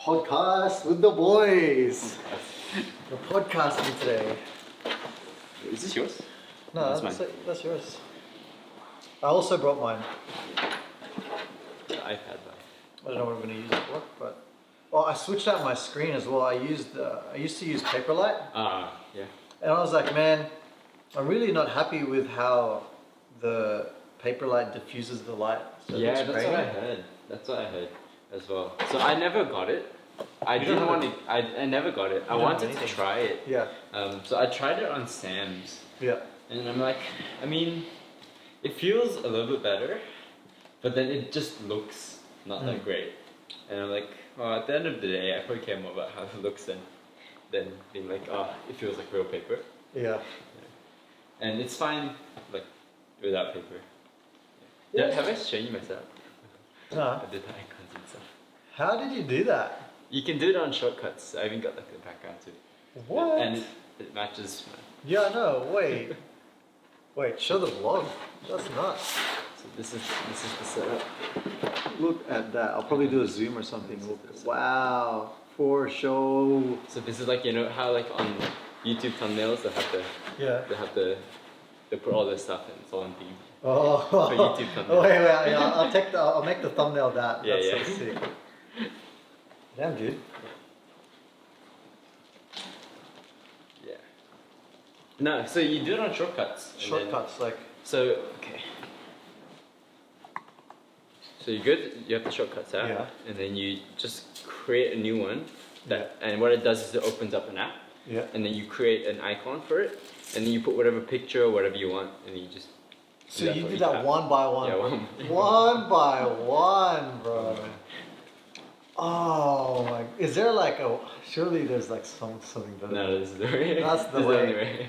Podcast with the boys. We're podcasting today. Is this yours? No, that's yours. I also brought mine. The iPad. I don't know what I'm going to use it for, but I switched out my screen as well. I used to use Paperlight. Yeah. And I was like, man, I'm really not happy with how the Paperlight diffuses the light. So Yeah, that's what I heard. That's what I heard as well. So I never got it. I never got it. I wanted to try it. Yeah. So I tried it on Sam's. Yeah. And I'm like, I mean, it feels a little bit better, but then it just looks not that great. And I'm like, at the end of the day, I probably care more about how it looks than being like, it feels like real paper. Yeah. And it's fine, like, without paper. Yeah. Have I shown you my setup? No. I did the icons and stuff. How did you do that? You can do it on shortcuts. I even got like the background too. What? And it matches. Yeah, no, wait. Wait, show the vlog. That's nuts. So this is the setup. Look at that. I'll probably do a zoom or something. Wow. For show. So this is like, you know how like on YouTube thumbnails they put all this stuff and it's all on theme. Oh. For YouTube thumbnails. Oh, wait, I'll make the thumbnail that. Yeah, That's so sick. Damn, dude. Yeah. No, so you do it on shortcuts. Shortcuts, like. So, okay. So you're good, you have the shortcuts out, and then you just create a new one, and what it does is it opens up an app, and then you create an icon for it, and then you put whatever picture or whatever you want, and then you just... So you do that one by one? Yeah, one. One by one, bro. Oh my, is there like surely there's like something better. No, this is the way. That's the way.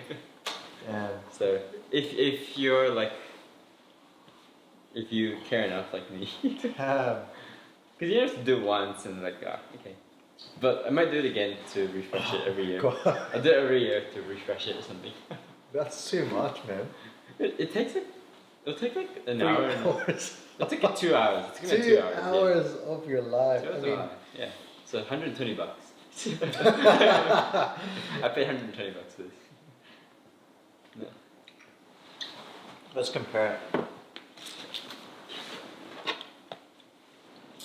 Yeah. So, if you're like, if you care enough like me, because you have to do it once and like, okay. But I might do it again to refresh it every year. God. I'll do it every year to refresh it or something. That's too much, man. It'll take like an hour. Hours. It'll take like 2 hours. It's gonna be 2 2 hours. hours of your life. 2 hours of life. Yeah. So $120. I paid $120 for this. No. Let's compare it.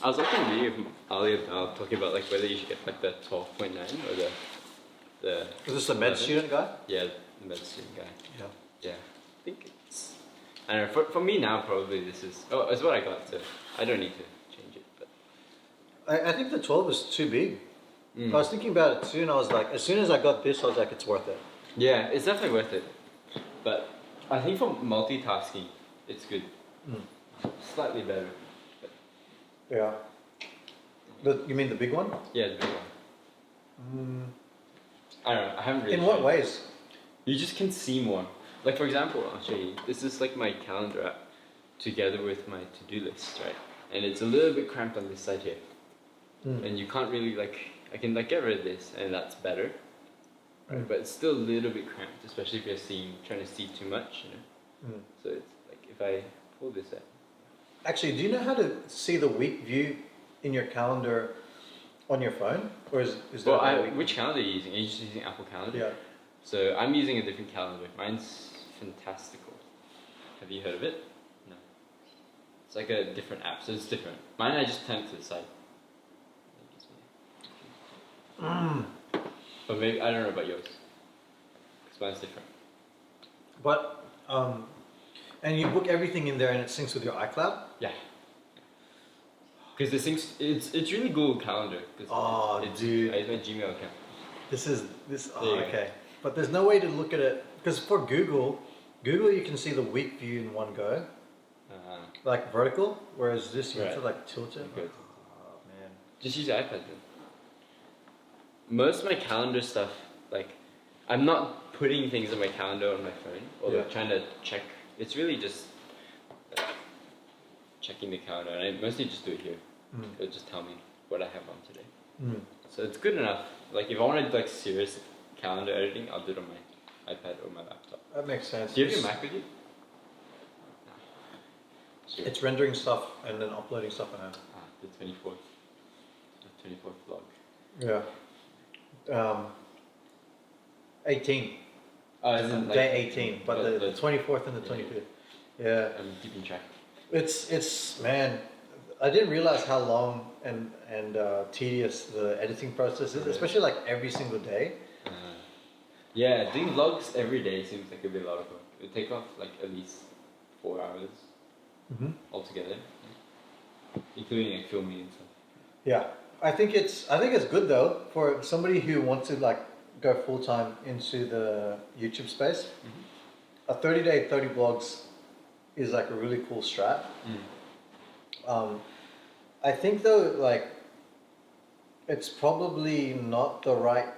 I was watching a video from Ali about talking about like whether you should get like the 12.9 or the. Is this the med student guy? Yeah, the med student guy. Yeah. Yeah. I think it's. I don't know. For me now, probably this is. Oh, it's what I got. So I don't need to change it. But I think the 12 is too big. I was thinking about it too, and I was like, as soon as I got this, I was like, it's worth it. Yeah, it's definitely worth it. But I think for multitasking, it's good. Slightly better. Yeah. You mean the big one? Yeah, the big one. I don't know. I haven't really. In what ways? You just can see more. Like for example, I'll show you. This is like my calendar app, together with my to-do list, right? And it's a little bit cramped on this side here, and you can't really like. I can like get rid of this, and that's better. Right? But it's still a little bit cramped, especially if you're trying to see too much, you know. So it's like if I pull this out. Actually, do you know how to see the week view in your calendar on your phone, or is that? Which calendar are you using? Are you just using Apple Calendar? Yeah. So I'm using a different calendar. Mine's fantastical. Have you heard of it? No. It's like a different app, so it's different. Mine I just turn it to the side. But maybe I don't know about yours. Because mine's different. But and you book everything in there, and it syncs with your iCloud. Yeah. Because it syncs. It's really Google Calendar. Dude. I use my Gmail account. Okay. But there's no way to look at it because for Google you can see the week view in one go, like vertical. Whereas this you have to like tilt it. Good. Oh man. Just use iPad then. Most of my calendar stuff, like, I'm not putting things on my calendar on my phone or like trying to check. It's really just checking the calendar, and I mostly just do it here. It'll just tell me what I have on today. So it's good enough. Like if I want to do like serious calendar editing, I'll do it on my iPad or my laptop. That makes sense. Do you have your Mac with you? No. It's rendering stuff and then uploading stuff on it. The 24th vlog. Yeah. 18. Isn't like Day 18, but the 24th and the 25th. Yeah. I'm keeping track. It's man, I didn't realize how long and tedious the editing process is, especially like every single day. Yeah, doing vlogs every day seems like it'd be a lot of work. It would take off like at least 4 hours altogether, including like filming and stuff. Yeah, I think it's good though for somebody who wants to like go full time into the YouTube space. A 30-day 30 vlogs is like a really cool strat. I think though, like, it's probably not the right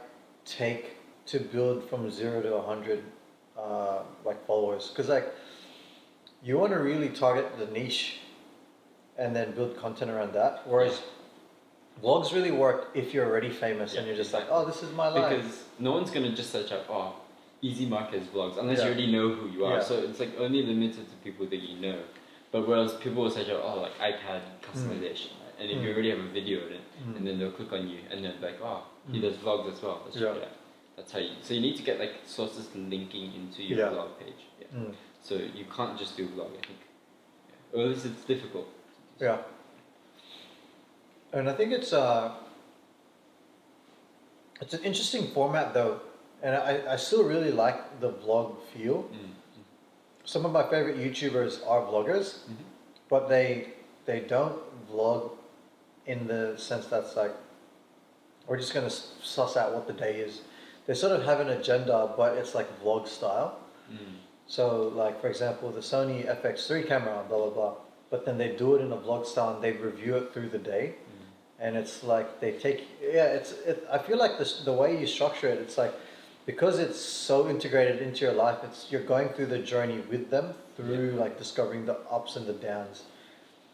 take to build from 0 to 100 like followers, because like you want to really target the niche and then build content around that, whereas vlogs really work if you're already famous and you're just like, oh, this is my life. Because no one's gonna just search up, oh, Easy Markets vlogs, unless you already know who you are. So it's like only limited to people that you know. But whereas people will search out, oh, like iPad customization, right? And if you already have a video in it, and then they'll click on you, and then like, oh, he does vlogs as well. Let's check it out. That's how you. So you need to get like sources linking into your blog page. So you can't just do vlog, I think. Or at least it's difficult. Yeah. And I think it's an interesting format though, and I still really like the vlog feel. Some of my favorite YouTubers are vloggers, but they don't vlog in the sense that's like, we're just gonna suss out what the day is. They sort of have an agenda, but it's like vlog style. So like, for example, the Sony FX3 camera, blah, blah, blah. But then they do it in a vlog style and they review it through the day. And it's like, they take, I feel like the way you structure it, it's like, because it's so integrated into your life, you're going through the journey with them through like discovering the ups and the downs.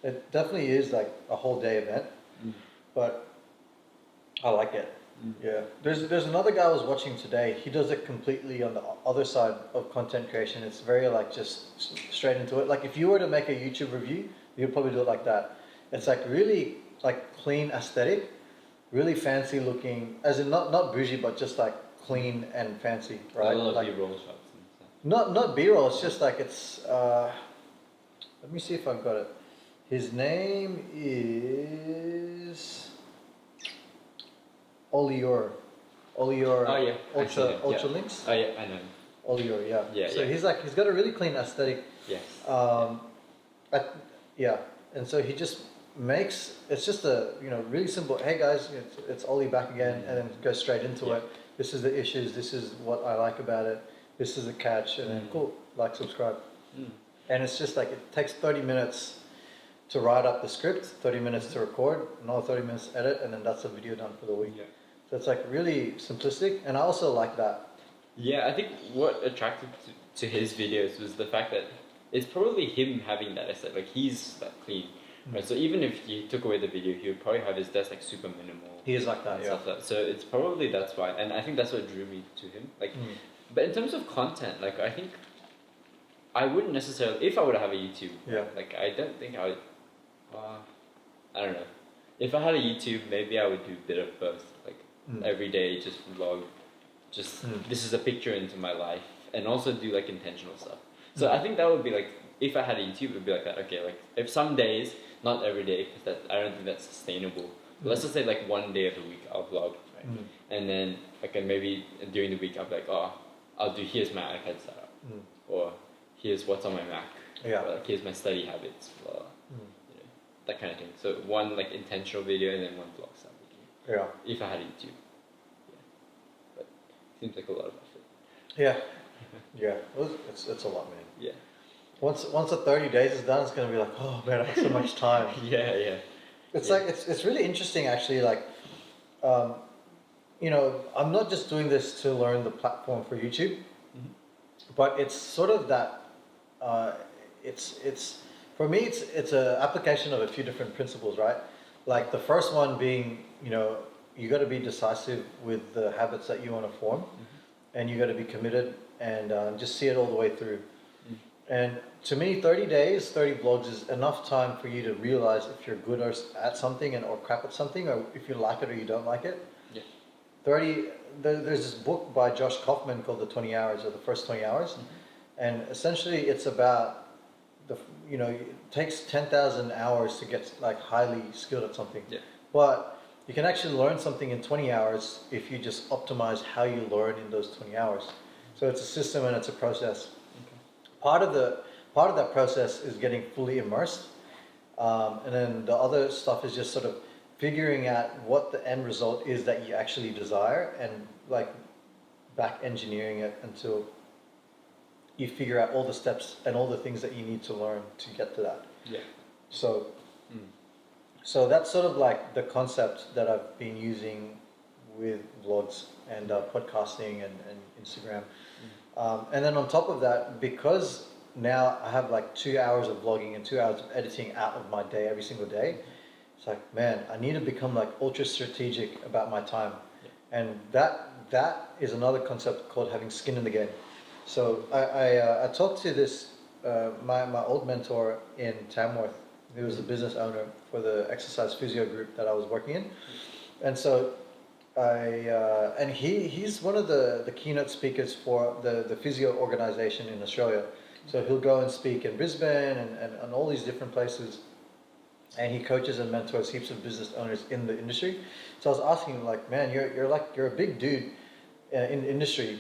It definitely is like a whole day event, but I like it. Yeah, there's another guy I was watching today. He does it completely on the other side of content creation. It's very like just straight into it. Like if you were to make a YouTube review, you'd probably do it like that. It's like really like clean aesthetic, really fancy looking, as in not bougie, but just like clean and fancy, right? I love like, B-roll shots and stuff. Not B-roll. It's just like it's. Let me see if I've got it. His name is Olior. Oh yeah. Ultra Links. Oh yeah, I know. Olior, yeah. Yeah. So he's got a really clean aesthetic. Yes. And so he just makes, it's just a really simple. Hey guys, it's Ollie back again, and then go straight into it. This is the issues. This is what I like about it. This is a catch, and then cool, like, subscribe. And it's just like it takes 30 minutes to write up the script, 30 minutes to record, another 30 minutes to edit, and then that's the video done for the week. So it's like really simplistic, and I also like that. Yeah, I think what attracted to his videos was the fact that it's probably him having that aesthetic. Like he's that clean, right? So even if he took away the video, he would probably have his desk like super minimal. He is like that, So it's probably that's why, and I think that's what drew me to him. Like, but in terms of content, like I think I wouldn't necessarily, if I were to have a YouTube, like I don't think I would. I don't know. If I had a YouTube, maybe I would do a bit of both. Like every day, just vlog. Just this is a picture into my life, and also do like intentional stuff. So I think that would be like, if I had a YouTube, it would be like that. Okay, like if some days, not every day, because I don't think that's sustainable. But let's just say like one day of the week I'll vlog, right? And then like maybe during the week I'll be like, oh, I'll do here's my iPad setup, or here's what's on my Mac, or like here's my study habits, blah, blah. That kind of thing. So one like intentional video and then one vlog style video. If I had a YouTube. But it seems like a lot of effort. It's a lot, man. Yeah. Once the 30 days is done, it's gonna be like, oh man, I have so much time. It's like it's really interesting actually. Like, I'm not just doing this to learn the platform for YouTube, but it's sort of that. It's for me, it's an application of a few different principles, right? Like the first one being, you got to be decisive with the habits that you want to form, and you got to be committed and just see it all the way through. And to me, 30 days, 30 vlogs is enough time for you to realize if you're good at something or crap at something, or if you like it or you don't like it. Yeah. 30, there's this book by Josh Kaufman called The 20 Hours, or The First 20 Hours. And essentially it's about it takes 10,000 hours to get like highly skilled at something. Yeah. But you can actually learn something in 20 hours if you just optimize how you learn in those 20 hours. So it's a system and it's a process. Okay. Part of that process is getting fully immersed. And then the other stuff is just sort of figuring out what the end result is that you actually desire, and like back engineering it until you figure out all the steps and all the things that you need to learn to get to that. Yeah. So, so that's sort of like the concept that I've been using with vlogs and podcasting and Instagram. And then on top of that, because now I have like 2 hours of vlogging and 2 hours of editing out of my day every single day, it's like, man, I need to become like ultra strategic about my time. Yeah. And that is another concept called having skin in the game. So I talked to this, my old mentor in Tamworth, who was the business owner for the exercise physio group that I was working in. And so and he's one of the keynote speakers for the physio organization in Australia. So he'll go and speak in Brisbane and all these different places. And he coaches and mentors heaps of business owners in the industry. So I was asking him, like, man, you're a big dude in the industry.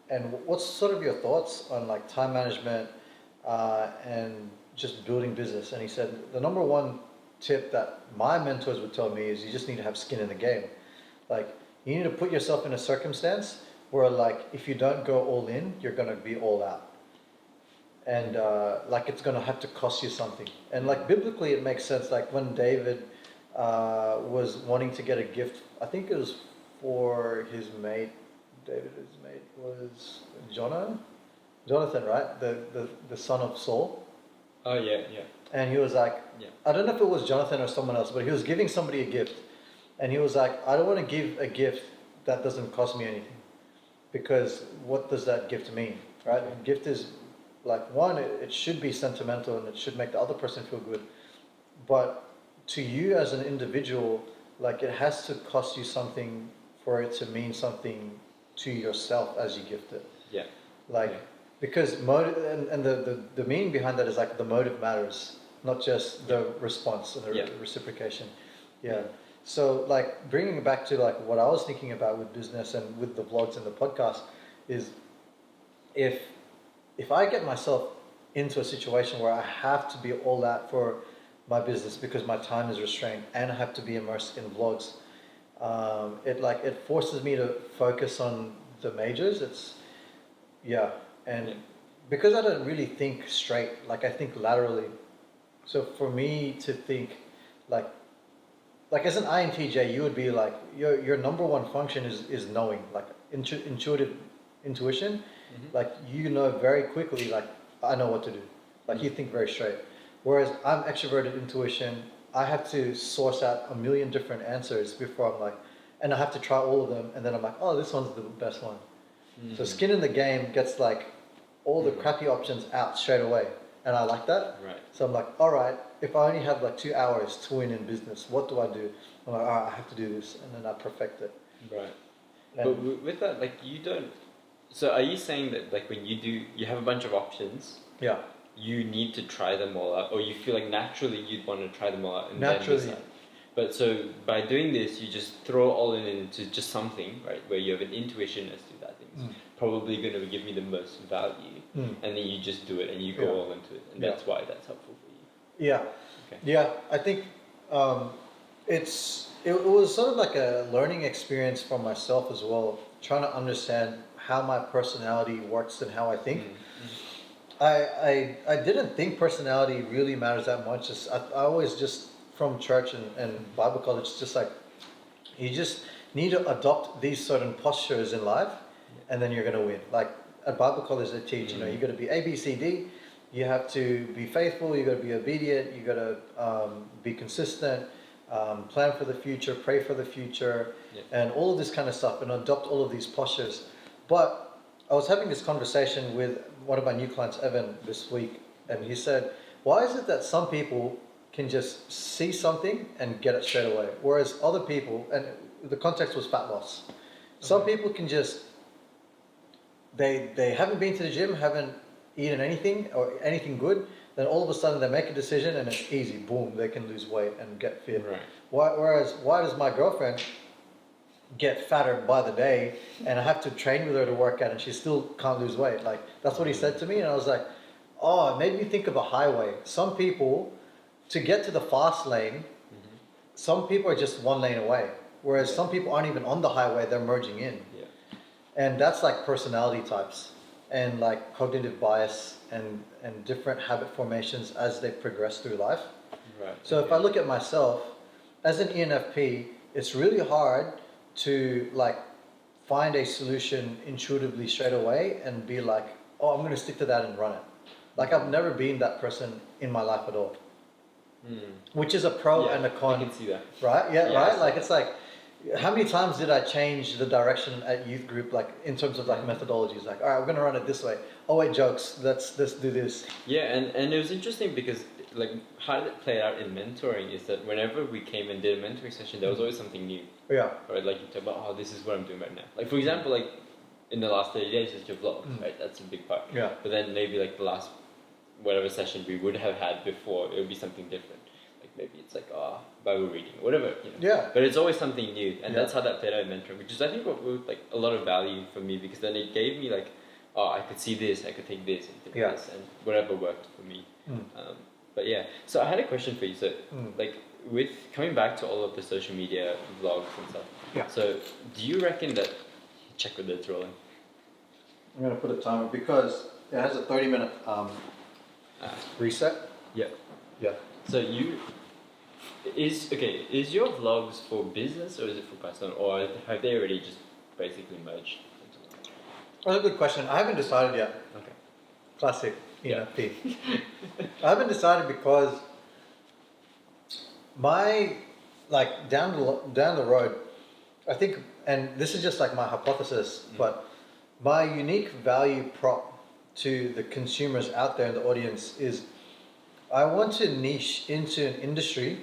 And what's sort of your thoughts on like time management and just building business? And he said, the number one tip that my mentors would tell me is you just need to have skin in the game. Like, you need to put yourself in a circumstance where like if you don't go all in, you're going to be all out. And like it's going to have to cost you something. And like biblically it makes sense. Like when David was wanting to get a gift, I think it was for his mate. David's mate was Jonathan, right? The son of Saul. Oh yeah. And he was like, I don't know if it was Jonathan or someone else, but he was giving somebody a gift. And he was like, I don't want to give a gift that doesn't cost me anything. Because what does that gift mean, right? A gift is like, one, it should be sentimental and it should make the other person feel good. But to you as an individual, like it has to cost you something for it to mean something to yourself as you gift it. Yeah. Like, because motive, and the meaning behind that is like the motive matters, not just the response and the reciprocation. Yeah. So like bringing it back to like what I was thinking about with business and with the vlogs and the podcast is if I get myself into a situation where I have to be all out for my business because my time is restrained and I have to be immersed in vlogs, it forces me to focus on the majors. Because I don't really think straight, like I think laterally. So for me to think like as an INTJ, you would be like your number one function is knowing, like intuition. Mm-hmm. Like you know very quickly, like I know what to do. Like you think very straight. Whereas I'm extroverted intuition. I have to source out a million different answers before I'm like, and I have to try all of them, and then I'm like, oh, this one's the best one. Mm-hmm. So skin in the game gets like all the crappy options out straight away, and I like that. Right. So I'm like, all right, if I only have like 2 hours to win in business, what do I do? I'm like, all right, I have to do this, and then I perfect it. Right. But with that, like you don't. So are you saying that like when you have a bunch of options? Yeah. You need to try them all out, or you feel like naturally you'd want to try them all out and naturally. Then decide. But so by doing this, you just throw all in into just something, right? Where you have an intuition as to that thing's probably going to give me the most value, and then you just do it and you go all into it, and that's why that's helpful for you. Yeah. Okay. Yeah, I think it was sort of like a learning experience for myself as well, trying to understand how my personality works and how I think. I didn't think personality really matters that much. I always just from church and Bible college, just like you just need to adopt these certain postures in life, and then you're gonna win. Like at Bible college, they teach you got to be A, B, C, D. You have to be faithful. You got to be obedient. You got to be consistent. Plan for the future. Pray for the future, and all of this kind of stuff, and adopt all of these postures. But I was having this conversation with one of my new clients, Evan, this week, and he said, why is it that some people can just see something and get it straight away, whereas other people, and the context was fat loss, some people can just, they haven't been to the gym, haven't eaten anything or anything good, then all of a sudden they make a decision and it's easy, boom, they can lose weight and get fit. Right. Whereas, why does my girlfriend get fatter by the day and I have to train with her to work out and she still can't lose weight? Like, that's what he said to me, and I was like, oh, it made me think of a highway. Some people, to get to the fast lane, some people are just one lane away, whereas some people aren't even on the highway, they're merging in. Yeah. And that's like personality types and like cognitive bias and different habit formations as they progress through life. Right. So if I look at myself as an ENFP, it's really hard to like find a solution intuitively straight away and be like, oh, I'm going to stick to that and run it. Like, I've never been that person in my life at all. Which is a pro and a con. I can see that. Right? Yeah, Yeah, right? Like, it's like, how many times did I change the direction at youth group, like in terms of like methodologies? Like, all right, we're going to run it this way. Oh wait, jokes. Let's do this. Yeah, and it was interesting because like how it played out in mentoring is that whenever we came and did a mentoring session, there was always something new. Yeah. Right, like you talk about, oh, this is what I'm doing right now. Like for example, like in the last 30 days, it's your vlog, right? That's a big part. Yeah. But then maybe like the last whatever session we would have had before, it would be something different. Like maybe it's like Bible reading, whatever. You know? Yeah. But it's always something new, and that's how that played out in mentoring, which is I think what like a lot of value for me, because then it gave me like, oh, I could see this, I could take this and take this, and whatever worked for me. But yeah, so I had a question for you. So like with coming back to all of the social media vlogs and stuff. Yeah. So do you reckon that check whether it's rolling? I'm going to put a timer because it has a 30-minute reset. Yeah. Yeah. So is your vlogs for business or is it for personal, or have they already just basically merged? That's a good question. I haven't decided yet. Okay. Classic ENFP. I haven't decided because my, like, down the road, I think, and this is just like my hypothesis, but my unique value prop to the consumers out there in the audience is I want to niche into an industry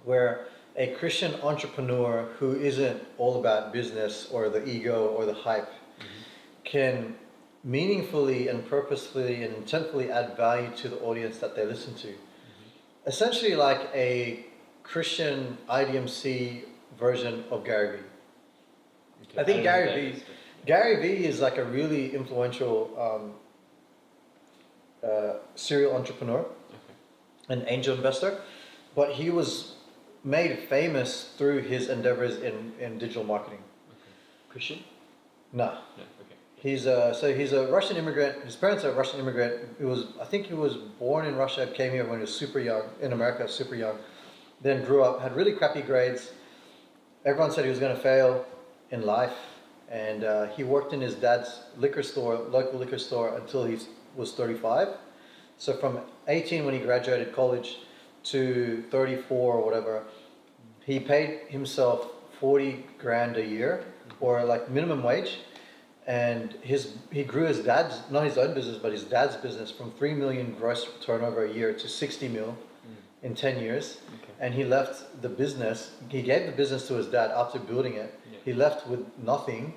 where a Christian entrepreneur who isn't all about business or the ego or the hype can meaningfully and purposefully and intentfully add value to the audience that they listen to. Essentially like a Christian IDMC version of Gary Vee. Okay. I think Gary Vee is like a really influential serial entrepreneur, an angel investor, but he was made famous through his endeavors in digital marketing. Christian? No. No. Okay. He's a Russian immigrant. His parents are Russian immigrant. I think he was born in Russia, came here when he was super young, in America, super young. Then grew up, had really crappy grades. Everyone said he was going to fail in life. And he worked in his dad's local liquor store until he was 35. So from 18 when he graduated college to 34 or whatever, he paid himself 40 grand a year, or like minimum wage. And he grew his dad's, not his own business, but his dad's business from 3 million gross turnover a year to 60 mil in 10 years. Okay. And he left the business, he gave the business to his dad after building it. Yeah. He left with nothing,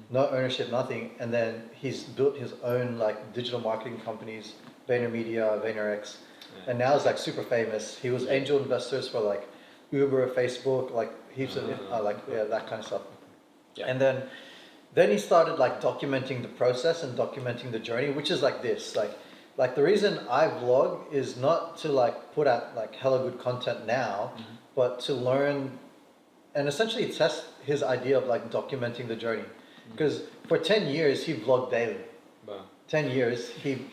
no ownership, nothing. And then he's built his own like digital marketing companies, VaynerMedia, VaynerX. Yeah. And now he's like super famous. He was angel investors for like Uber, Facebook, like heaps of that kind of stuff. Yeah. And then he started like documenting the process and documenting the journey, which is like this, like the reason I vlog is not to like put out like hella good content now, but to learn and essentially test his idea of like documenting the journey. Because for 10 years he vlogged daily. Wow. 10 years,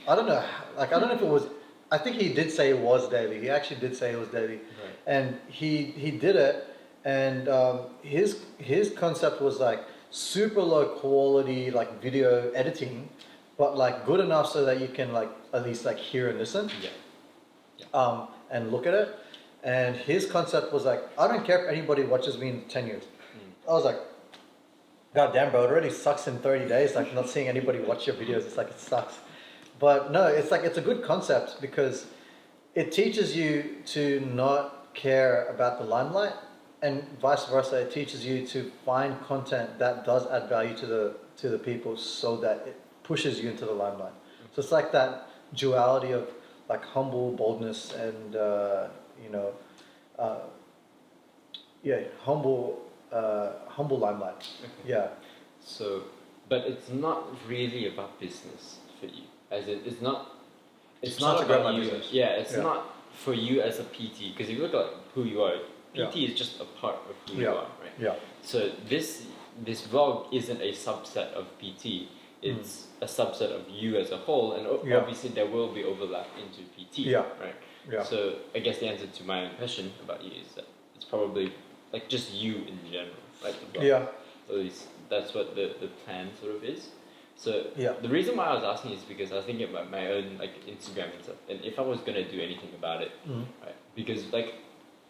I don't know if it was, I think he did say it was daily. He actually did say it was daily. Right. And he did it, and his concept was like super low quality like video editing, but like good enough so that you can like at least like hear and listen. Yeah. And look at it. And his concept was like, I don't care if anybody watches me in 10 years. I was like, God damn, bro, it already sucks in 30 days. Like, not seeing anybody watch your videos, it's like, it sucks. But no, it's like, it's a good concept because it teaches you to not care about the limelight, and vice versa. It teaches you to find content that does add value to the people, so that it pushes you into the limelight. So it's like that duality of like humble boldness and you know, uh, yeah, humble limelight. Okay. Yeah. So, but it's not really about business for you, as in it's not. It's not to grow about my you. business. Yeah, it's Yeah. not for you as a PT, because if you look at who you are, PT Yeah. is just a part of who Yeah. you are, right? Yeah. So this vlog isn't a subset of PT. It's a subset of you as a whole, and Yeah. obviously there will be overlap into PT, Yeah. right? Yeah. So I guess the answer to my question about you is that it's probably like just you in general, like the vlog. Yeah. At least that's what the plan sort of is. So Yeah. the reason why I was asking is because I was thinking about my own like Instagram and stuff, and if I was gonna do anything about it, right? Because like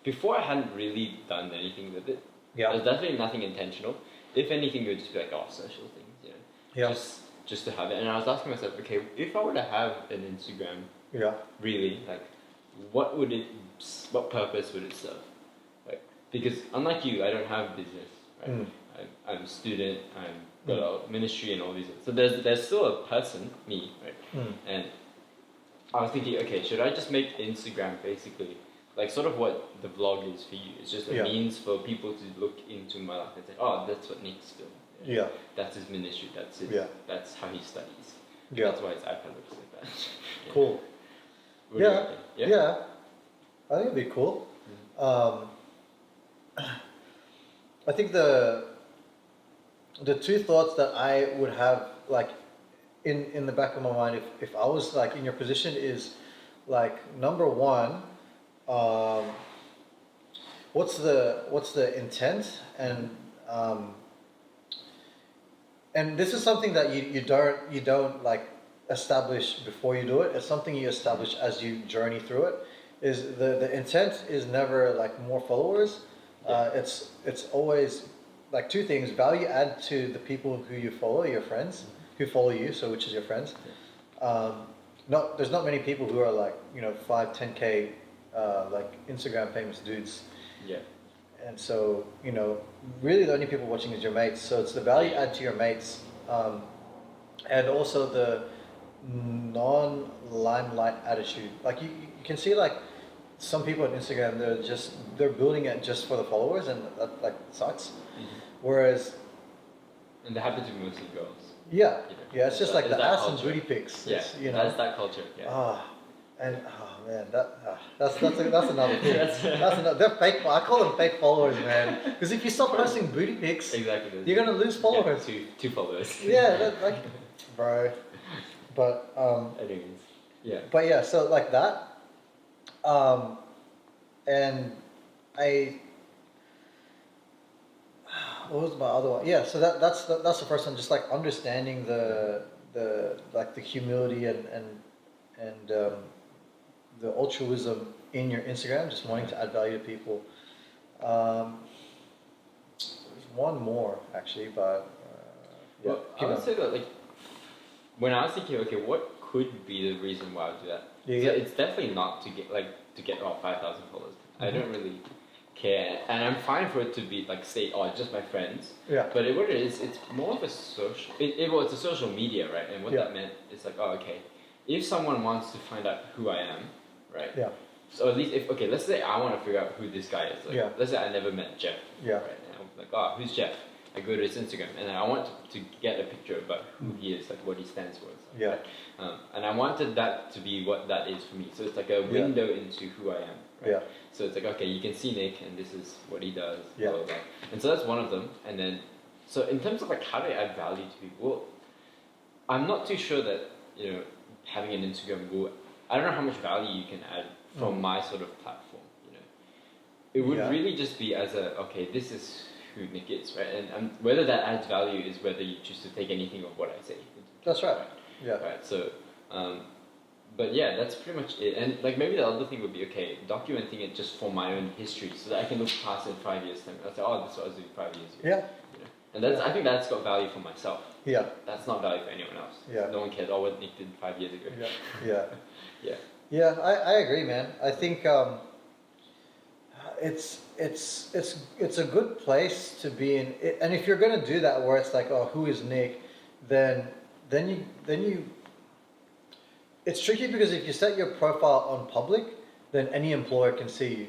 before I hadn't really done anything with it. Yeah. There's definitely nothing intentional. If anything, it would just be like, oh, social things, you know. Yeah. Just to have it. And I was asking myself, okay, if I were to have an Instagram, Yeah. really, like, what purpose would it serve? Right? Because unlike you, I don't have business, right? I'm a student, I'm got a ministry and all these. So there's still a person, me, right? And I was thinking, okay, should I just make Instagram basically like sort of what the vlog is for you? It's just a Yeah. means for people to look into my life and say, oh, that's what Nick's doing. Yeah. That's his ministry. That's his. Yeah. That's how he studies. Yeah. That's why his iPad looks like that. Yeah. Cool. What do you Yeah. reckon? Yeah. I think it'd be cool. I think the two thoughts that I would have like in the back of my mind if I was like in your position is like, number one, what's the intent, and this is something that you don't like establish before you do it. It's something you establish as you journey through it. Is the intent is never like more followers. It's always like two things: value add to the people who you follow, your friends who follow you, so which is your friends. There's not many people who are like 5-10K like Instagram famous dudes. Yeah. And so, really the only people watching is your mates. So it's the value add to your mates, and also the non-limelight attitude. Like you can see like some people on Instagram, they're building it just for the followers, and that like sucks. Whereas, and they happen to be mostly girls. yeah, it's just like It's the that ass and culture. booty pics. Yeah, It's, that's that culture. Yeah. And oh man, that's another thing. That's another. They're fake. I call them fake followers, man. Because if you stop posting booty pics, Exactly. you're gonna lose followers. Yeah, two followers. Yeah, like, bro. But Anyways, yeah. But yeah, so like that, and what was my other one? Yeah, so that's the first one. Just like understanding the like the humility and the altruism in your Instagram, just wanting to add value to people. There's one more actually, but yeah. Well, I would say that like when I was thinking, okay, what could be the reason why I would do that? Yeah, So yeah. it's definitely not to get 5,000 followers. I don't really care, and I'm fine for it to be like say, oh, it's just my friends. Yeah. But what it is, it's more of a social. It's a social media, right? And what Yeah. that meant is like, oh, okay, if someone wants to find out who I am, right? Yeah. So at least let's say I want to figure out who this guy is. Like, Yeah. Let's say I never met Jeff. Yeah. Right. And I'm like, oh, who's Jeff? I go to his Instagram and I want to get a picture about who he is, like what he stands for. And stuff, Yeah. right? And I wanted that to be what that is for me. So it's like a window into who I am. Right? Yeah. So it's like, okay, you can see Nick and this is what he does. Yeah. Blah, blah, blah. And so that's one of them. And then, so in terms of like how do I add value to people? Well, I'm not too sure that, having an Instagram will, I don't know how much value you can add from my sort of platform, It would really just be as okay, this is who Nick is, right? And whether that adds value is whether you choose to take anything of what I say. That's right. Yeah. Right. So, but yeah, that's pretty much it. And like maybe the other thing would be okay, documenting it just for my own history, so that I can look past in 5 years time. I'll say, oh, this is what I was doing 5 years ago. Yeah. You know? And that's I think that's got value for myself. Yeah. That's not value for anyone else. Yeah. No one cares. Oh, what Nick did 5 years ago. Yeah. Yeah. Yeah. Yeah. I agree, man. I think it's a good place to be in. And if you're gonna do that, where it's like, oh, who is Nick, then you. It's tricky because if you set your profile on public, then any employer can see you.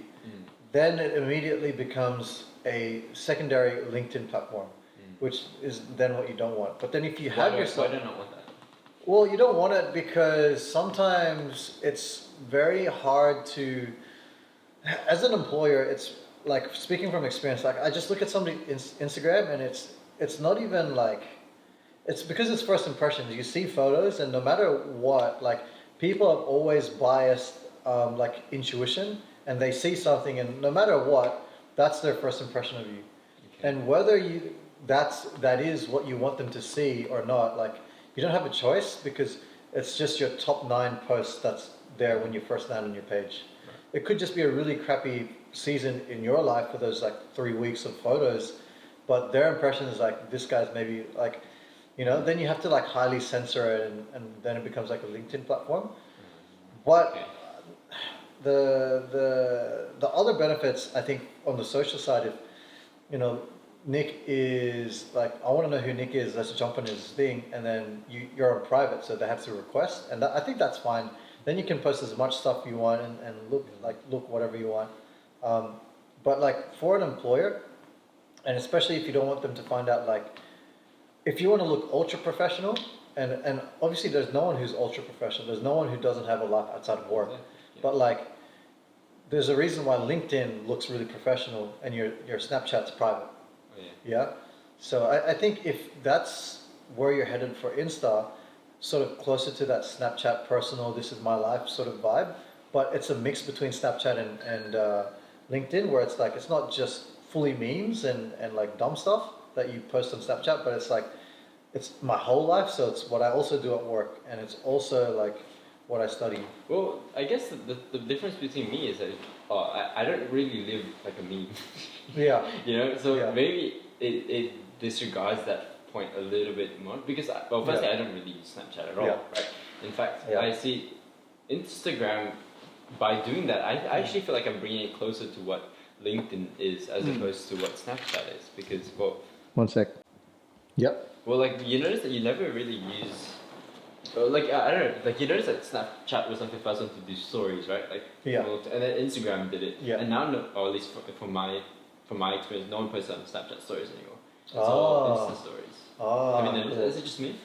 Then it immediately becomes a secondary LinkedIn platform, which is then what you don't want. But then if you have yourself, why do I not want that? well, you don't want it because sometimes it's very hard to, as an employer, it's like speaking from experience. Like I just look at somebody's Instagram and it's not even like. It's because it's first impressions. You see photos, and no matter what, like people have always biased, like intuition, and they see something, and no matter what, that's their first impression of you. Okay. And whether that is what you want them to see or not, like you don't have a choice because it's just your top 9 posts that's there when you first land on your page. Right. It could just be a really crappy season in your life for those like 3 weeks of photos, but their impression is like this guy's maybe like. You know, then you have to like highly censor it, and then it becomes like a LinkedIn platform. But the other benefits, I think, on the social side, if you know, Nick is like, I want to know who Nick is. Let's jump on his thing, and then you're on private, so they have to request, and I think that's fine. Then you can post as much stuff you want and look whatever you want. But like for an employer, and especially if you don't want them to find out like. If you want to look ultra professional, and obviously there's no one who's ultra professional, there's no one who doesn't have a life outside of work, but like, there's a reason why LinkedIn looks really professional and your Snapchat's private. Oh, yeah. So I think if that's where you're headed for Insta, sort of closer to that Snapchat personal, this is my life sort of vibe, but it's a mix between Snapchat and LinkedIn, where it's like, it's not just fully memes and like dumb stuff that you post on Snapchat, but it's like, it's my whole life, so it's what I also do at work, and it's also like what I study. Well, I guess the difference between me is that I don't really live like a meme. Yeah. You know, so maybe it disregards that point a little bit more, because firstly I don't really use Snapchat at all, right? In fact, I see Instagram, by doing that, I actually feel like I'm bringing it closer to what LinkedIn is as opposed to what Snapchat is, because, well... One sec. Yep. Well, like, you notice that you never really use... like, I don't know, like, you notice that Snapchat was like the first one to do stories, right? Like, and then Instagram did it. Yeah. And now, or at least from my experience, no one posts on Snapchat stories anymore. It's all Insta stories. I mean, is it just me?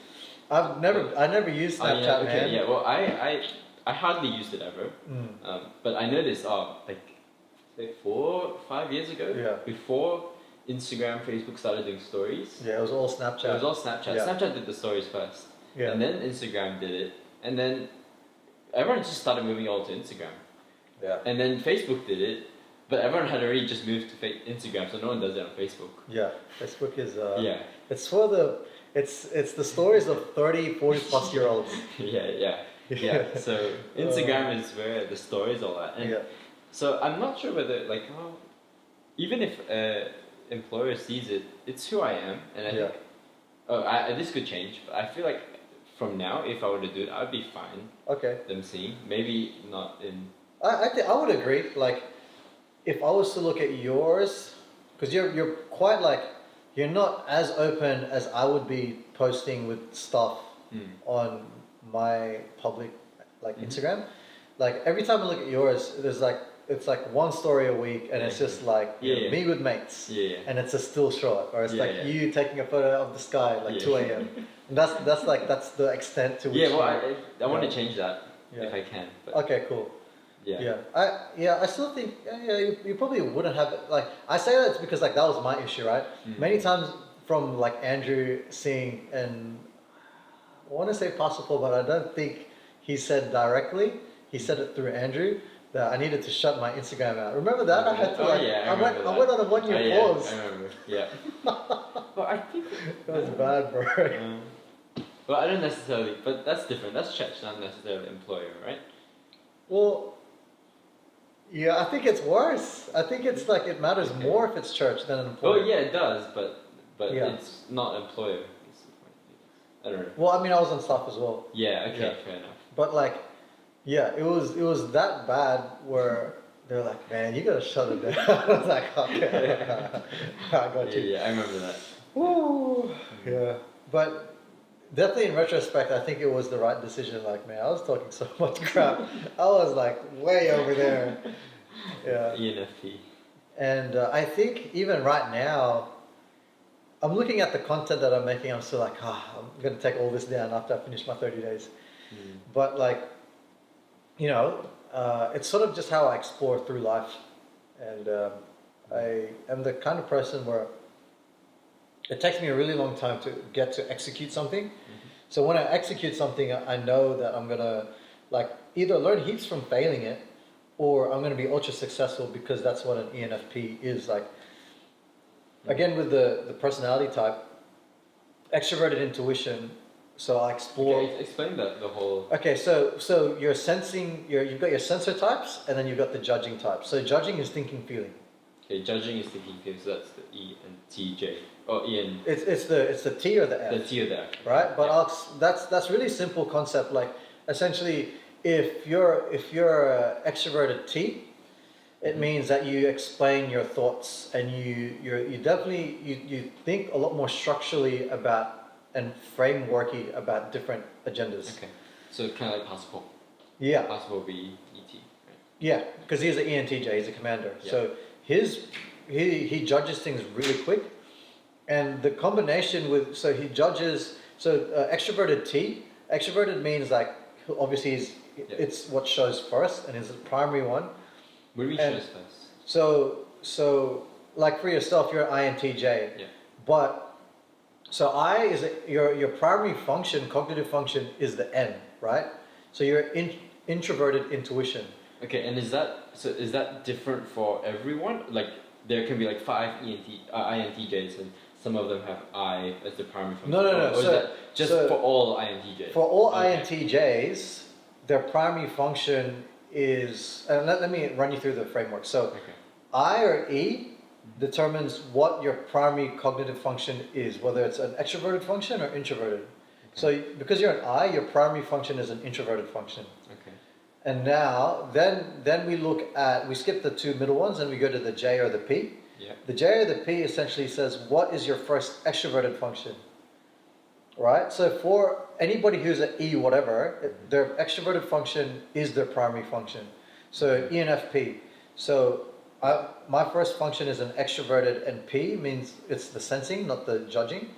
I never used Snapchat, man. Okay, yeah, well, I hardly used it ever. But I noticed, like 4 or 5 years ago, before Instagram, Facebook started doing stories. Yeah, it was all Snapchat. It was all Snapchat. Yeah. Snapchat did the stories first. Yeah. And then Instagram did it. And then everyone just started moving all to Instagram. Yeah. And then Facebook did it. But everyone had already just moved to Instagram, so no one does it on Facebook. Yeah, Facebook is... It's for the... It's the stories of 30, 40 plus year olds. Yeah. So Instagram is where the stories are at. And so I'm not sure whether, like, even if employer sees it, it's who I am, and I think this could change. But I feel like from now, if I were to do it, I'd be fine. Okay. Them seeing, maybe not in. I would agree. Like, if I was to look at yours, because you're quite like, you're not as open as I would be posting with stuff on my public, like Instagram. Like every time I look at yours, there's like, it's like one story a week, and it's just like me with mates, and it's a still shot, or it's like you taking a photo of the sky like 2 a.m. And that's the extent to which. I want to change that if I can. But. Okay, cool. I still think you probably wouldn't have it. Like I say that it's because like that was my issue, right? Many times from like Andrew seeing, and I want to say possible, but I don't think he said directly. He said it through Andrew that I needed to shut my Instagram out. Remember that? I had to I went on a 1 year pause. I remember. Yeah. But I think that was bad, bro. Well, I don't necessarily, but that's different. That's church, not necessarily employer, right? Well, yeah, I think it's worse. I think it's like it matters Okay. more if it's church than an employer. Well, yeah, it does, but Yeah. it's not employer. I don't know. Well, I mean, I was on staff as well, Yeah. Okay. Yeah. Fair enough. but like, yeah, it was that bad where they're like, man, you gotta shut it down. I was like, okay, I got Yeah, you. I remember that. Woo, yeah, but definitely in retrospect, I think it was the right decision. Like, man, I was talking so much crap. I was like way over there. Yeah. ENFP. And I think even right now, I'm looking at the content that I'm making. I'm still like, I'm going to take all this down after I finish my 30 days. But like, it's sort of just how I explore through life. And I am the kind of person where it takes me a really long time to get to execute something. So when I execute something, I know that I'm going to like either learn heaps from failing it, or I'm going to be ultra successful because that's what an ENFP is like. Again, with the personality type, extroverted intuition. So I explore. Okay, explain the whole. Okay, so you're sensing. You've got your sensor types, and then you've got the judging types. So judging is thinking, feeling. Okay, judging is thinking, feeling. So that's the ENTJ or EN. It's the T or the F. The T or the F. Right, but Yeah. that's really simple concept. Like essentially, if you're extroverted T, it means that you explain your thoughts and you definitely you think a lot more structurally about and frameworky about different agendas. Okay, so kind of like possible. Yeah, Possible will be ET. Right? yeah, because he's an ENTJ, he's a commander. Yeah. So he judges things really quick, and the combination with so he judges extroverted T. Extroverted means like obviously it's what shows first and is the primary one. What do we shows first? So like for yourself, you're INTJ. Yeah. But so I is your primary function, cognitive function is the N, right? So you're introverted intuition. Okay, and is that different for everyone? Like there can be like 5 INTJs and some of them have I as the primary function. No. Or is that just for all INTJs? For all INTJs, their primary function is, and let me run you through the framework. So I or E determines what your primary cognitive function is, whether it's an extroverted function or introverted. So because you're an I, your primary function is an introverted function. Okay. And now, then we skip the two middle ones and we go to the J or the P. Yeah. The J or the P essentially says, what is your first extroverted function? Right? So for anybody who's an E whatever, their extroverted function is their primary function. So ENFP. So my first function is an extroverted, and P means it's the sensing, not the judging.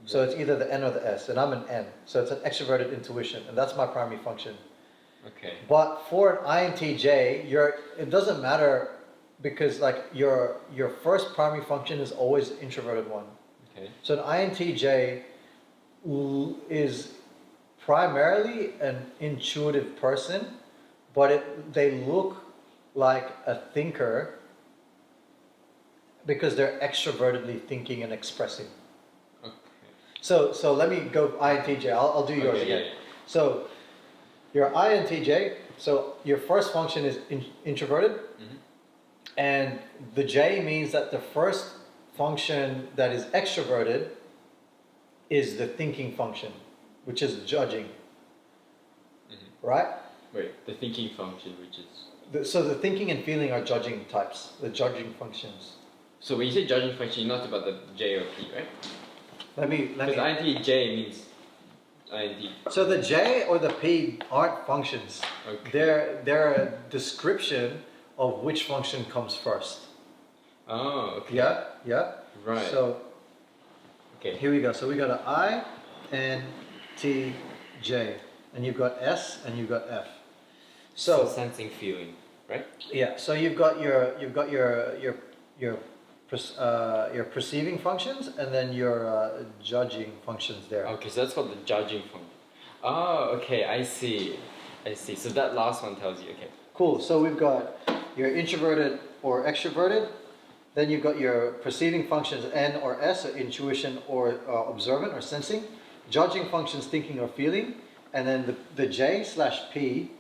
So it's either the N or the S, and I'm an N. So it's an extroverted intuition, and that's my primary function. Okay. But for an INTJ, it doesn't matter because like your first primary function is always the introverted one. Okay. So an INTJ is primarily an intuitive person, but they look like a thinker because they're extrovertedly thinking and expressing. Okay. So let me go INTJ. I'll do yours again. Yeah. So your INTJ. So your first function is introverted, and the J means that the first function that is extroverted is the thinking function, which is judging. Right? Wait, the thinking function, which is... So the thinking and feeling are judging types, the judging functions. So when you say judging function, you're not about the J or P, right? Let me. Because INTJ means INT. So the J or the P aren't functions. Okay. They're a description of which function comes first. Oh, okay. Yeah. Right. So okay. here we go. So we got an I, N, T, J, and you've got S and you've got F. So sensing, feeling, right? yeah. So you've got your perceiving functions and then your judging functions there. Okay, so that's called the judging function. Oh, okay, I see. So that last one tells you, okay. Cool. So we've got your introverted or extroverted. Then you've got your perceiving functions N or S, or intuition or observant or sensing. judging functions thinking or feeling, and then the J/P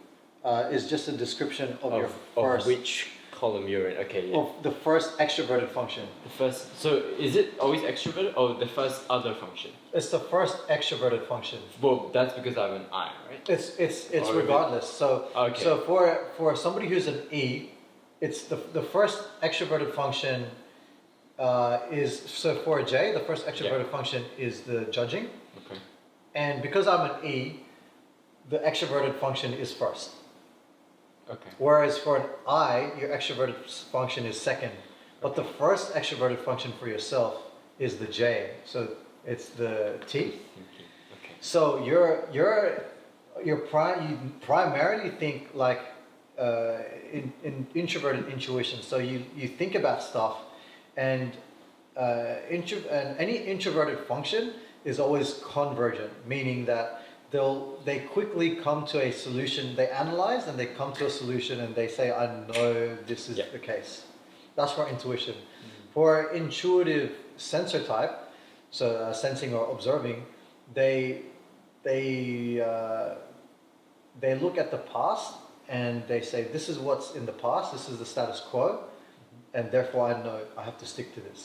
is just a description of your first. Of which column you're in. Okay, yeah. Of the first extroverted function. The first. So is it always extroverted or the first other function? It's the first extroverted function. Well, that's because I have an I, right? It's regardless. So Okay. so for somebody who's an E, it's the first extroverted function is, so for a J, the first extroverted function is the judging. Okay. And because I'm an E, the extroverted function is first. Okay. Whereas for an I, your extroverted function is second. But the first extroverted function for yourself is the J. So it's the T. Okay. So you primarily think like in introverted intuition. So you think about stuff, and any introverted function is always convergent, meaning that they quickly come to a solution. They analyze and they come to a solution, and they say, "I know this is the case." That's for intuition. For intuitive sensor type, so sensing or observing, they look at the past and they say, "This is what's in the past. This is the status quo, and therefore I know I have to stick to this."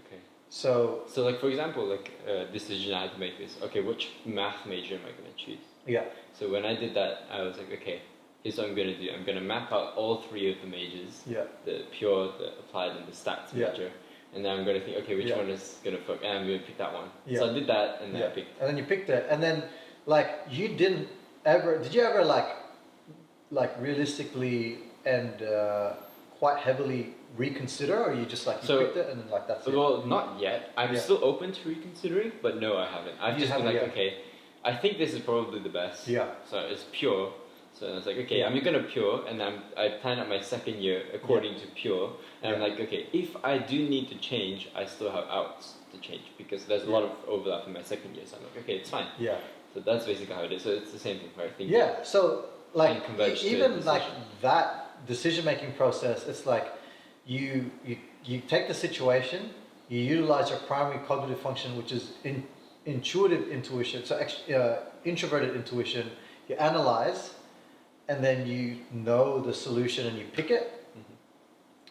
Okay. So like for example, like decision I had to make this. Okay, which math major am I going to choose? yeah, So when I did that, I was like, okay, here's what I'm going to do. I'm going to map out all three of the majors. yeah, The pure, the applied, and the stats major. And then I'm going to think, okay, which one is going to focus? And I'm going to pick that one. Yeah. So I did that, and then I picked. And then you picked it, and then like you didn't ever. Did you ever like realistically and quite heavily reconsider, or you just like you picked it and then like that's it? Well, not yet. I'm still open to reconsidering, but no, I haven't. I've just been like, okay, I think this is probably the best. Yeah. So it's pure. So I was like, okay, I'm gonna pure, and I plan out my second year according to pure, and I'm like, okay, if I do need to change, I still have outs to change because there's a lot of overlap in my second year. So I'm like, okay, it's fine. Yeah. So that's basically how it is. So it's the same thing, right? Yeah. So like even like decision. that decision-making process, it's like you take the situation, you utilize your primary cognitive function, which is intuitive intuition. So introverted intuition, you analyze, and then you know the solution and you pick it,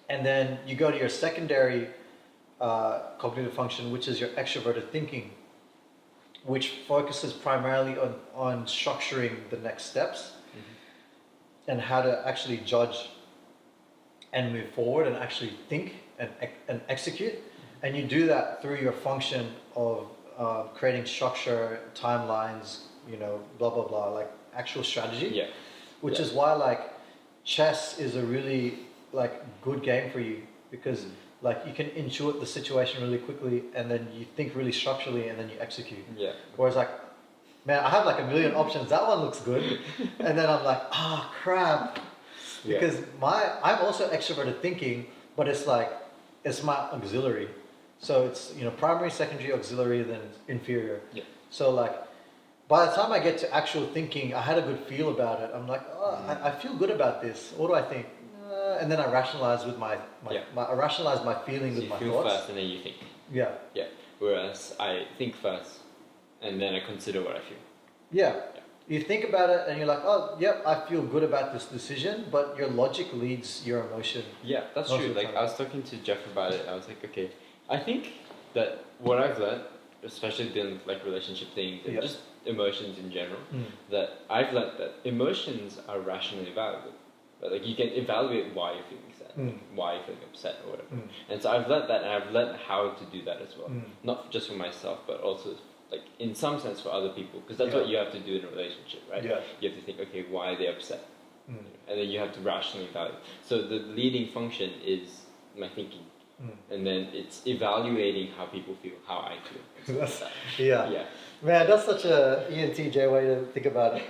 and then you go to your secondary cognitive function, which is your extroverted thinking, which focuses primarily on structuring the next steps and how to actually judge and move forward and actually think and execute. And you do that through your function of creating structure, timelines, blah, blah, blah, like actual strategy. Yeah. Which is why like chess is a really like good game for you, because like you can intuit the situation really quickly, and then you think really structurally, and then you execute. Yeah. Whereas like, man, I have like a million options. That one looks good, and then I'm like, crap, because I'm also extroverted thinking, but it's like it's my auxiliary. So it's primary, secondary, auxiliary, then inferior. Yeah. So like, by the time I get to actual thinking, I had a good feel about it. I'm like, I feel good about this. What do I think? And then I rationalize with I rationalize my feeling with my thoughts. You feel first and then you think. Yeah. Yeah. Whereas I think first and then I consider what I feel. Yeah. You think about it and you're like, I feel good about this decision, but your logic leads your emotion. Yeah, that's true. Like I was talking to Jeff about it. I was like, okay, I think that what I've learned, especially in like relationship things and just emotions in general, that I've learned that emotions are rationally valuable. But like you can evaluate why you're feeling sad, why you're feeling upset or whatever. And so I've learned that, and I've learned how to do that as well. Not just for myself, but also like in some sense for other people, because that's what you have to do in a relationship, right? Yeah. You have to think, okay, why are they upset? And then you have to rationally evaluate. So the leading function is my thinking. And then it's evaluating how people feel, how I feel. Yeah. Man, that's such a INTJ way to think about it.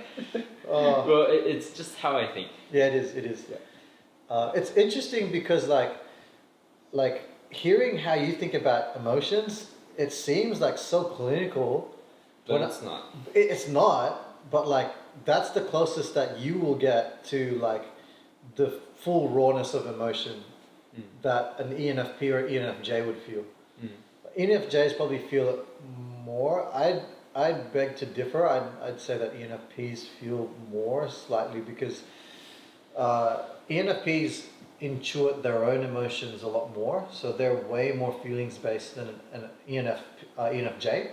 Well, it's just how I think. Yeah, it is. Yeah. It's interesting because like hearing how you think about emotions, it seems like so clinical. But it's not. It's not, but like that's the closest that you will get to like the full rawness of emotion that an ENFP or ENFJ would feel. ENFJs probably feel it more. I'd beg to differ. I'd say that ENFPs feel more slightly because ENFPs intuit their own emotions a lot more, so they're way more feelings based than an ENFJ,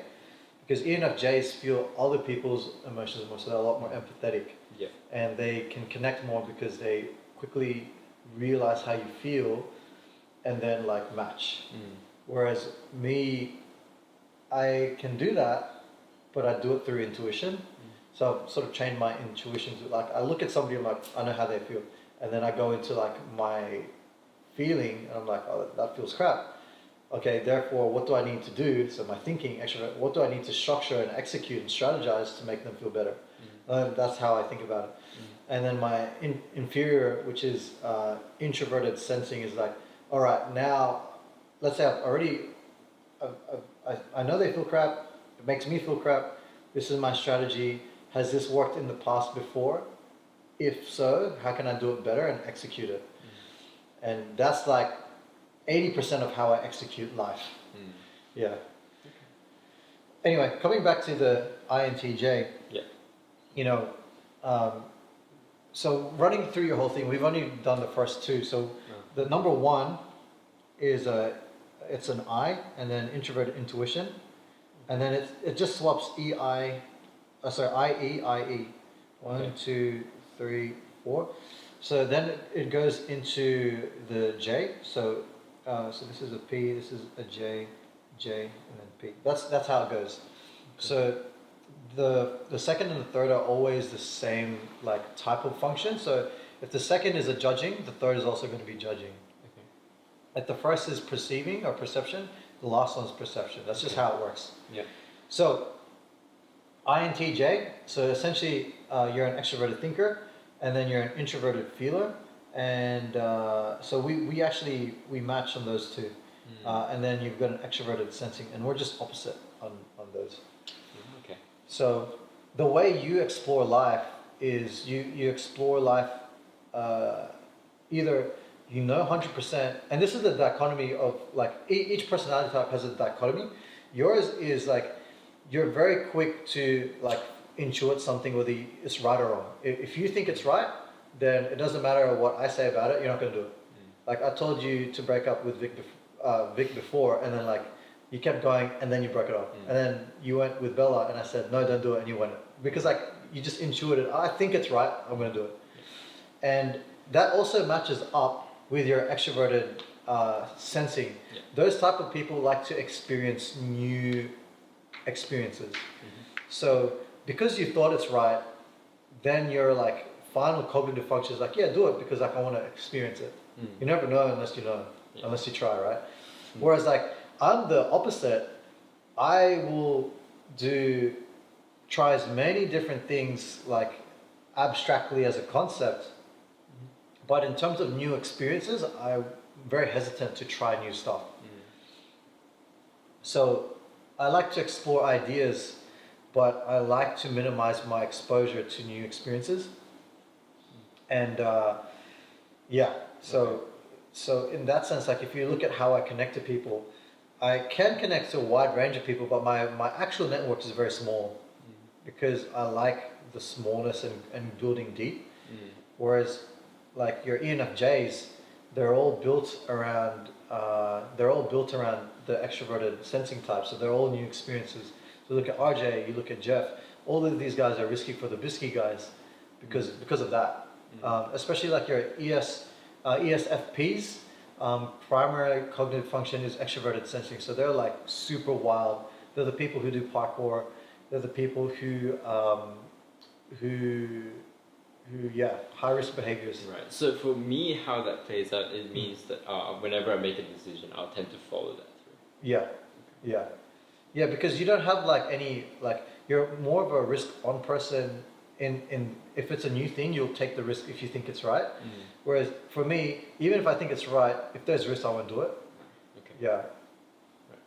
because ENFJs feel other people's emotions more, so they're a lot more empathetic. Yeah. And they can connect more because they quickly realize how you feel and then like match. Whereas me, I can do that, but I do it through intuition. So I've sort of trained my intuition to like, I look at somebody, I'm like, I know how they feel. And then I go into like my feeling and I'm like, oh, that feels crap. Okay, therefore, what do I need to do? So my thinking, actually, what do I need to structure and execute and strategize to make them feel better? That's how I think about it. And then my inferior, which is introverted sensing, is like, all right, now, let's say I know they feel crap. It makes me feel crap. This is my strategy. Has this worked in the past before? If so, how can I do it better and execute it? And that's like 80% of how I execute life. Yeah. Anyway, coming back to the INTJ. Yeah. You know, so running through your whole thing, we've only done the first two. So the number one is it's an I, and then introverted intuition, and then it just swaps IE, IE. 1, 2, 3, 4. So then it goes into the J. So so this is a P, this is a J, and then P. That's how it goes. So the second and the third are always the same like type of function. So if the second is a judging, the third is also going to be judging. Like the first is perceiving or perception, the last one is perception. That's just how it works. Yeah. So INTJ, so essentially you're an extroverted thinker, and then you're an introverted feeler, and so we match on those two, and then you've got an extroverted sensing, and we're just opposite on those. Okay. So the way you explore life is you explore life either 100%, and this is the dichotomy of like each personality type has a dichotomy. Yours is like you're very quick to like intuit something whether it's right or wrong. If you think it's right, then it doesn't matter what I say about it, you're not going to do it. Like I told you to break up with Vic before, and then like you kept going, and then you broke it off, and then you went with Bella, and I said no, don't do it, and you went because like you just intuited. I think it's right, I'm going to do it, and that also matches up with your extroverted sensing. Yeah. Those type of people like to experience new experiences. So because you thought it's right, then your like final cognitive function is like, yeah, do it because like I want to experience it. You never know unless you know, unless you try, right? Whereas like I'm the opposite. I will try as many different things like abstractly as a concept, but in terms of new experiences, I'm very hesitant to try new stuff. So I like to explore ideas, but I like to minimize my exposure to new experiences. And so in that sense, like if you look at how I connect to people, I can connect to a wide range of people, but my actual network is very small because I like the smallness and building deep. Whereas like your ENFJs, they're all built around the extroverted sensing type, so they're all new experiences. So look at RJ, you look at Jeff, all of these guys are risky for the bisky guys because of that. Especially like your ESFPs, primary cognitive function is extroverted sensing, so they're like super wild. They're the people who do parkour. They're the people who high risk behaviors. Right. So for me, how that plays out, it means that whenever I make a decision, I'll tend to follow that through. Yeah, because you don't have like any like you're more of a risk on person. In if it's a new thing, you'll take the risk if you think it's right. Whereas for me, even if I think it's right, if there's risk, I won't do it. Okay. Yeah. Right.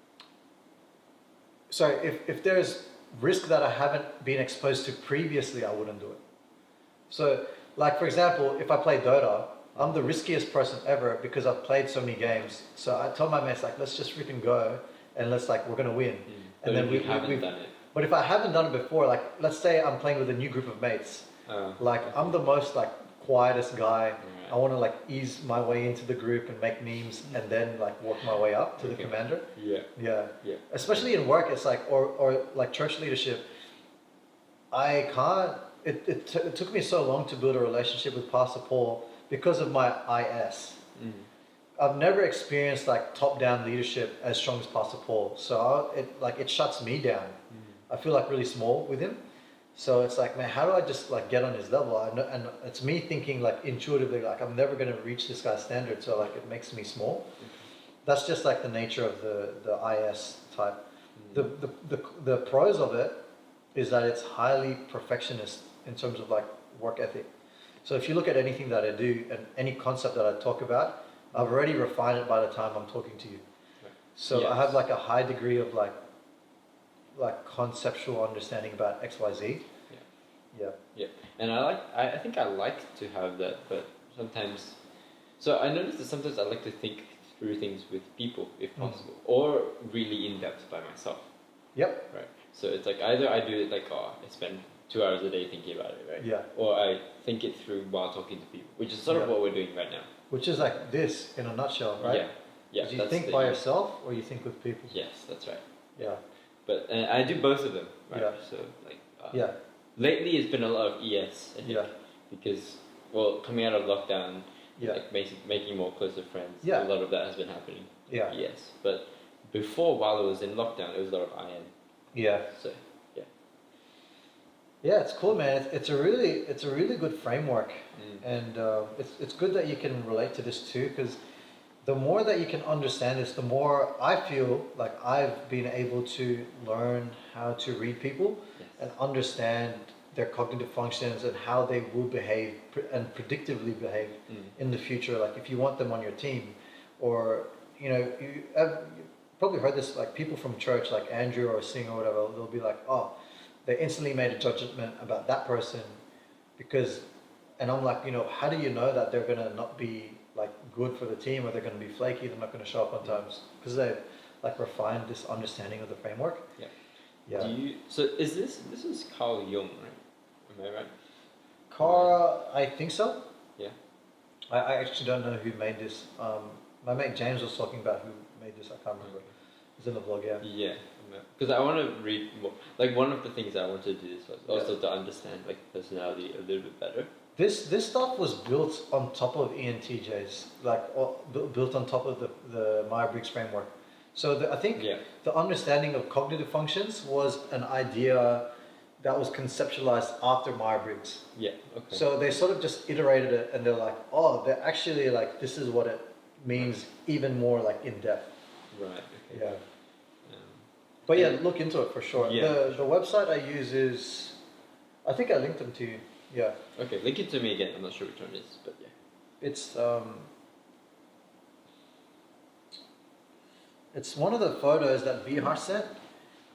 So if there's risk that I haven't been exposed to previously, I wouldn't do it. So, like for example, if I play Dota, I'm the riskiest person ever because I've played so many games. So I told my mates like, let's just freaking go and let's like we're gonna win. But And then we haven't done it. But if I haven't done it before, like let's say I'm playing with a new group of mates, like I'm the most like quietest guy. Right. I want to like ease my way into the group and make memes and then like work my way up to the commander. Yeah. Yeah. Yeah. Especially in work, it's like, or like church leadership. I can't, it took me so long to build a relationship with Pastor Paul because of my IS. I've never experienced like top-down leadership as strong as Pastor Paul. So it shuts me down. I feel like really small with him. So it's like, man, how do I just like get on his level? I know, and it's me thinking like intuitively, like I'm never going to reach this guy's standard. So like it makes me small. That's just like the nature of the IS type. The pros of it is that it's highly perfectionist in terms of like work ethic. So if you look at anything that I do and any concept that I talk about, I've already refined it by the time I'm talking to you. So I have like a high degree of like conceptual understanding about XYZ. Yeah. And I think I like to have that, but sometimes, so I notice that sometimes I like to think through things with people if possible, or really in depth by myself. Yep. Right. So it's like either I do it like, I spend 2 hours a day thinking about it, right? Yeah. Or I think it through while talking to people, which is sort of what we're doing right now. Which is like this in a nutshell, right? Yeah. Do you think by yourself or you think with people? Yes, that's right. Yeah. But I do both of them, right? Yeah. So like Yeah. lately it's been a lot of ES, I think, Yeah. because coming out of lockdown, Yeah. like making more closer friends, Yeah. a lot of that has been happening. Yeah. ES, but before, while it was in lockdown, it was a lot of IN. Yeah. So yeah, it's cool, man. It's a really good framework, and it's good that you can relate to this too, because the more that you can understand this, the more I feel like I've been able to learn how to read people and understand their cognitive functions and how they will behave and predictively behave in the future. Like if you want them on your team, or you've probably heard this, like people from church, like Andrew or Sing or whatever, they'll be like, oh, they instantly made a judgment about that person because, and I'm like, how do you know that they're gonna not be like good for the team, or they're gonna be flaky, they're not gonna show up on times, because they've like refined this understanding of the framework. Yeah. So is this is Carl Jung, right? Am I right? Cara, I think so. Yeah. I actually don't know who made this. My mate James was talking about who made this. I can't remember. It's in the blog, yeah. Yeah. Because I want to read more. Like one of the things I wanted to do this was also to understand like personality a little bit better. This stuff was built on top of ENTJs, like built on top of the Myer Briggs framework. So I think the understanding of cognitive functions was an idea that was conceptualized after Myer Briggs. Yeah. Okay. So they sort of just iterated it, and they're like, oh, they're actually like, this is what it means, even more like in depth. Right. Okay. Yeah. But yeah, look into it for sure. Yeah. The website I use is, I think I linked them to you. Yeah. Okay, link it to me again. I'm not sure which one it is, but yeah. It's one of the photos that Bihar sent.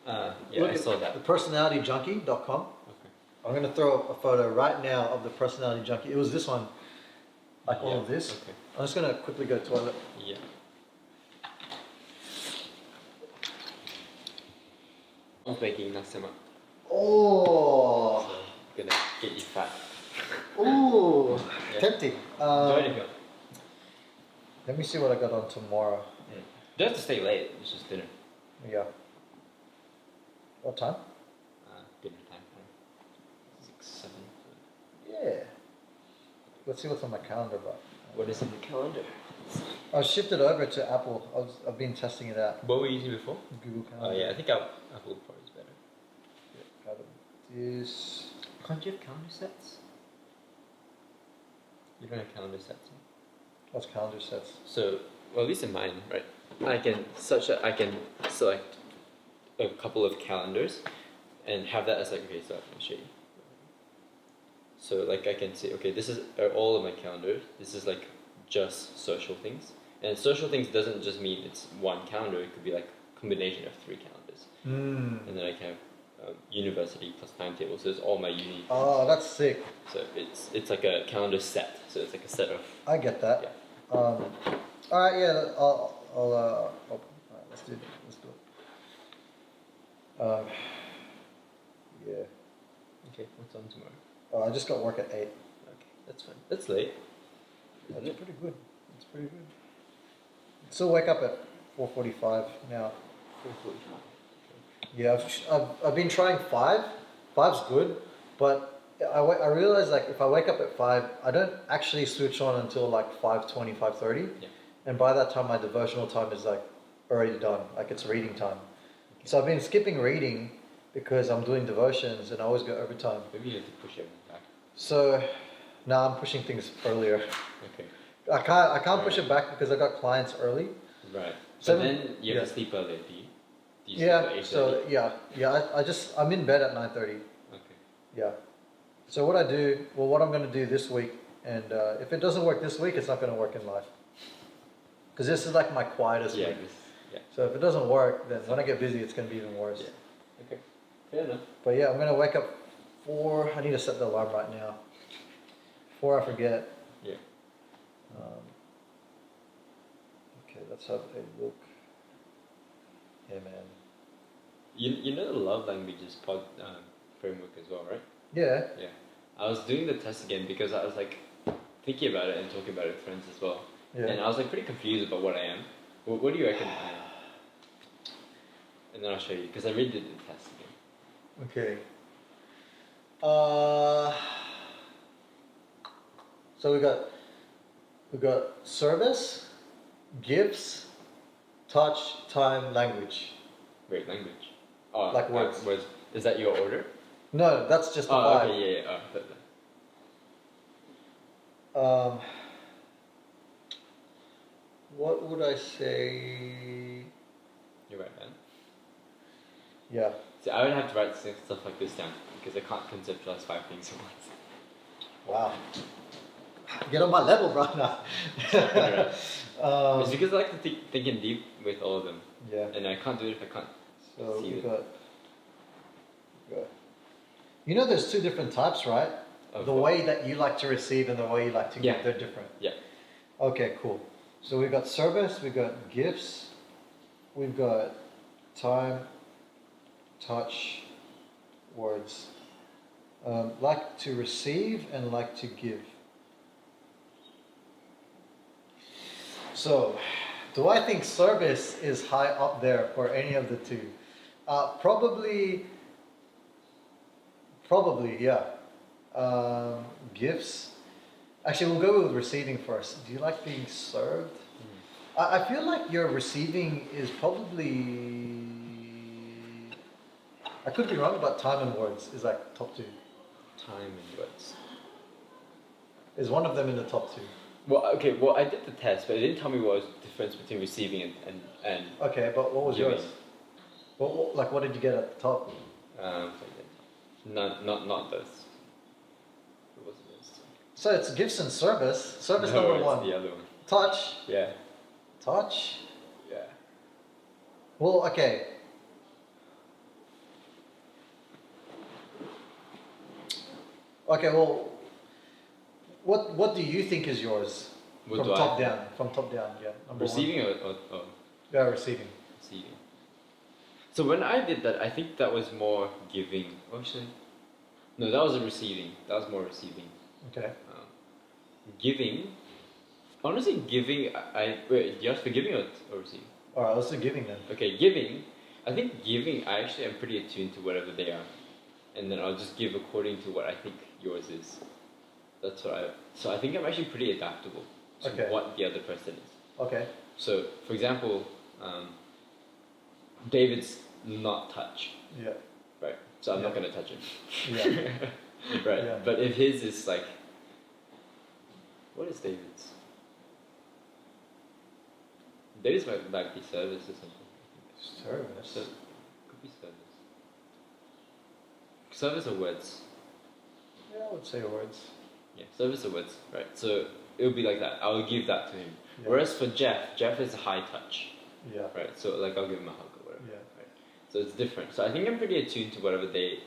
Yeah, I saw that. thepersonalitijunkie.com. Okay. I'm going to throw up a photo right now of the personality junkie. It was this one, like all of this. Okay. I'm just going to quickly go toilet. Yeah. I'm making nasema. Oh. So, gonna get you fat. Ooh. Tempting. Join it, go. Let me see what I got on tomorrow. Don't have to stay late. It's just dinner. Yeah. What time? Dinner time. 6, 7. Yeah. Let's see what's on my calendar, but What is in the calendar? I shifted over to Apple. I've been testing it out. What were you using before? Google Calendar. Oh yeah, I think Apple probably is better. This. Can't you have calendar sets? You don't have calendar sets. What's calendar sets? So, well, at least in mine, right? I can select a couple of calendars and have that as like, okay, so I'll show you. So like I can say, okay, this is all of my calendars. This is like just social things. And social things doesn't just mean it's one calendar. It could be like a combination of 3 calendars. And then I can have university plus timetable. So it's all my uni. Oh, that's sick. So it's like a calendar set. So it's like a set of. I get that. Yeah. All right. Yeah. All right, let's do it. Okay, what's on tomorrow? Oh, I just got work at 8. Okay, that's fine. That's late. That's pretty good. It's pretty good. Still wake up at 4:45 now. 4:45. Yeah, I've been trying 5. 5's good, but I realize like if I wake up at 5, I don't actually switch on until like 5:20, 5:30. Yeah. And by that time, my devotional time is like already done. Like it's reading time. Okay. So I've been skipping reading because I'm doing devotions and I always go overtime. Maybe you need to push everything back. So now I'm pushing things earlier. Okay. I can't push it back because I got clients early. Right. So But then you have to sleep early, do you? Do you sleep Yeah. at 8:30? So I'm in bed at 9:30. Okay. Yeah. So what I do, well, what I'm going to do this week, and if it doesn't work this week, it's not going to work in life. Because this is like my quietest Yeah. week. Yeah. So if it doesn't work, then when I get busy, it's going to be even worse. Yeah. Okay. Fair enough. But yeah, I'm going to wake up 4. I need to set the alarm right now. 4, I forget. Yeah. Okay, let's have a look. Yeah, man. You know the love languages framework as well, right? Yeah. Yeah. I was doing the test again because I was like thinking about it and talking about it with friends as well. Yeah. And I was like pretty confused about what I am. What do you reckon I am? And then I'll show you because I redid the test again. Okay. So we got service, gifts, touch, time, language. Wait, language. Oh, Like words. Words. Is that your order? No, that's just the Oh, 5. okay, yeah. Oh, What would I say? you're right, man. Yeah. See, I would have to write stuff like this down because I can't conceptualize 5 things at once. Wow. Get on my level, bro. Now. It's because I like to think in deep with all of them. Yeah. And I can't do it if I can't So see we it. got. You know, there's 2 different types, right? Of The what? way that you like to receive and the way you like to give, Yeah. they're different. Yeah. Okay, cool. So we've got service, we've got gifts, we've got time, touch, words. Like to receive and like to give. So, do I think service is high up there for any of the 2? Probably, yeah. Gifts. Actually, we'll go with receiving first. Do you like being served? I feel like your receiving is probably. I could be wrong, but time and words is like top 2. Time and words. Is one of them in the top 2? Well, okay, I did the test, but it didn't tell me what was the difference between receiving and Okay, but what was giving. yours? What did you get at the top? Not those. What was this? So it's gifts and service. Service No, number it's 1. the other one. Touch. Yeah. Touch. Yeah. Well, okay. Okay, well, what do you think is yours? What From do I top think? down. From top down, yeah. Number Receiving 1. or Yeah, receiving. receiving. So when I did that, I think that was more giving. Actually, no, that was receiving. That was more receiving. Okay. Giving. Honestly, giving. Wait. You asked for giving or receiving? All right, let's do giving then. Okay, giving. I think giving. I actually am pretty attuned to whatever they are, and then I'll just give according to what I think yours is. That's what I. So I think I'm actually pretty adaptable to Okay. what the other person is. Okay. So, for example, David's not touch, Yeah. right? So I'm not Yeah. going to touch him. Yeah. Right. Yeah. But if his is like, what is David's? David's might be service or something. Service. So, could be service. Service or words? Yeah, I would say words. Yeah, service or words, right? So it would be like that. I will give that to him. Yeah. Whereas for Jeff is high touch, Yeah. right? So like I'll give him a hug or whatever. Yeah. Right? So it's different. So I think I'm pretty attuned to whatever they,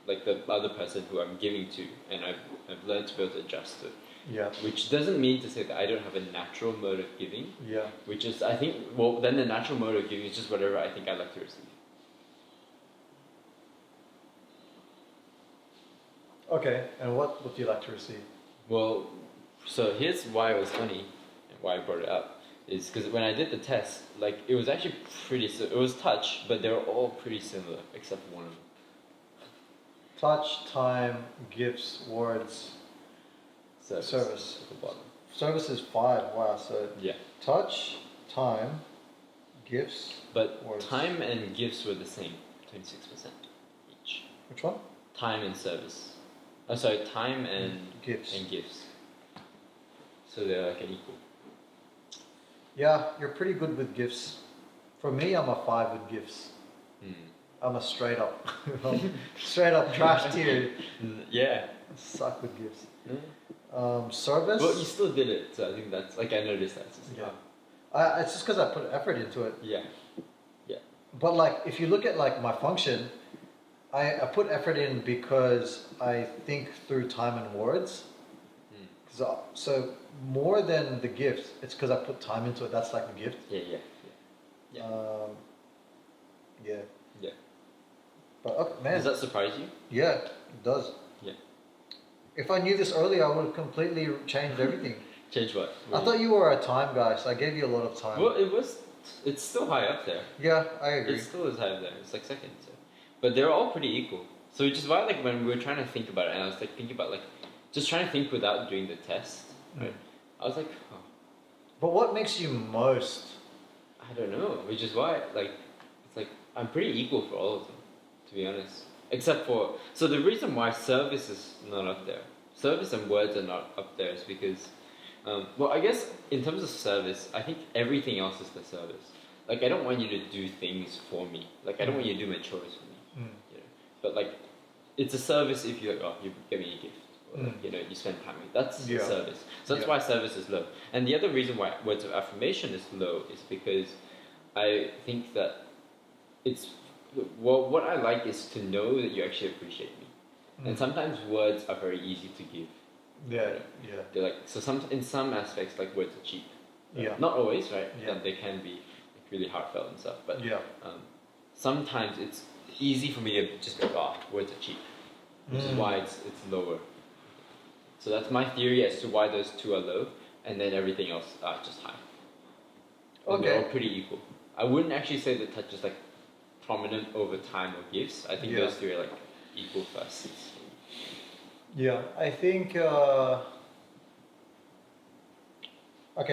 like the other person who I'm giving to, and I've learned to be able to adjust to it. Yeah. Which doesn't mean to say that I don't have a natural mode of giving. Yeah. Which is, I think, well, then the natural mode of giving is just whatever I think I like to receive. Okay, and what would you like to receive? Well, so here's why it was funny and why I brought it up is because when I did the test, like it was actually it was touch, but they were all pretty similar except for one of them. Touch, time, gifts, words, service. At the bottom. Service is 5. Wow. So Yeah. touch, time, gifts. But Words. time and gifts were the same, 26% each. Which one? Time and service. Oh, sorry, time and Gifts. And gifts. So they're like an equal. Yeah, you're pretty good with gifts. For me, I'm a 5 with gifts. I'm a straight up, straight up trash tier. Yeah. Suck with gifts. Mm. Service. Well, you still did it, so I think that's like I noticed that. It's just, Yeah. It's just because I put effort into it. Yeah. But like, if you look at like my function, I put effort in because I think through time and words. So more than the gift, it's because I put time into it. That's like the gift. Yeah. Yeah. Yeah. But okay, man. Does that surprise you? Yeah, it does. Yeah. If I knew this earlier, I would have completely changed everything. Change what? I thought you were a time guy, so I gave you a lot of time. Well, it's still high up there. Yeah, I agree. It still is high up there. It's like second. So. But they're all pretty equal. So which is why like when we were trying to think about it, and I was like thinking about like just trying to think without doing the test, right? I was like, oh, But what makes you most? I don't know. Which is why like it's like I'm pretty equal for all of them, to be honest. Except for so the reason why service is not up there. Service and words are not up there is because well, I guess in terms of service, I think everything else is the service. Like, I don't want you to do things for me. Like, I don't want you to do my chores for me. You know? But, like, it's a service if you're like, oh, you give me a gift. Or, like, you know, you spend time with me. That's a service. So that's why service is low. And the other reason why words of affirmation is low is because I think that it's... Well, what I like is to know that you actually appreciate me. And sometimes words are very easy to give. Yeah, They're like so. In some aspects, like words are cheap. Yeah. Not always, right? Yeah. And they can be like, really heartfelt and stuff. But Yeah. Sometimes it's easy for me to just go, oh, words are cheap, which is why it's lower. So that's my theory as to why those two are low, and then everything else are just high. And they're all pretty equal. I wouldn't actually say that touch is like prominent over time or gifts. I think those three are like equal first. Yeah, I think. Okay,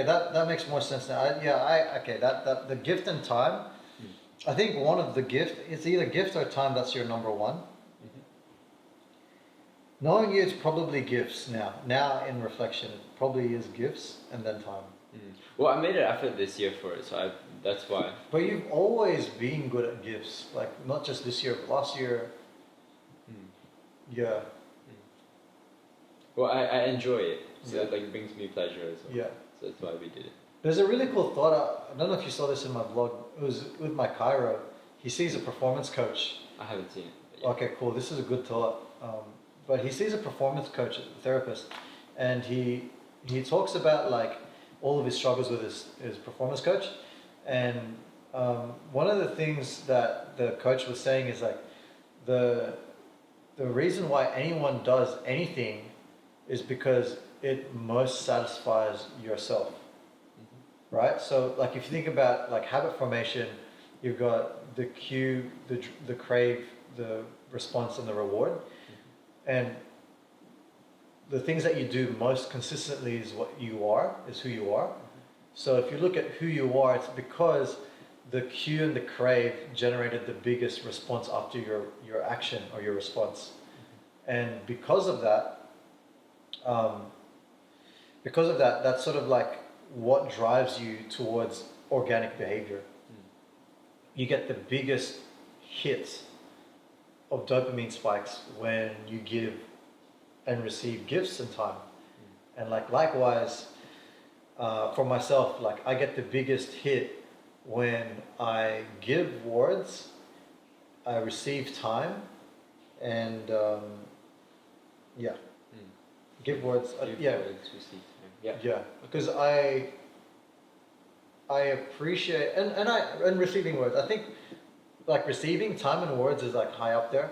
that makes more sense now. Okay. That the gift and time. I think one of the gift. It's either gift or time. That's your number one. Knowing you, it's probably gifts now. Now in reflection, it probably is gifts and then time. Well, I made an effort this year for it, so that's why. But you've always been good at gifts, like not just this year, but last year. Yeah. Well, I enjoy it, so it like brings me pleasure as well. Yeah. So that's why we did it. There's a really cool thought. I don't know if you saw this in my blog. It was with my Cairo. He sees a performance coach. I haven't seen it. But yeah. Okay, cool. This is a good thought. But he sees a performance coach, a therapist, and he talks about like all of his struggles with his performance coach. And one of the things that the coach was saying is like the reason why anyone does anything is because it most satisfies yourself, right? So like if you think about like habit formation, you've got the cue, the crave, the response, and the reward. And the things that you do most consistently is who you are. So if you look at who you are, it's because the cue and the crave generated the biggest response after your action or your response. And because of that, that's sort of like what drives you towards organic behavior. You get the biggest hits of dopamine spikes when you give and receive gifts and time. And like likewise, for myself, like I get the biggest hit when I give words, I receive time, and give words. Give words, receive time. Yeah, because I appreciate and receiving words. I think like receiving time and words is like high up there.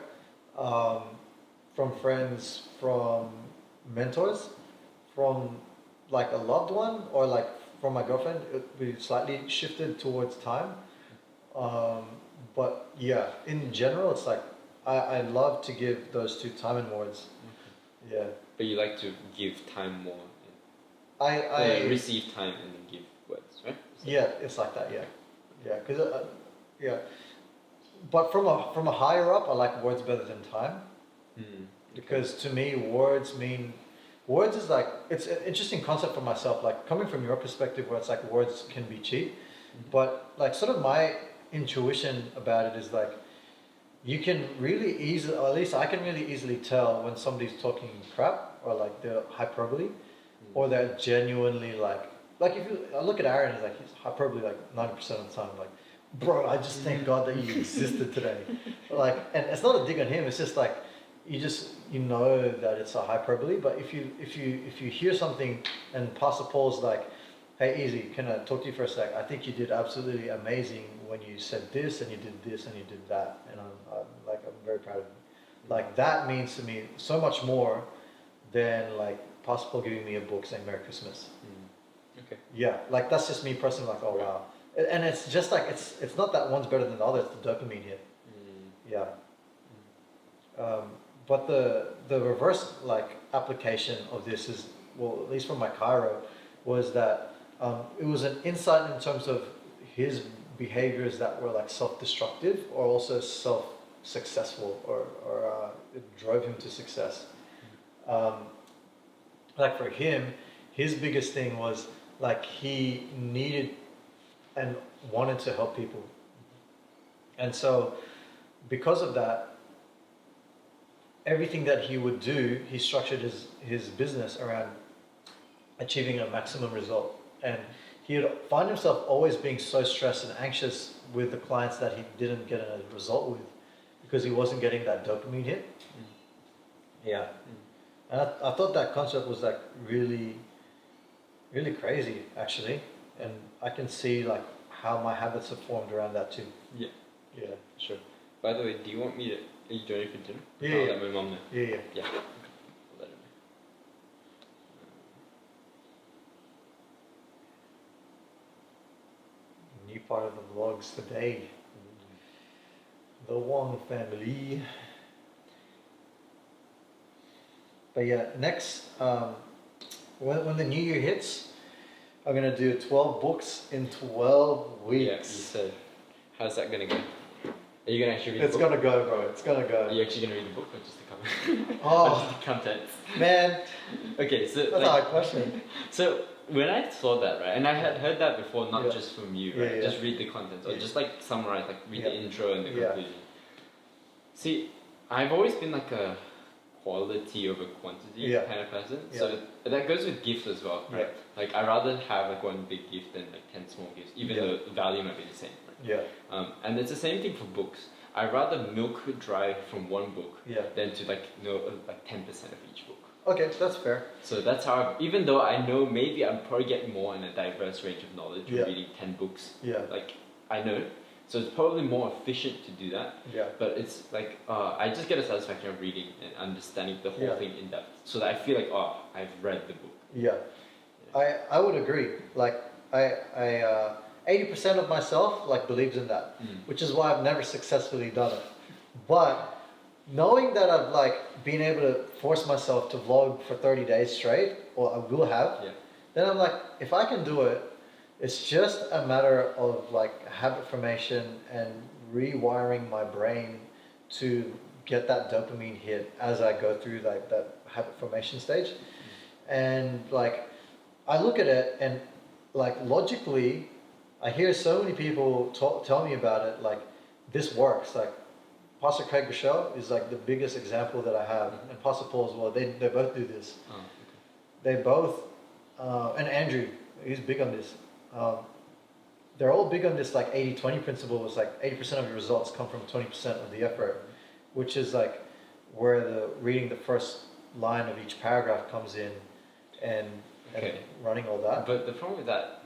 from friends, from mentors, from like a loved one, or like from my girlfriend. We slightly shifted towards time. Um, but yeah, in general, it's like I love to give those two time and words. Okay. Yeah. But you like to give time more. I Receive time and then give words, right? yeah, it's like that. Yeah, yeah, because yeah. But from a higher up, I like words better than time. Mm. Because to me, words is like, it's an interesting concept for myself, like coming from your perspective where it's like words can be cheap, but like sort of my intuition about it is like, you can really easily, or at least I can really easily tell when somebody's talking crap or like they're hyperbole, or they're genuinely like if you, I look at Aaron, he's like, he's hyperbole like 90% of the time, like, bro, I just thank God that you existed today. Like, and it's not a dig on him, it's just like, you know that it's a hyperbole, but if you hear something and Pastor Paul's like, hey, Easy, can I talk to you for a sec? I think you did absolutely amazing when you said this and you did this and you did that, and I'm very proud of you. Like that means to me so much more than like Pastor Paul giving me a book saying Merry Christmas. Okay. Yeah, like that's just me personally. Like, oh wow, and it's just like it's not that one's better than the other. It's the dopamine hit. Yeah. But the reverse like application of this is, well, at least from my Cairo, was that it was an insight in terms of his behaviors that were like self-destructive or also self-successful, or it drove him to success. Like for him, his biggest thing was like he needed and wanted to help people, and so because of that, everything that he would do, he structured his business around achieving a maximum result. And he would find himself always being so stressed and anxious with the clients that he didn't get a result with because he wasn't getting that dopamine hit. Yeah. And I thought that concept was like really, really crazy actually. And I can see like how my habits have formed around that too. Yeah. Yeah. Sure. By the way, do you want me to, are you joining for dinner? Yeah. I'll let my mom know. Yeah. Yeah. Okay. I'll let her know. New part of the vlogs today. The Wong family. But yeah, next, when the new year hits, I'm gonna do 12 books in 12 weeks. Yeah, you said. How's that gonna go? Are you gonna actually read It's the book? gonna go, bro. It's gonna go. Are you actually gonna read the book or just the cover? Oh. Or just the content? Man, Okay, so that's a hard question. So when I saw that, right, and I had heard that before, not Yeah. just from you, Yeah, right? yeah. Just read the content, or Yeah. just like summarize, like read the Yeah. intro and the Yeah. conclusion. See, I've always been like a quality over quantity Yeah. kind of person. Yeah. So that goes with gifts as well, right? Like I rather have like one big gift than like 10 small gifts, even Yeah. though the value might be the same. Right? Yeah, And it's the same thing for books. I rather milk dry from one book yeah. than to like know like 10% of each book. Okay, that's fair. So that's how, even though I know maybe I'm probably getting more in a diverse range of knowledge from Yeah. reading 10 books, Yeah, like I know, so it's probably more efficient to do that. yeah, But it's like I just get a satisfaction of reading and understanding the whole Yeah. thing in depth, so that I feel like I've read the book. yeah. I would agree. Like I 80% of myself like believes in that, which is why I've never successfully done it. But knowing that I've like been able to force myself to vlog for 30 days straight, or I will have, Yeah. then I'm like, if I can do it, it's just a matter of like habit formation and rewiring my brain to get that dopamine hit as I go through like that habit formation stage. And like I look at it and like logically I hear so many people tell me about it, like this works. Like Pastor Craig Rochelle is like the biggest example that I have, and Pastor Paul as well. They both do this. Oh, okay. They both, and Andrew, he's big on this. They're all big on this like 80-20 principle. It's like 80% of your results come from 20% of the effort, which is like where the reading the first line of each paragraph comes in, and running all that. But the problem with that,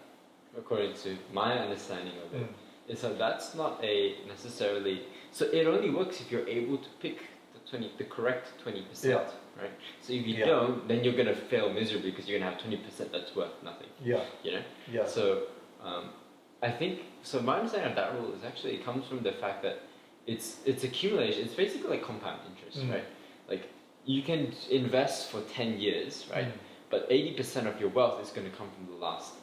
according to my understanding of it, is that that's not a necessarily. So it only works if you're able to pick the the correct 20%, Yeah. right? So if you Yeah. don't, then you're gonna fail miserably because you're gonna have 20% that's worth nothing. Yeah. You know. Yeah. So I think so. My understanding of that rule is actually it comes from the fact that it's accumulation. It's basically like compound interest, right? Like you can invest for 10 years, right? But 80% of your wealth is going to come from the last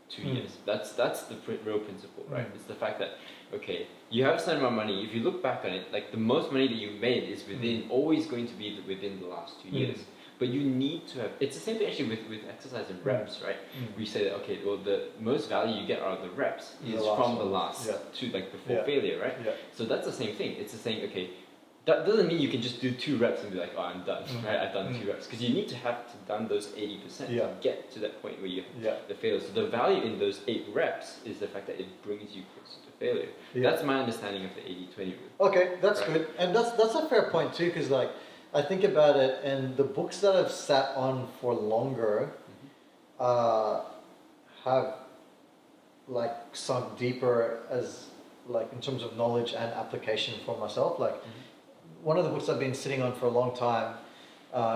2 years. That's the real principle, right? It's the fact that okay, you have a certain amount of money. If you look back on it, like the most money that you've made is within always going to be within the last 2 years. But you need to have. It's the same thing actually with exercise and reps, right? We say that okay, well the most value you get out of the reps is from the last two, like before failure, right? Yeah. So that's the same thing. It's the same. Okay, that doesn't mean you can just do 2 reps and be like, oh, I'm done, right? I've done 2 reps because you need to have done those 80% to get to that point where you have the failure. So the value in those 8 reps is the fact that it brings you closer to failure. That's my understanding of the 80-20 rule. Okay, that's good, and that's a fair point too, because like I think about it, and the books that I've sat on for longer have like sunk deeper as like in terms of knowledge and application for myself. Like one of the books I've been sitting on for a long time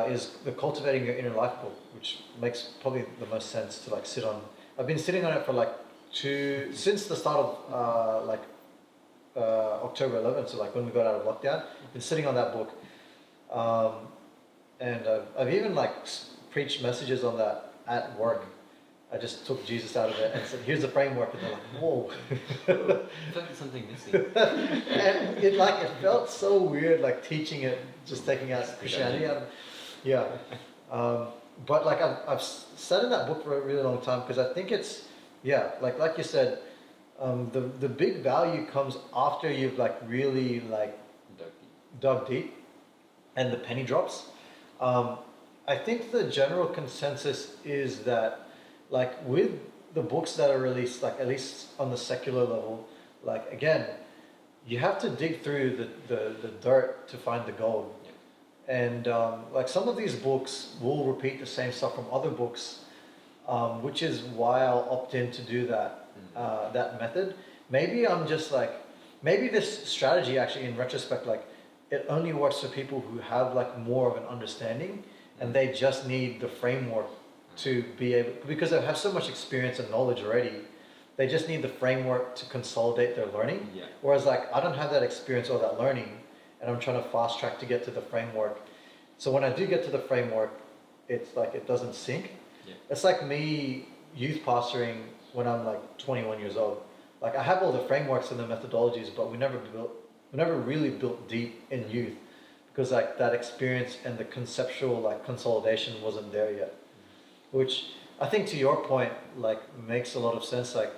is the Cultivating Your Inner Life book, which makes probably the most sense to like sit on. I've been sitting on it for like since the start of October 11th, so like when we got out of lockdown. Been sitting on that book, and I've even like preached messages on that at work. I just took Jesus out of it and said, "Here's the framework," and they're like, "Whoa!" I feel like there's something missing. And it felt so weird, like teaching it, just taking out Christianity out of it. Yeah, but like I've sat in that book for a really long time because I think it's like you said, the big value comes after you've like really like dug deep, and the penny drops. I think the general consensus is that like with the books that are released, like at least on the secular level, like again, you have to dig through the dirt to find the gold. And like some of these books will repeat the same stuff from other books, which is why I'll opt in to do that that method. Maybe I'm just like, maybe this strategy actually in retrospect, like it only works for people who have like more of an understanding and they just need the framework to be able, because they have so much experience and knowledge already, they just need the framework to consolidate their learning. Whereas like I don't have that experience or that learning, and I'm trying to fast track to get to the framework. So when I do get to the framework, it's like it doesn't sink. It's like me youth pastoring when I'm like 21 years old. Like I have all the frameworks and the methodologies, but we never really built deep in youth because like that experience and the conceptual like consolidation wasn't there yet. Which I think to your point, like makes a lot of sense. Like,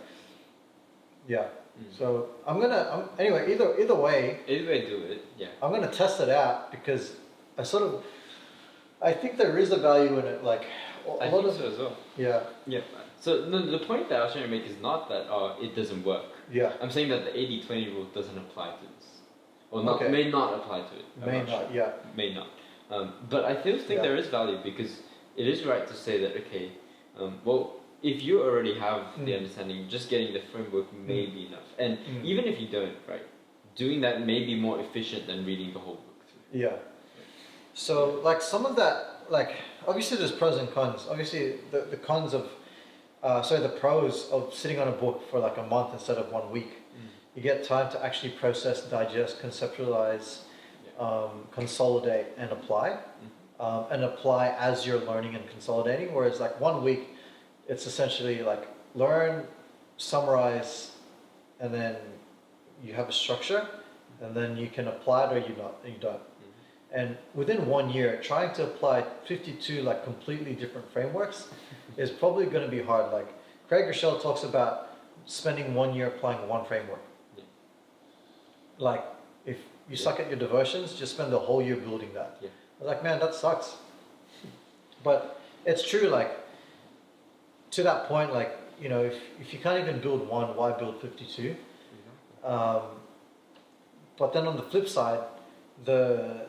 so anyway, either way. Either way, do it. Yeah. I'm gonna test it out because I think there is a value in it. Like, I think so as well. Yeah. Yeah. So the point that I was trying to make is not that it doesn't work. Yeah. I'm saying that the 80-20 rule doesn't apply to this, or not may not apply to it. May not. Yeah. May not. But I still think there is value because it is right to say that okay, well, if you already have the understanding, just getting the framework may be enough. And even if you don't, right, doing that may be more efficient than reading the whole book through. Yeah. So like some of that, like obviously there's pros and cons. Obviously the cons of, the pros of sitting on a book for like a month instead of 1 week. You get time to actually process, digest, conceptualize, consolidate, and apply. And apply as you're learning and consolidating. Whereas like 1 week, it's essentially like learn, summarize, and then you have a structure, and then you can apply it or you don't. And within 1 year, trying to apply 52 like completely different frameworks is probably going to be hard. Like Craig Rochelle talks about spending 1 year applying one framework. Like if you suck at your devotions, just spend the whole year building that. I was like, man, that sucks. But it's true, like, to that point, like, you know, if you can't even build one, why build 52? But then on the flip side, the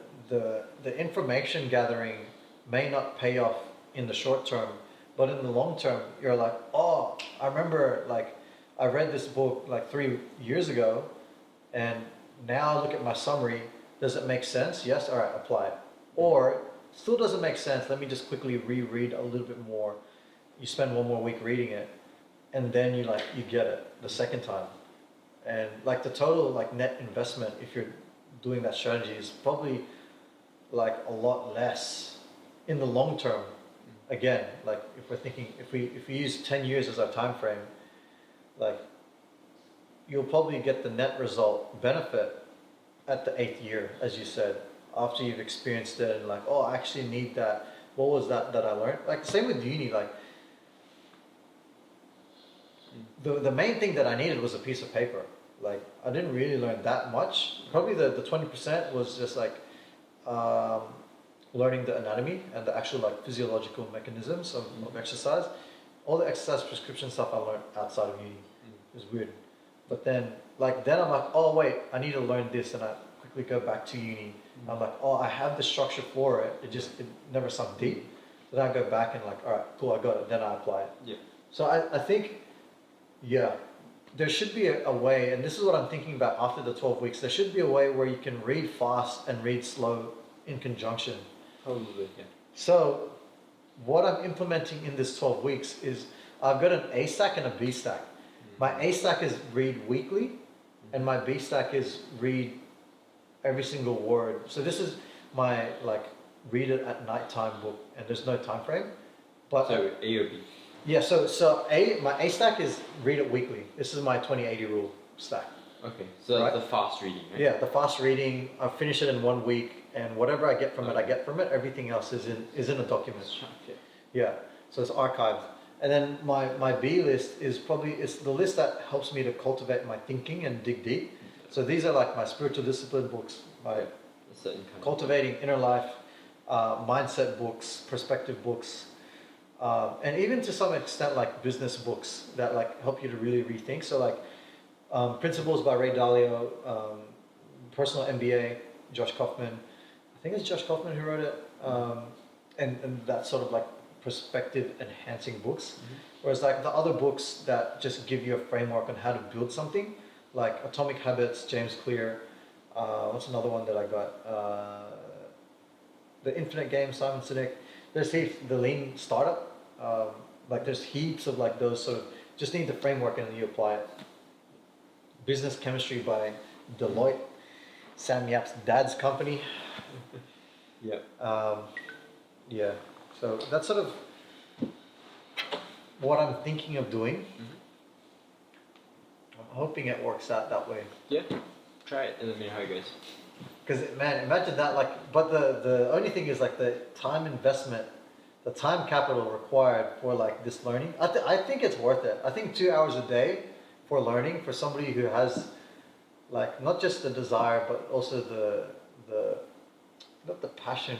information gathering may not pay off in the short term, but in the long term, you're like, oh, I remember, like, I read this book like 3 years ago, and now I look at my summary, Does it make sense? Yes. All right, apply it. Or still doesn't make sense. Let me just quickly reread a little bit more. You spend one more week reading it, and then you get it the second time. And like the total like net investment, if you're doing that strategy, is probably like a lot less in the long term. Again, like if we're thinking, if we use 10 years as our time frame, like you'll probably get the net result benefit at the 8th year, as you said, after you've experienced it and like, oh, I actually need that. What was that I learned? Like same with uni, like the main thing that I needed was a piece of paper. Like I didn't really learn that much. Probably the 20% was just like learning the anatomy and the actual like physiological mechanisms of exercise. All the exercise prescription stuff I learned outside of uni. It was weird. But then I'm like, oh wait, I need to learn this, and I quickly go back to uni. I'm like, oh, I have the structure for it. It never sunk deep. So then I go back and like, all right, cool, I got it. Then I apply it. Yeah. So I think, yeah, there should be a way, and this is what I'm thinking about after the 12 weeks. There should be a way where you can read fast and read slow in conjunction. Probably, yeah. So what I'm implementing in this 12 weeks is I've got an A stack and a B stack. My A stack is read weekly, and my B stack is read every single word. So this is my like read it at nighttime book, and there's no time frame. But So A or B? yeah, so my A stack is read it weekly. This is my 20/80 rule stack. Okay, so that's the fast reading, right? Yeah, the fast reading. I finish it in 1 week, and whatever I get from it, I get from it. Everything else is in a document. Okay. Yeah, so it's archived. And then my B list is it's the list that helps me to cultivate my thinking and dig deep. So these are like my spiritual discipline books, my A certain kind. cultivating inner life, mindset books, perspective books, and even to some extent like business books that like help you to really rethink. So like Principles by Ray Dalio, Personal MBA, Josh Kaufman. I think it's Josh Kaufman who wrote it, and that sort of like perspective enhancing books. Whereas like the other books that just give you a framework on how to build something, like Atomic Habits, James Clear. What's another one that I got? The Infinite Game, Simon Sinek. There's the Lean Startup. Like there's heaps of like those sort of, just need the framework and then you apply it. Business Chemistry by Deloitte, Sam Yap's dad's company. Yeah. Yeah, so that's sort of what I'm thinking of doing. I'm hoping it works out that way. Yeah. Try it and let me know how it goes. Because man, imagine that, like, but the only thing is like the time investment, the time capital required for like this learning. I think it's worth it. I think 2 hours a day for learning for somebody who has like not just the desire but also the not the passion,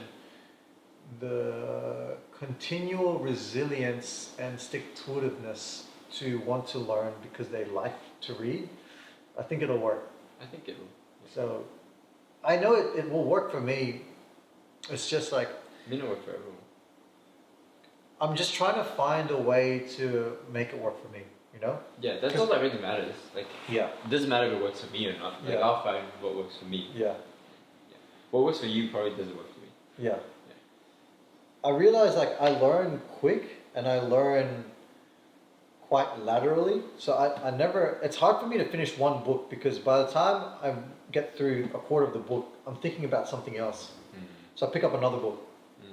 the continual resilience and stick-to-itiveness to want to learn because they like to read. I think it'll work. I think it will. So I know it will work for me. It's just like It may not work for everyone. I'm just trying to find a way to make it work for me, you know? Yeah, that's all that really matters. Like, Yeah. it doesn't matter if it works for me or not. Like, Yeah. I'll find what works for me. Yeah. What works for you probably doesn't work for me. Yeah. I realize like I learn quick and I learn quite laterally. So I never, it's hard for me to finish one book because by the time I get through a quarter of the book, I'm thinking about something else. So I pick up another book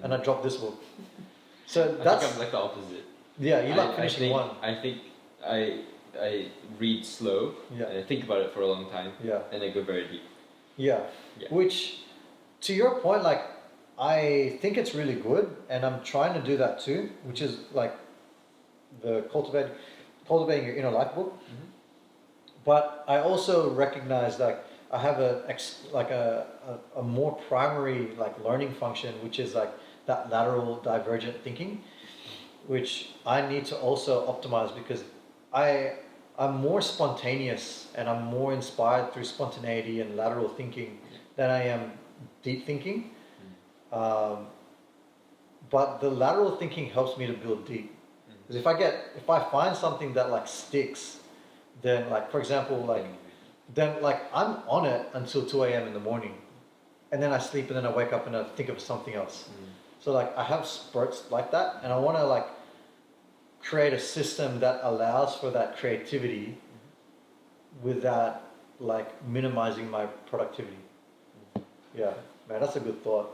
and I drop this book. So that's, I think I'm like the opposite. yeah, you like finishing one. I think I read slow Yeah. and I think about it for a long time Yeah. and I go very deep. Yeah. Yeah. Which, to your point, like, I think it's really good, and I'm trying to do that too, which is like the cultivating your inner life book. But I also recognize like I have a more primary like learning function, which is like that lateral divergent thinking, which I need to also optimize because I'm more spontaneous and I'm more inspired through spontaneity and lateral thinking than I am deep thinking. But the lateral thinking helps me to build deep. Because if I find something that like sticks, then like for example like then like I'm on it until 2 a.m. in the morning. and then I sleep, and then I wake up and I think of something else. Mm. So like I have spurts like that, and I want to like create a system that allows for that creativity without like minimizing my productivity. Yeah, man, that's a good thought.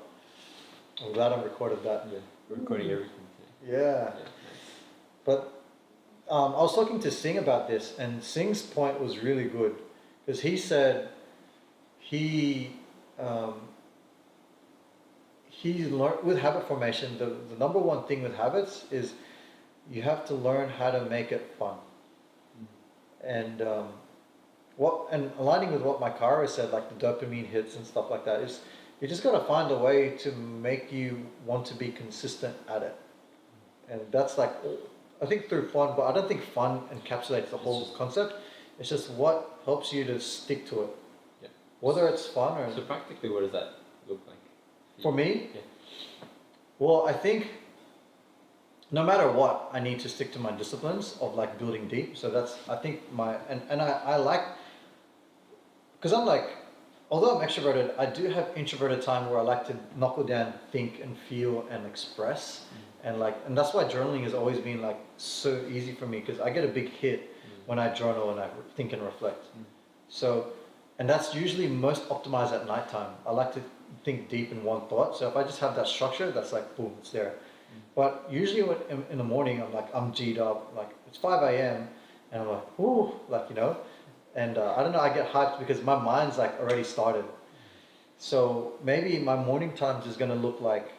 I'm glad I recorded that. Yeah, we're recording everything today. Yeah, Yeah, nice. but I was talking to Singh about this, and Singh's point was really good because he said he learned with habit formation. The number one thing with habits is you have to learn how to make it fun. And and aligning with what my Kyra said, like the dopamine hits and stuff like that, is you just got to find a way to make you want to be consistent at it. And that's like, I think through fun, but I don't think fun encapsulates the whole concept. It's just what helps you to stick to it. Yeah. Whether it's fun or... So practically, what does that look like? For me? Yeah. Well, I think no matter what, I need to stick to my disciplines of like building deep. So that's, I think and I like, because I'm like, although I'm extroverted, I do have introverted time where I like to knuckle down, think and feel and express. And that's why journaling has always been like so easy for me, because I get a big hit when I journal and I think and reflect. So, and that's usually most optimized at nighttime. I like to think deep in one thought. So if I just have that structure, that's like, boom, it's there. But usually in the morning, I'm G'd up, like it's 5 a.m. and I'm like, ooh, like, you know, and I don't know, I get hyped because my mind's like already started. So maybe my morning times is going to look like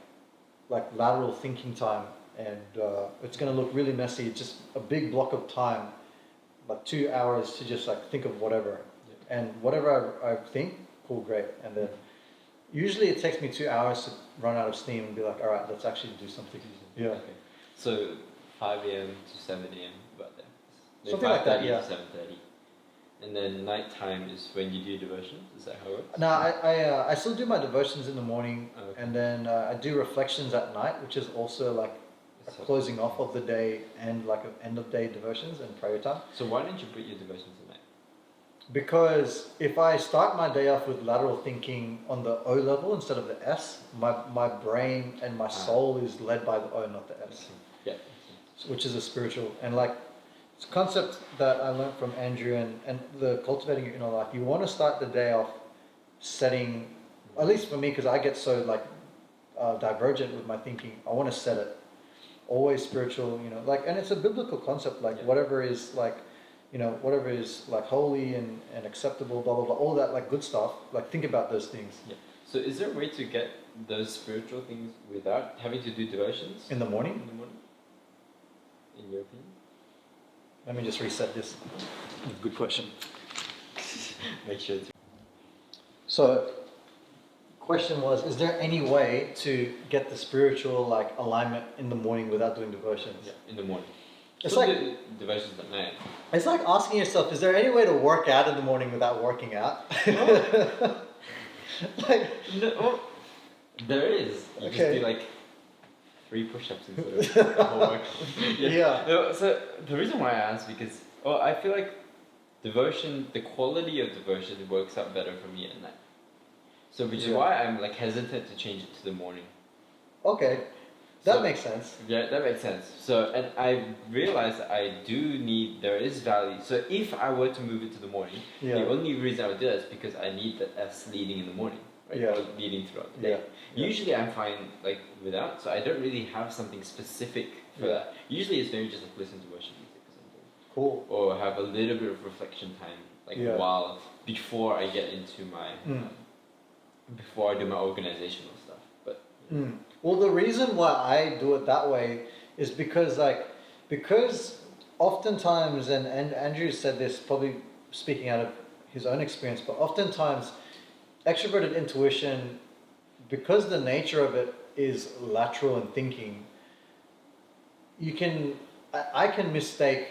lateral thinking time, and it's going to look really messy. It's just a big block of time, like 2 hours to just like think of whatever. Yeah. And whatever I think, cool, great. And then usually it takes me 2 hours to run out of steam and be like, all right, let's actually do something. Yeah. Okay. So 5 a.m. to 7 a.m. about there. Something like that, yeah. To 7:30. And then nighttime is when you do devotions. Is that how it works? No, I still do my devotions in the morning, Okay. and then I do reflections at night, which is also like a closing off of the day and like an end of day devotions and prayer time. So why don't you put your devotions at night? Because if I start my day off with lateral thinking on the O level instead of the S, my brain and my soul is led by the O, not the S. Yeah. Which is a spiritual, and like it's a concept that I learned from Andrew and the cultivating your inner life. You want to start the day off setting, at least for me, because I get so like divergent with my thinking. I want to set it always spiritual, you know, like, and it's a biblical concept, like whatever is like, you know, whatever is like holy and acceptable, blah blah blah, all that like good stuff. Like think about those things. Yeah. So is there a way to get those spiritual things without having to do devotions In the morning? in the morning? In your opinion? Let me just reset this. Good question. Make sure to. So, question was, is there any way to get the spiritual like alignment in the morning without doing devotions? Yeah, in the morning. It's so like devotions at night. It's like asking yourself, is there any way to work out in the morning without working out? Like, No, there is. You Okay. just do like 3 push-ups instead of the whole workout. Yeah. No, so the reason why I asked because I feel like devotion, the quality of devotion works out better for me at night. So which is why I'm like hesitant to change it to the morning. Okay, that So- makes sense. Yeah, that makes sense. So, and I realized that there is value. So if I were to move it to the morning, Yeah. the only reason I would do that is because I need the S leading in the morning, right? Yeah. Or leading throughout the day. Yeah. Usually I'm fine like without, so I don't really have something specific for Yeah. that. Usually it's maybe just like listen to worship music or something. Cool. Or have a little bit of reflection time, like before I get into my, before I do my organizational stuff. But Well, the reason why I do it that way is because oftentimes, and Andrew said this, probably speaking out of his own experience, but oftentimes extroverted intuition, because the nature of it is lateral in thinking, I can mistake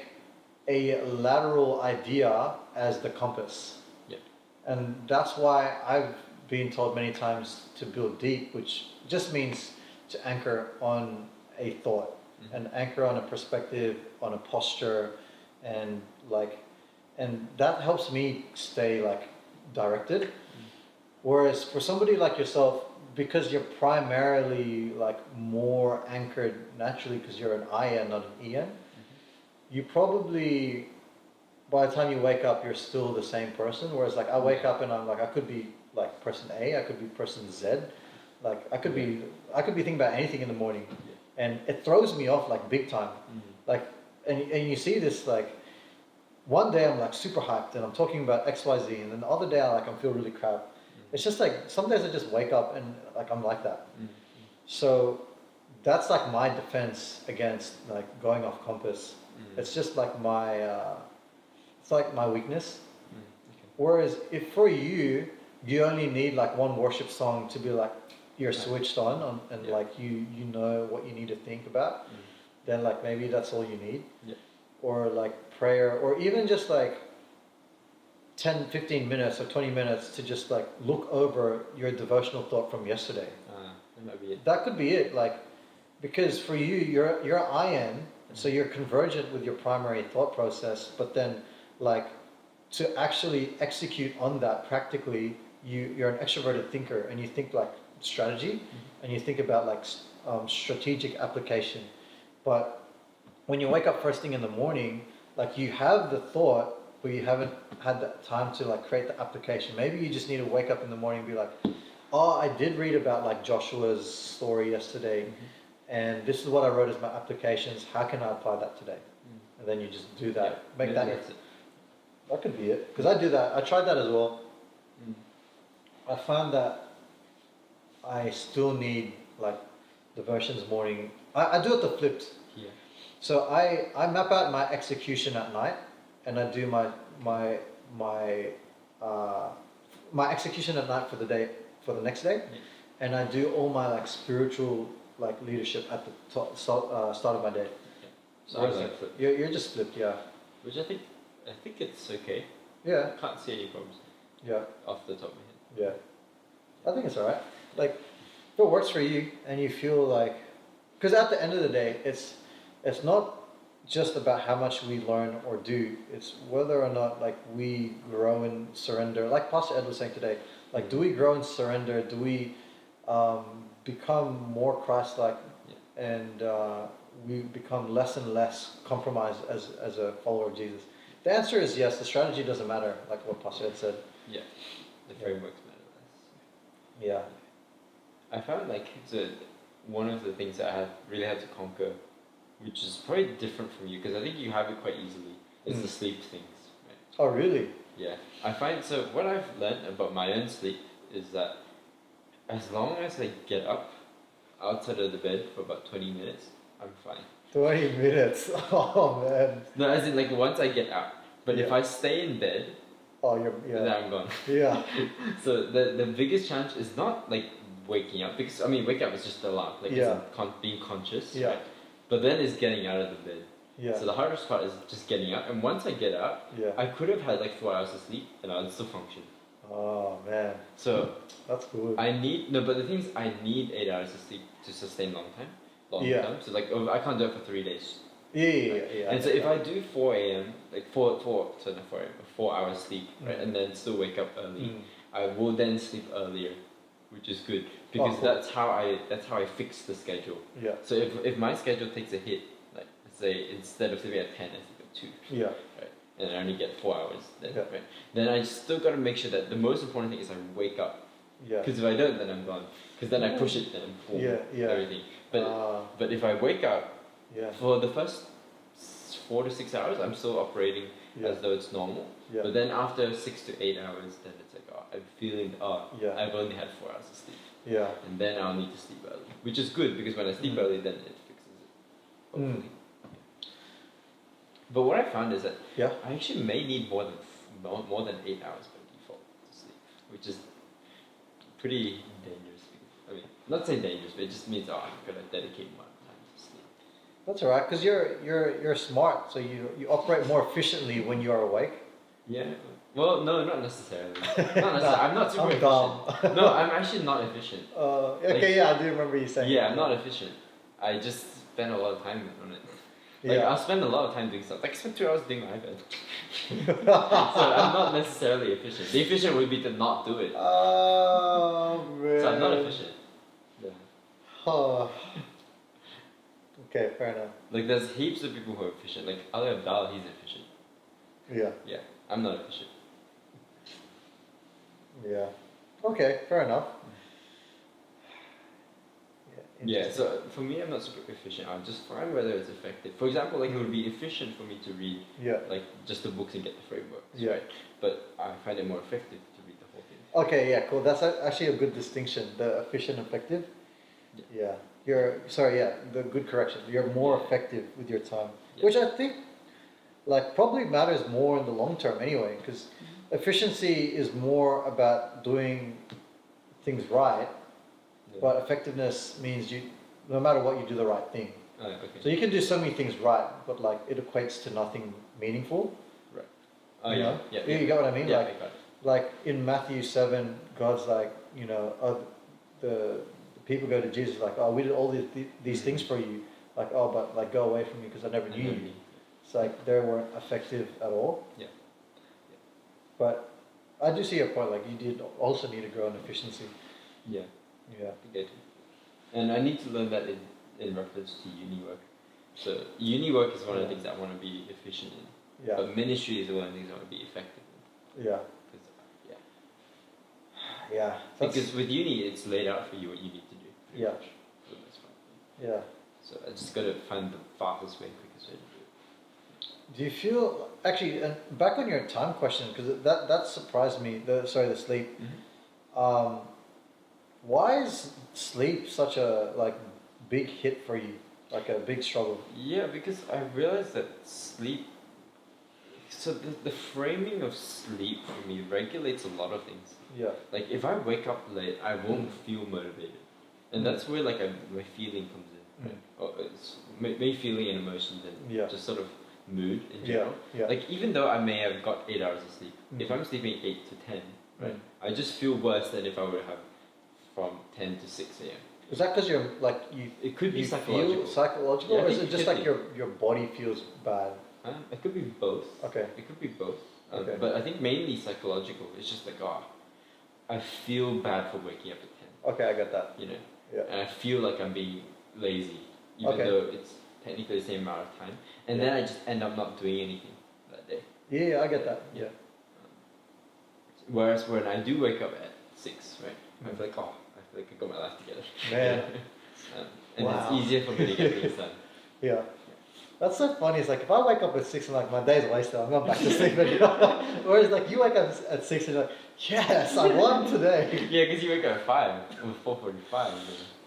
a lateral idea as the compass. yeah, And that's why I've been told many times to build deep, which just means to anchor on a thought, and anchor on a perspective, on a posture, and that helps me stay like directed. Whereas for somebody like yourself, because you're primarily like more anchored naturally because you're an IN, not an EN, you probably, by the time you wake up, you're still the same person. Whereas like I wake up and I'm like, I could be like person A, I could be person Z, like I could be thinking about anything in the morning, and it throws me off like big time. Like, and you see this like, one day I'm like super hyped and I'm talking about X Y Z, and then the other day I'm feel really crap. It's just like some days I just wake up and like I'm like that. So that's like my defense against like going off compass. It's just like my it's like my weakness. Okay. Whereas if for you, you only need like one worship song to be like you're switched on and like you know what you need to think about, then like maybe that's all you need. Or like prayer, or even just like 10, 15 minutes or 20 minutes to just like look over your devotional thought from yesterday. That might be it. That could be it, like, because for you, you're IN, so you're convergent with your primary thought process, but then like to actually execute on that practically, you're an extroverted thinker and you think like strategy and you think about like strategic application. But when you wake up first thing in the morning, like you have the thought, but you haven't had that time to like create the application. Maybe you just need to wake up in the morning and be like, oh, I did read about like Joshua's story yesterday, and this is what I wrote as my applications. How can I apply that today? And then you just do that. Make that. That could be it. Because I do that. I tried that as well. I found that I still need like devotions morning. I do it the flipped. So I map out my execution at night, and I do my execution at night for the day, for the next day, and I do all my like spiritual like leadership at the start of my day. So I'm like flipped. You're just flipped, yeah. Which I think it's okay. Yeah. I can't see any problems. Yeah. Off the top of my head. Yeah. I think it's alright. Like, if it works for you and you feel like, because at the end of the day, it's not just about how much we learn or do. It's whether or not like we grow and surrender. Like Pastor Ed was saying today, like do we grow and surrender? Do we become more Christ-like, and we become less and less compromised as a follower of Jesus? The answer is yes. The strategy doesn't matter, like what Pastor Ed said. Yeah, the frameworks matter less. Yeah. I found like one of the things that I really had to conquer, which is probably different from you, because I think you have it quite easily, is the sleep things. Right? Oh, really? Yeah. I find, so what I've learned about my own sleep is that as long as I get up outside of the bed for about 20 minutes, I'm fine. 20 minutes? Oh, man. No, as in like once I get up. But if I stay in bed, then I'm gone. Yeah. So the biggest challenge is not like waking up, because I mean waking up is just a lot, like being conscious, right? But then it's getting out of the bed. Yeah. So the hardest part is just getting up, and once I get up, I could have had like 4 hours of sleep and I would still function. Oh, man. So that's good. But the thing is, I need 8 hours of sleep to sustain long term. So like I can't do it for 3 days. Yeah. And so if I do 4 a.m. like 4 hours sleep, right, and then still wake up early, I will then sleep earlier, which is good, because that's how I fix the schedule. Yeah. So if my schedule takes a hit, like let's say instead of sleeping at 10, I sleep at 2. Yeah. Right. And I only get 4 hours then, right? Then I still got to make sure that the most important thing is I wake up. Yeah. Because if I don't, then I'm gone. Because then I push it and I'm full. Everything. But if I wake up, for the first 4 to 6 hours, I'm still operating as though it's normal. Yeah. But then after 6 to 8 hours, then it's like, I'm feeling, I've only had 4 hours of sleep. Yeah. And then I'll need to sleep early. Which is good, because when I sleep early, then it fixes it. Hopefully. But what I found is that I actually may need more than 8 hours by default to sleep, which is pretty dangerous. I mean, not saying dangerous, but it just means I'm gonna dedicate more time to sleep. That's alright, because you're smart, so you operate more efficiently when you are awake. Yeah. Well, no, not necessarily. I'm not super efficient. Dumb. No, I'm actually not efficient. Okay, I do remember you saying. Yeah, I'm not efficient. I just spend a lot of time on it. Like Yeah. I'll spend a lot of time doing stuff. Like I spend 2 hours doing my iPad. So I'm not necessarily efficient. The efficient would be to not do it. Oh man. So I'm not efficient. Yeah. Oh. Okay, fair enough. Like there's heaps of people who are efficient. Like Ali Abdal, he's efficient. Yeah. Yeah. I'm not efficient. Yeah. Okay, fair enough. Yeah, Interesting. so for me, I'm not super efficient. I'll just find whether it's effective. For example, like it would be efficient for me to read Yeah. like just the books and get the frameworks, Yeah. right? But I find it more effective to read the whole thing. Okay, yeah, cool. That's actually a good distinction. The efficient, effective. Yeah. Yeah. You're sorry. Yeah, the good correction. You're more Yeah. effective with your time, Yeah. which I think, like, probably matters more in the long term anyway. Because efficiency is more about doing things right, Yeah. but effectiveness means you, no matter what, you do the right thing. Okay. So you can do so many things right, but like it equates to nothing meaningful. Right. Oh You yeah. know? Yeah. You get what I mean? Yeah, Like, I got it. like in Matthew 7, God's like, the people go to Jesus like, oh, we did all these things for you. Like, oh, but like go away from me because I never knew you. It's like they weren't effective at all. Yeah. But I do see your point. Like you did also need to grow in efficiency. Yeah. Yeah. I think I do. And I need to learn that in reference to uni work. So uni work is one of the things I want to be efficient in. Yeah. But ministry is one of the things I want to be effective in. Yeah. Yeah. Yeah. Because with uni, it's laid out for you what you need to do. pretty Yeah. much, for the most part. Yeah. So I just got to find the fastest way, quickest way to do it. Do you feel actually back on your time question because that surprised me. The sleep. Why is sleep such a like big hit for you? Like a big struggle? Yeah, because I realized that sleep. So the framing of sleep for me regulates a lot of things. Yeah. Like if I wake up late, I won't feel motivated, and that's where like my feeling comes in. Right? Or it's me feeling and emotions and just sort of mood in general. Yeah. Like even though I may have got 8 hours of sleep, if I'm sleeping 8 to 10, right, I just feel worse than if I would have from 10 to 6 a.m. Is that because you're like you? It could be you psychological. feel psychological, Yeah, I or is think it it just could like be. your body feels bad? It could be both. Okay. It could be both. Okay. But I think mainly psychological. It's just like, I feel bad for waking up at 10. Okay, I got that. You know? Yeah. And I feel like I'm being lazy, even though it's technically the same amount of time. And then I just end up not doing anything that day. Yeah, I get that. Yeah. Whereas when I do wake up at 6, right, I feel like, I got my life together. Man. And Wow. it's easier for me to get things done. Yeah. That's so funny. It's like if I wake up at 6 and like my day's wasted, I'm going back to sleep. Whereas like you wake up at 6 and you're like, yes, I won today. Yeah, because you wake up at 5 or 4:45.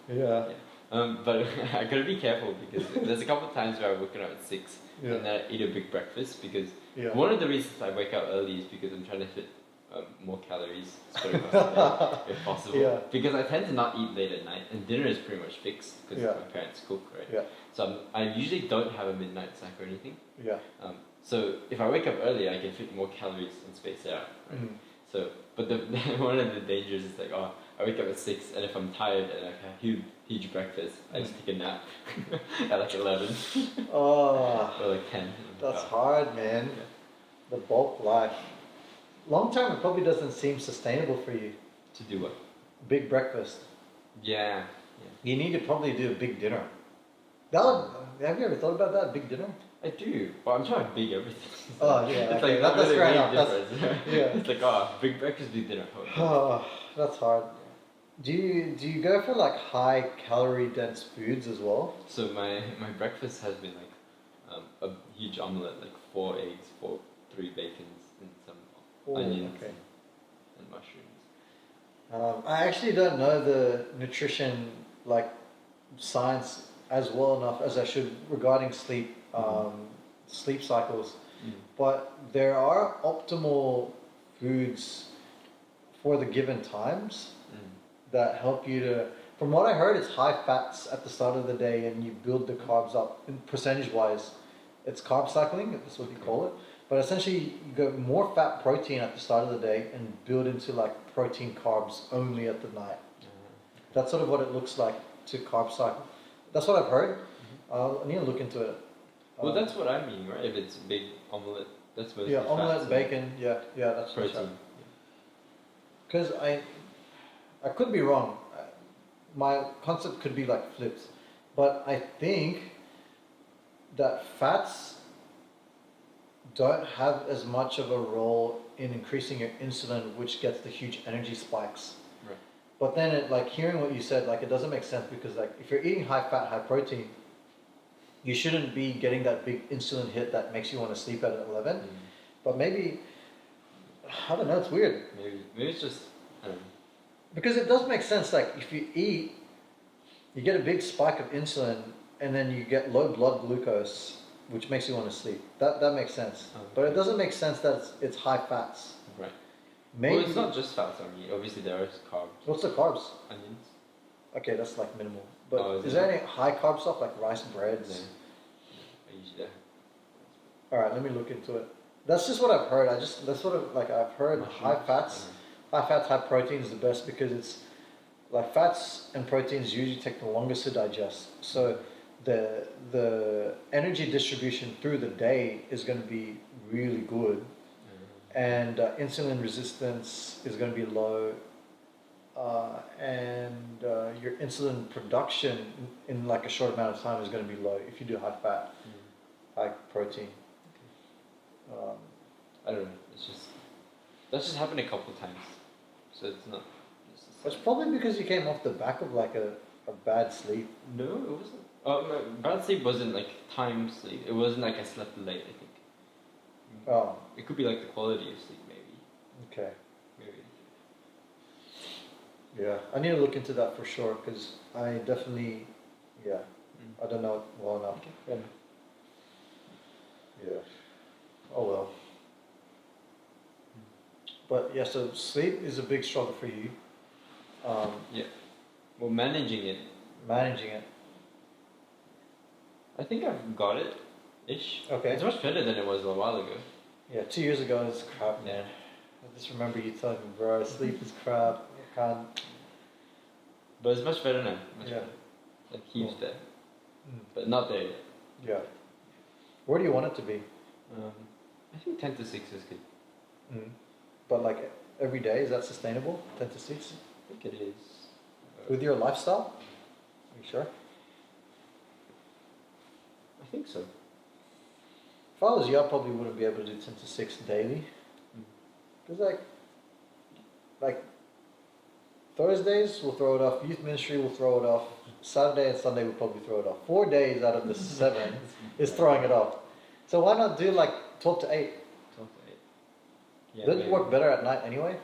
Yeah. But I gotta be careful because there's a couple of times where I've woken up at 6 Yeah. and then I eat a big breakfast because Yeah. one of the reasons I wake up early is because I'm trying to fit more calories spread across the day, if possible. Yeah. Because I tend to not eat late at night and dinner is pretty much fixed because Yeah. my parents cook, right? Yeah. So I usually don't have a midnight snack or anything. Yeah. So if I wake up early, I can fit more calories and space it out, right? So, but one of the dangers is like, I wake up at 6 and if I'm tired and I've had a huge breakfast, I just take a nap at like 11 Oh, or like 10. that's hard, man. Yeah. The bulk life. Long term, it probably doesn't seem sustainable for you. To do what? Big breakfast. Yeah. You need to probably do a big dinner. Have you ever thought about that? Big dinner? I do, but I'm trying to big everything. Oh, yeah, It's okay, like that's not really fair a big enough, difference. yeah. It's like big breakfast, big dinner. Oh, that's hard. Do you go for like high calorie dense foods as well? So my breakfast has been like a huge omelette, like 4 eggs, 3 bacons, and some onions and mushrooms. I actually don't know the nutrition like science as well enough as I should regarding sleep sleep cycles, but there are optimal foods for the given times that help you to. From what I heard, it's high fats at the start of the day, and you build the carbs up. In percentage wise, it's carb cycling. That's what you call it. But essentially, you go more fat protein at the start of the day and build into like protein carbs only at the night. That's sort of what it looks like to carb cycle. That's what I've heard. I need to look into it. Well, that's what I mean, right? If it's big omelette, that's mostly Yeah, omelette, fats bacon. Yeah, that's and protein. Because I could be wrong. My concept could be like flipped, but I think that fats don't have as much of a role in increasing your insulin, which gets the huge energy spikes. Right. But then, like hearing what you said, like it doesn't make sense because like if you're eating high fat, high protein, you shouldn't be getting that big insulin hit that makes you want to sleep at 11. But maybe, I don't know, it's weird. Maybe it's just, I don't know. Because it does make sense, like if you eat, you get a big spike of insulin and then you get low blood glucose, which makes you want to sleep. That makes sense. Okay. But it doesn't make sense that it's high fats. Right. Maybe, Well, it's not just fats on meat. Obviously, there are carbs. what's the carbs? Onions. Okay, that's like minimal. But Oh, is there any high carb stuff like rice, breads? No. I usually Alright, let me look into it. That's just what I've heard. That's what I've heard high fats. High fats, high protein is the best because it's like fats and proteins usually take the longest to digest. So the energy distribution through the day is going to be really good, and insulin resistance is going to be low, and your insulin production in like a short amount of time is going to be low if you do high fat, high protein. I don't know. It's just that's just happened a couple of times, so it's not. It's probably because you came off the back of like a bad sleep. No, it wasn't. My bad sleep wasn't like time sleep. It wasn't like I slept late. I think. Oh, It could be like the quality of sleep, maybe. okay. Maybe. Yeah, I need to look into that for sure because I definitely, yeah, I don't know it well enough. Okay. Yeah. Oh well. But yeah, so sleep is a big struggle for you. Yeah. Well, managing it. Managing it. I think I've got it, ish. Okay. It's much better than it was a while ago. Yeah, 2 years ago it's crap, man. I just remember you telling me, bro, sleep is crap. I can't. But it's much better now. Much Yeah. better. Like heaps Cool. there. But not there yet. Yeah. Where do you want it to be? I think 10 to 6 is good. But like every day, is that sustainable? 10 to 6? I think it is. With your lifestyle? Are you sure? I think so. If I was you, I probably wouldn't be able to do 10 to 6 daily. Because like Thursdays we'll throw it off, youth ministry will throw it off, Saturday and Sunday we'll probably throw it off. 4 days out of the 7 is throwing it off. So why not do like 12 to 8? 12 to 8. Yeah, Doesn't it maybe. work better at night anyway?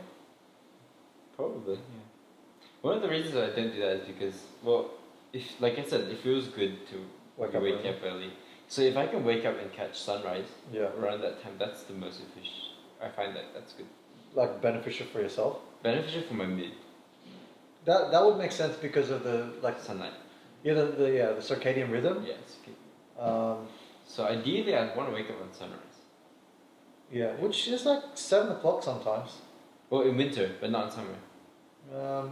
Probably, yeah. One of the reasons I don't do that is because, well, if like I said, it feels good to Wake wake up up early. So if I can wake up and catch sunrise Yeah. around that time, that's the most efficient. I find that's good. Like beneficial for yourself? Beneficial for my mood. That would make sense because of the like Sunlight. the circadian rhythm. Yeah, it's good. So ideally, I'd want to wake up on sunrise. Yeah, which is like 7 o'clock sometimes. Well, in winter, but not in summer.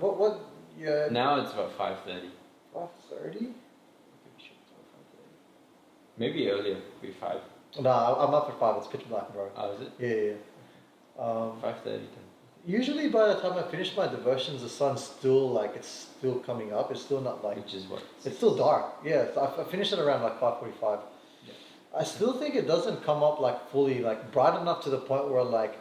What? Yeah. Now it's about 5:30. 5:30. Maybe earlier, maybe 5. No, I'm up at 5. It's pitch black, bro. Oh, is it? Yeah. 5:30. Usually by the time I finish my devotions, the sun's still like it's still coming up. It's still not like Which is what? it's still dark. Yeah, so I finish it around like 5:45. Yeah. I still think it doesn't come up like fully like bright enough to the point where like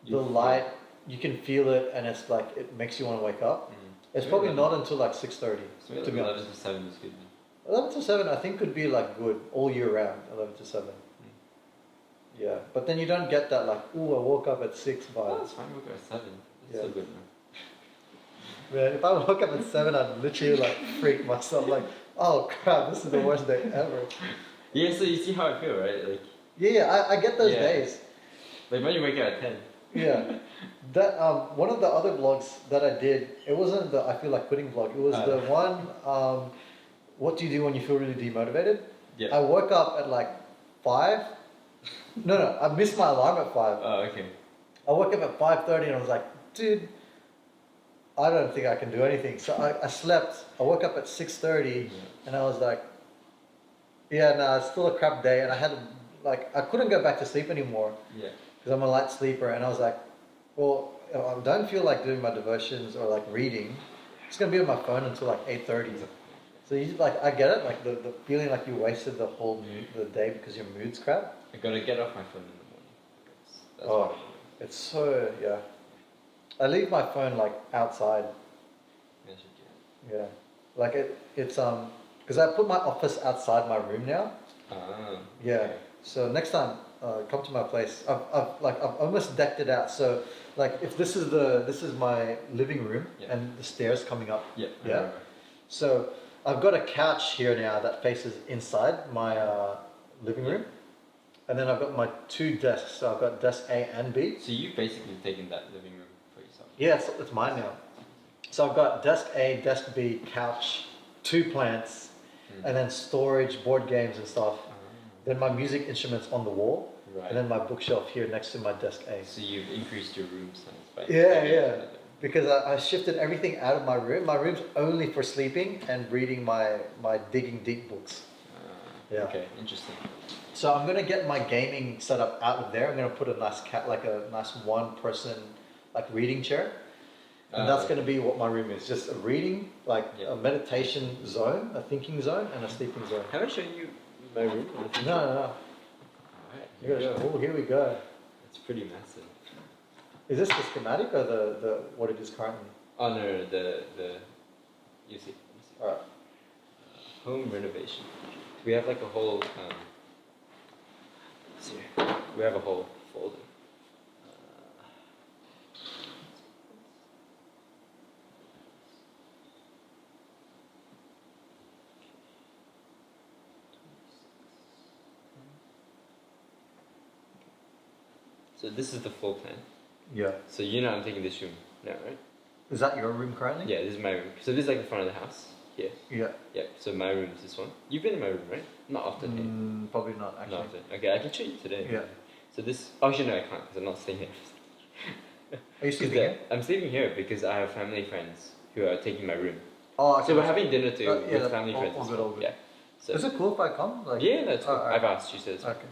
You the feel light you can feel it and it's like it makes you want to wake up. It's probably not until like 6:30. So To be 11 honest, to 7 is good. 11 to 7 I think could be like good all year round. 11 to 7. Yeah, but then you don't get that like, ooh, I woke up at 6 Oh, vibe. that's fine. We'll go at 7. That's Yeah. still good, man. Man, if I woke up at 7, I'd literally like freak myself like, oh crap, this is the worst day ever. Yeah, so you see how I feel, right? Like, Yeah, I get those Yeah. days. like when you wake up at 10. Yeah. That one of the other vlogs that I did, it wasn't the I feel like quitting vlog. It was the one what do you do when you feel really demotivated? Yeah. I woke up at like 5. No, I missed my alarm at 5. Oh, okay. I woke up at 5:30 and I was like, dude, I don't think I can do anything. So I slept. I woke up at 6:30 and I was like, Yeah, no, it's still a crap day, and I couldn't go back to sleep anymore Yeah. because I'm a light sleeper, and I was like, well, I don't feel like doing my devotions or like reading. It's gonna be on my phone until like 8:30. So you like, I get it, like the feeling like you wasted the whole the day because your mood's crap. I gotta get off my phone in the morning. That's Oh, what I do. it's so yeah. I leave my phone like outside. Yes, you do. Yeah, like it's because I put my office outside my room now. Ah. Yeah. Okay. So next time, come to my place. I've almost decked it out. So like if this is my living room Yeah. and the stairs coming up. Yeah. I Yeah. remember. So I've got a couch here now that faces inside my living room, and then I've got my two desks. So I've got desk A and B. So you've basically taken that living room for yourself. Yeah, it's mine now. So I've got desk A, desk B, couch, two plants, and then storage, board games and stuff. Then my music instruments on the wall, Right. and then my bookshelf here next to my desk A. So you've increased your room size by Yeah, taking yeah. another. Because I shifted everything out of my room. My room's only for sleeping and reading my digging deep books. Yeah. Okay, interesting. So I'm gonna get my gaming setup out of there. I'm gonna put a nice one person like reading chair. And that's Okay. gonna be what my room is. Just a reading, like Yeah. a meditation zone, a thinking zone, and a sleeping zone. Have I shown you my room? No. Alright, You gotta, oh, here we go. It's pretty massive. Is this the schematic or the what it is currently? Oh no, the you see. Alright. Home renovation. We have like a whole let's see here. We have a whole folder. So this is the full plan. Yeah. So you know I'm taking this room now, right? Is that your room currently? Yeah, this is my room. So this is like the front of the house. Here. Yeah. Yeah. So my room is this one. You've been in my room, right? Not often. Hey? Probably not actually. Not often. Okay, I can show you today. Yeah. So this. Oh, actually, no, I can't because I'm not staying here. Are you 'Cause sleeping here? I'm sleeping here because I have family friends who are taking my room. Oh, okay. So we're having dinner too yeah, with family friends. all as good, well. all good. Yeah. So Is it cool if I come? Like, yeah, that's cool. alright. I've asked. She says. Okay.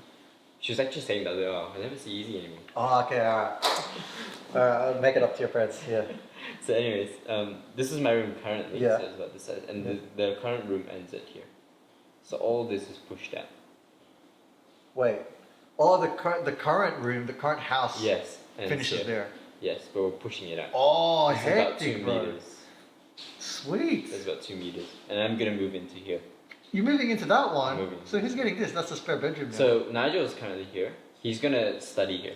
She was actually saying that. Oh, I never see Easy anymore. Oh, okay, alright. Alright, I'll make it up to your friends. Yeah. So, anyways, this is my room currently. Yeah. So it's about this size, and the current room ends at here. So all this is pushed out. Wait. Oh, the current room, the current house. Yes. ends Finishes here. there. Yes, but we're pushing it out. Oh, It's about 2 hectic, bro. meters. Sweet. It's about 2 meters, and I'm gonna move into here. You're moving into that one. Moving. So who's getting this? That's a spare bedroom now. So Nigel is currently here. He's gonna study here.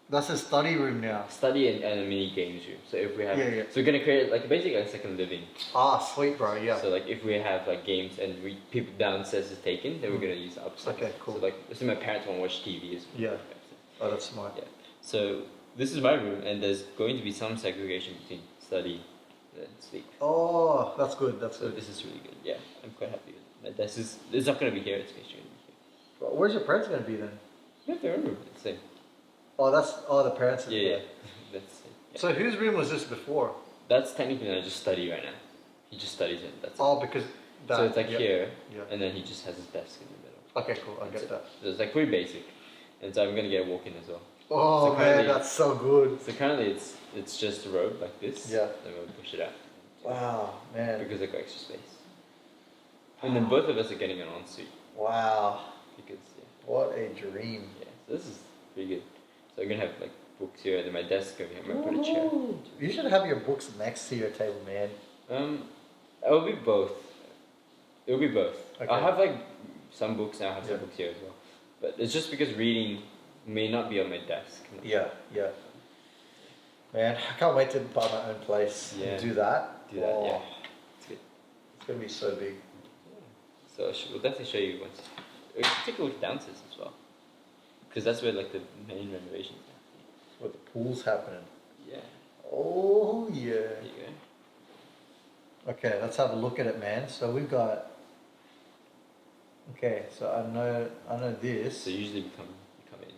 That's a study room now. Study and a mini games room. So if we have, Yeah, yeah. so we're gonna create like basically like a second living. Ah, sweet, bro. Yeah. So like if we have like games and people downstairs is taken, then we're gonna use the upstairs. Okay, cool. So like, let's say my parents want to watch TV as well. Yeah. Oh, that's smart. Yeah. So this is my room, and there's going to be some segregation between study and sleep. Oh, that's good. That's So good. this is really good. Yeah, I'm quite happy with it. My desk is. It's not gonna be here. It's going to be here. Where's your parents gonna be then? We have their own room. It's the same. Oh, the parents. Is Yeah, yeah. there. That's it. Yeah. So whose room was this before? That's technically I just study right now. He just studies it. That's it. Oh, because that. So it's like yeah. here, Yeah. and then he just has his desk in the middle. Okay, cool. I That's get it. that. So it's like pretty basic, and so I'm gonna get a walk-in as well. Oh So man, currently- that's so good. So currently it's just a road like this. Yeah. Then we'll push it out Wow, man. because I've got extra space. And then both of us are getting an ensuite Wow, because what a dream. yeah. So this is pretty good. So I'm gonna have like books here, and then my desk over here. I'm gonna put a chair. Ooh. You should have your books next to your table, man. It'll be both. It'll be both. Okay. I'll have like some books and I'll have some Yeah. books here as well. But it's just because reading may not be on my desk. Yeah, yeah. Man, I can't wait to buy my own place Yeah. and do that. Do that, Oh, yeah. It's good. It's gonna be so big. So we'll definitely show you once. We can take a look downstairs as well. Because that's where like the main renovations are. Where the pool's happening. Yeah. Oh yeah. There you go. Okay, let's have a look at it, man. So we've got. Okay, so I know this. So usually we come in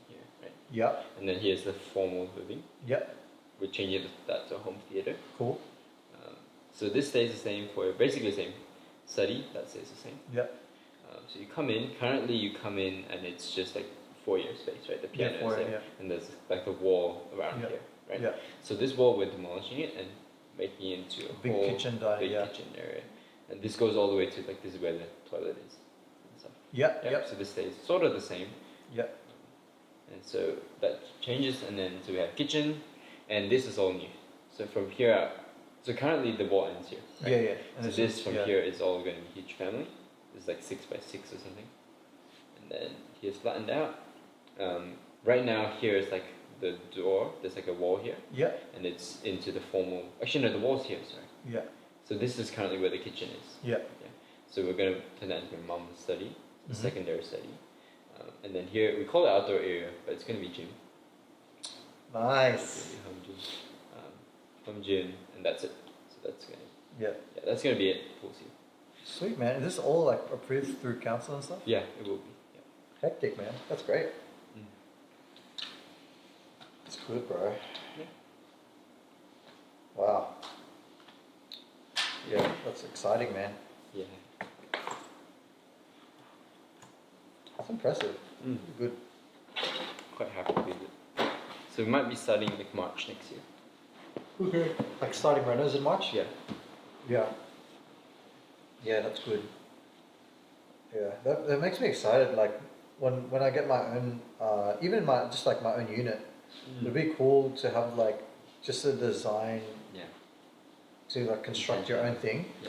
here, right? Yep, And then here's the formal living. yep, We're changing that to a home theater. cool. So this stays the same for basically the same. Study, that stays the same. Yep. So you come in. Currently, you come in and it's just like foyer space, right? The piano is foyer, there, and there's like a wall around Yeah. here, right? Yeah. So this wall, we're demolishing it and making it into a Big whole kitchen big yeah. kitchen area, and this goes all the way to like this is where the toilet is and stuff. Yeah. Yep. Yep. So this stays sort of the same. Yep. And so that changes, and then so we have kitchen, and this is all new. So from here out, so currently the wall ends here. Right? Yeah. Yeah. And so this from here is all going to be huge family. It's like 6 by 6 or something, and then here's flattened out. Right now here is like the door. There's like a wall here. Yeah. And it's into the formal. Actually, no, the wall's here. Sorry. Yeah. So this is currently where the kitchen is. Yeah. Yeah. So we're gonna turn that into my mom's study, secondary study, and then here we call it outdoor area, but it's gonna be gym. Nice. It's gonna be home gym, and that's it. So that's gonna. Yeah. Yeah, that's gonna be it. We'll see. Sweet, man. Is this all like approved through council and stuff? Yeah, it will be. Yeah. Hectic, man. That's great. Mm. It's good, bro. Yeah. Wow. Yeah, that's exciting, man. Yeah. That's impressive. Mm. Good. Quite happy with it. So we might be starting like March next year. Okay. Like starting runners in March? Yeah. Yeah. Yeah, that's good. Yeah, that makes me excited. Like when I get my own, even my just like my own unit, it'd be cool to have like just a design. Yeah. To like construct your own thing. Yeah.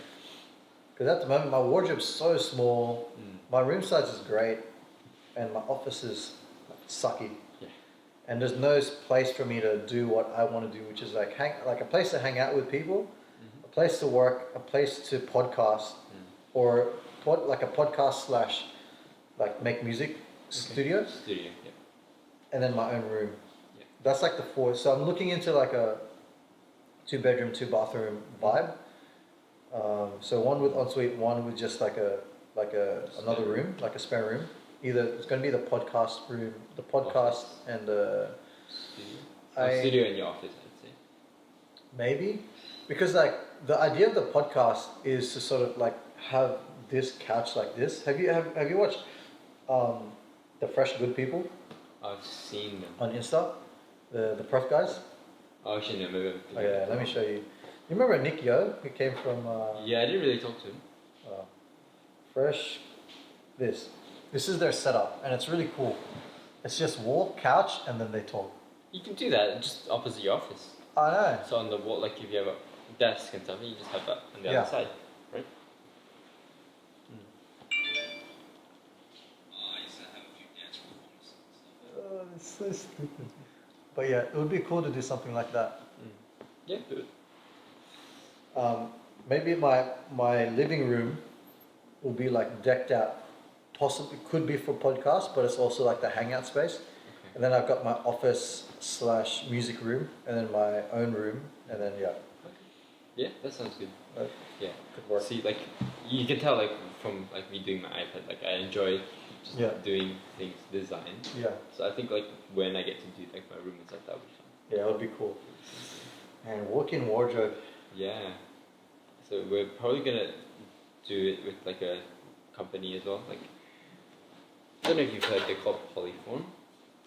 Because at the moment my wardrobe's so small, my room size is great, and my office is sucky. Yeah. And there's no place for me to do what I want to do, which is like like a place to hang out with people, a place to work, a place to podcast, or like a podcast slash like make music studio, Yeah. and then my own room. Yeah. That's like the four. So I'm looking into like a 2-bedroom, 2-bathroom vibe. So one with ensuite, one with just like another room, like a spare room. Either it's going to be the podcast room, the podcast, and studio. Studio in your office, I'd say. Maybe, because like the idea of the podcast is to sort of like have this couch like this. Have you watched the Fresh Good People I've seen them. on Insta, the prof guys? Oh, actually, no, maybe. Oh yeah, let me show you. You remember Nick Yo, who came from? Yeah, I didn't really talk to him. Fresh. This is their setup, and it's really cool. It's just wall, couch, and then they talk. You can do that just opposite your office. I know. So on the wall, like if you have a desk and something, you just have that on the Yeah. other side, right? It's so stupid. But yeah, it would be cool to do something like that. Yeah, do it. Maybe my living room will be like decked out. Possibly could be for podcasts, but it's also like the hangout space. Okay. And then I've got my office slash music room, and then my own room, and then yeah. Yeah, that sounds good. Yeah, could work. See, like you can tell, like from like me doing my iPad, like I enjoy just doing things, design. Yeah. So I think like when I get to do like my room and stuff, that would be fun. Yeah, it would be cool. And walk-in wardrobe. Yeah. So we're probably gonna do it with like a company as well. Like I don't know if you've heard, they're called Polyform.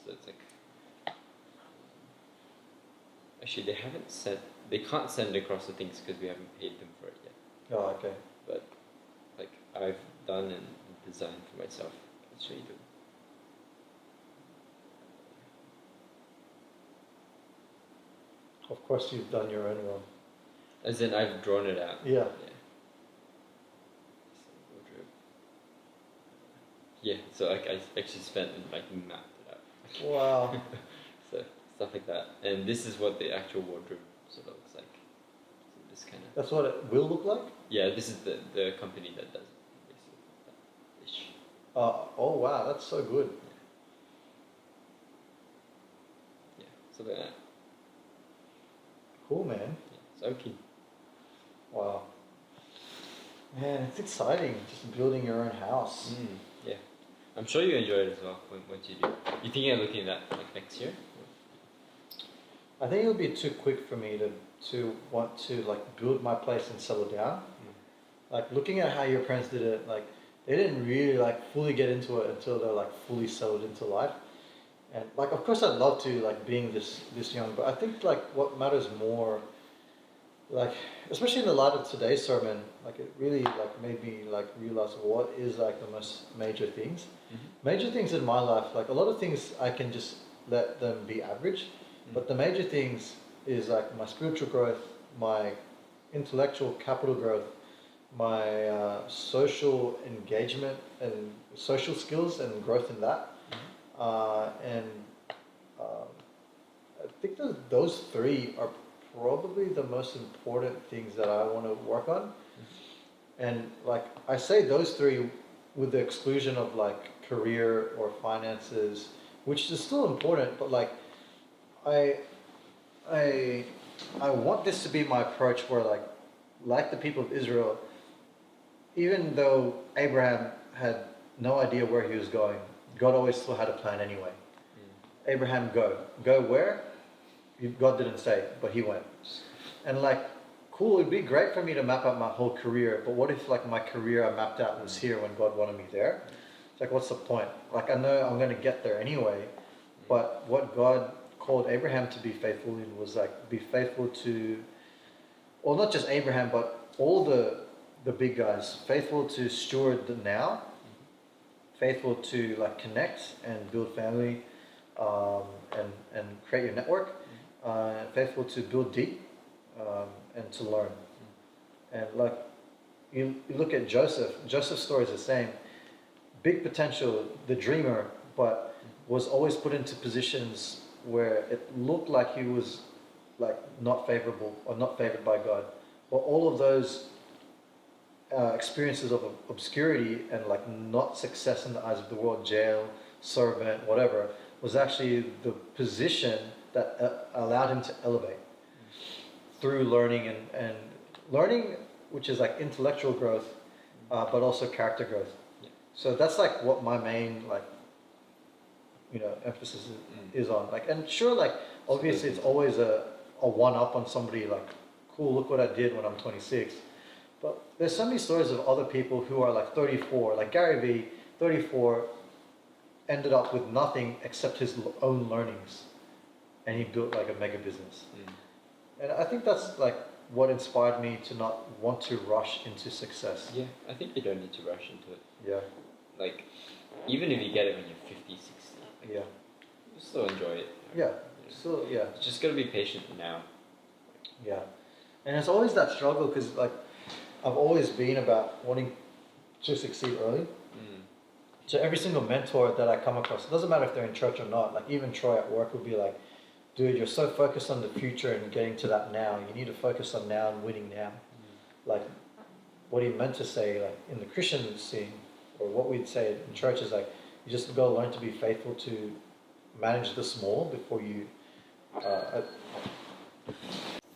So it's like actually they can't send across the things because we haven't paid them for it yet. Oh, okay. But like I've done and designed for myself. I'll show you them. Of course, you've done your own one. As in I've drawn it out. Yeah. Yeah, so like I actually spent and like mapped it out. Wow. So stuff like that, and this is what the actual wardrobe sort of looks like. So this kind of. That's what it will look like? Yeah, this is the company that does it, basically. Ish. Oh wow, that's so good. Yeah, so that. Cool, man. Yeah, so I'm keen. Wow. Man, it's exciting, just building your own house. Yeah, I'm sure you enjoy it as well once you do. You think of looking at that like next year? I think it would be too quick for me to want to like build my place and settle down. Like looking at how your parents did it, like they didn't really like fully get into it until they're like fully settled into life. And like, of course, I'd love to like being this young, but I think like what matters more, like especially in the light of today's sermon, like it really like made me like realize what is like the most major things. Major things in my life, like a lot of things I can just let them be average, but the major things is like my spiritual growth, my intellectual capital growth, my social engagement and social skills and growth in that. And I think those three are probably the most important things that I want to work on. And like I say those three with the exclusion of like career or finances, which is still important, but I I I want this to be my approach where like the people of Israel, even though Abraham had no idea where he was going, God always still had a plan anyway. Abraham, go. Go where? God didn't say, but he went. And like, cool, it'd be great for me to map out my whole career, but what if like my career I mapped out was here when God wanted me there? It's like, what's the point? Like, I know I'm going to get there anyway, but what God called Abraham to be faithful in was like, be faithful to, well, not just Abraham, but all the big guys, faithful to steward the now, faithful to like connect and build family, and create your network, faithful to build deep, and to learn. And like you look at Joseph's story is the same. Big potential, the dreamer, but was always put into positions where it looked like he was like not favorable or not favored by God. But all of those experiences of obscurity and like not success in the eyes of the world, jail, servant, whatever, was actually the position that allowed him to elevate through learning and learning, which is like intellectual growth, but also character growth. So that's like what my main like, emphasis is on. Like, and sure, like obviously it's always a one up on somebody. Like, cool, look what I did when I'm 26. But there's so many stories of other people who are like 34, like Gary Vee, 34, ended up with nothing except his own learnings, and he built like a mega business. And I think that's like what inspired me to not want to rush into success. Yeah, I think you don't need to rush into it. Yeah. Like, even if you get it when you're 50, 60, like, Yeah. you still enjoy it. Yeah. So yeah. Just gotta be patient now. Yeah. And it's always that struggle because like I've always been about wanting to succeed early. So every single mentor that I come across, it doesn't matter if they're in church or not, like even Troy at work would be like, dude, you're so focused on the future and getting to that now. You need to focus on now and winning now. Like what he meant to say, like in the Christian scene, or what we'd say in church is like, you just got to learn to be faithful to manage the small before you.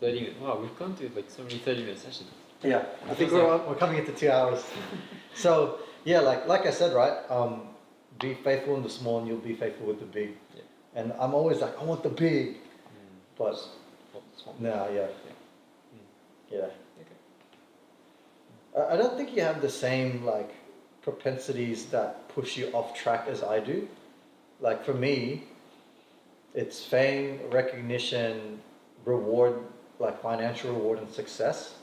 30 minutes. Wow, we've gone through like so many 30-minute sessions. Yeah, I think we're coming into 2 hours. So yeah, like I said, right? Be faithful in the small, and you'll be faithful with the big. Yeah. And I'm always like, I want the big, but no, yeah. Okay. I don't think you have the same like propensities that push you off track as I do. Like for me, it's fame, recognition, reward, like financial reward and success.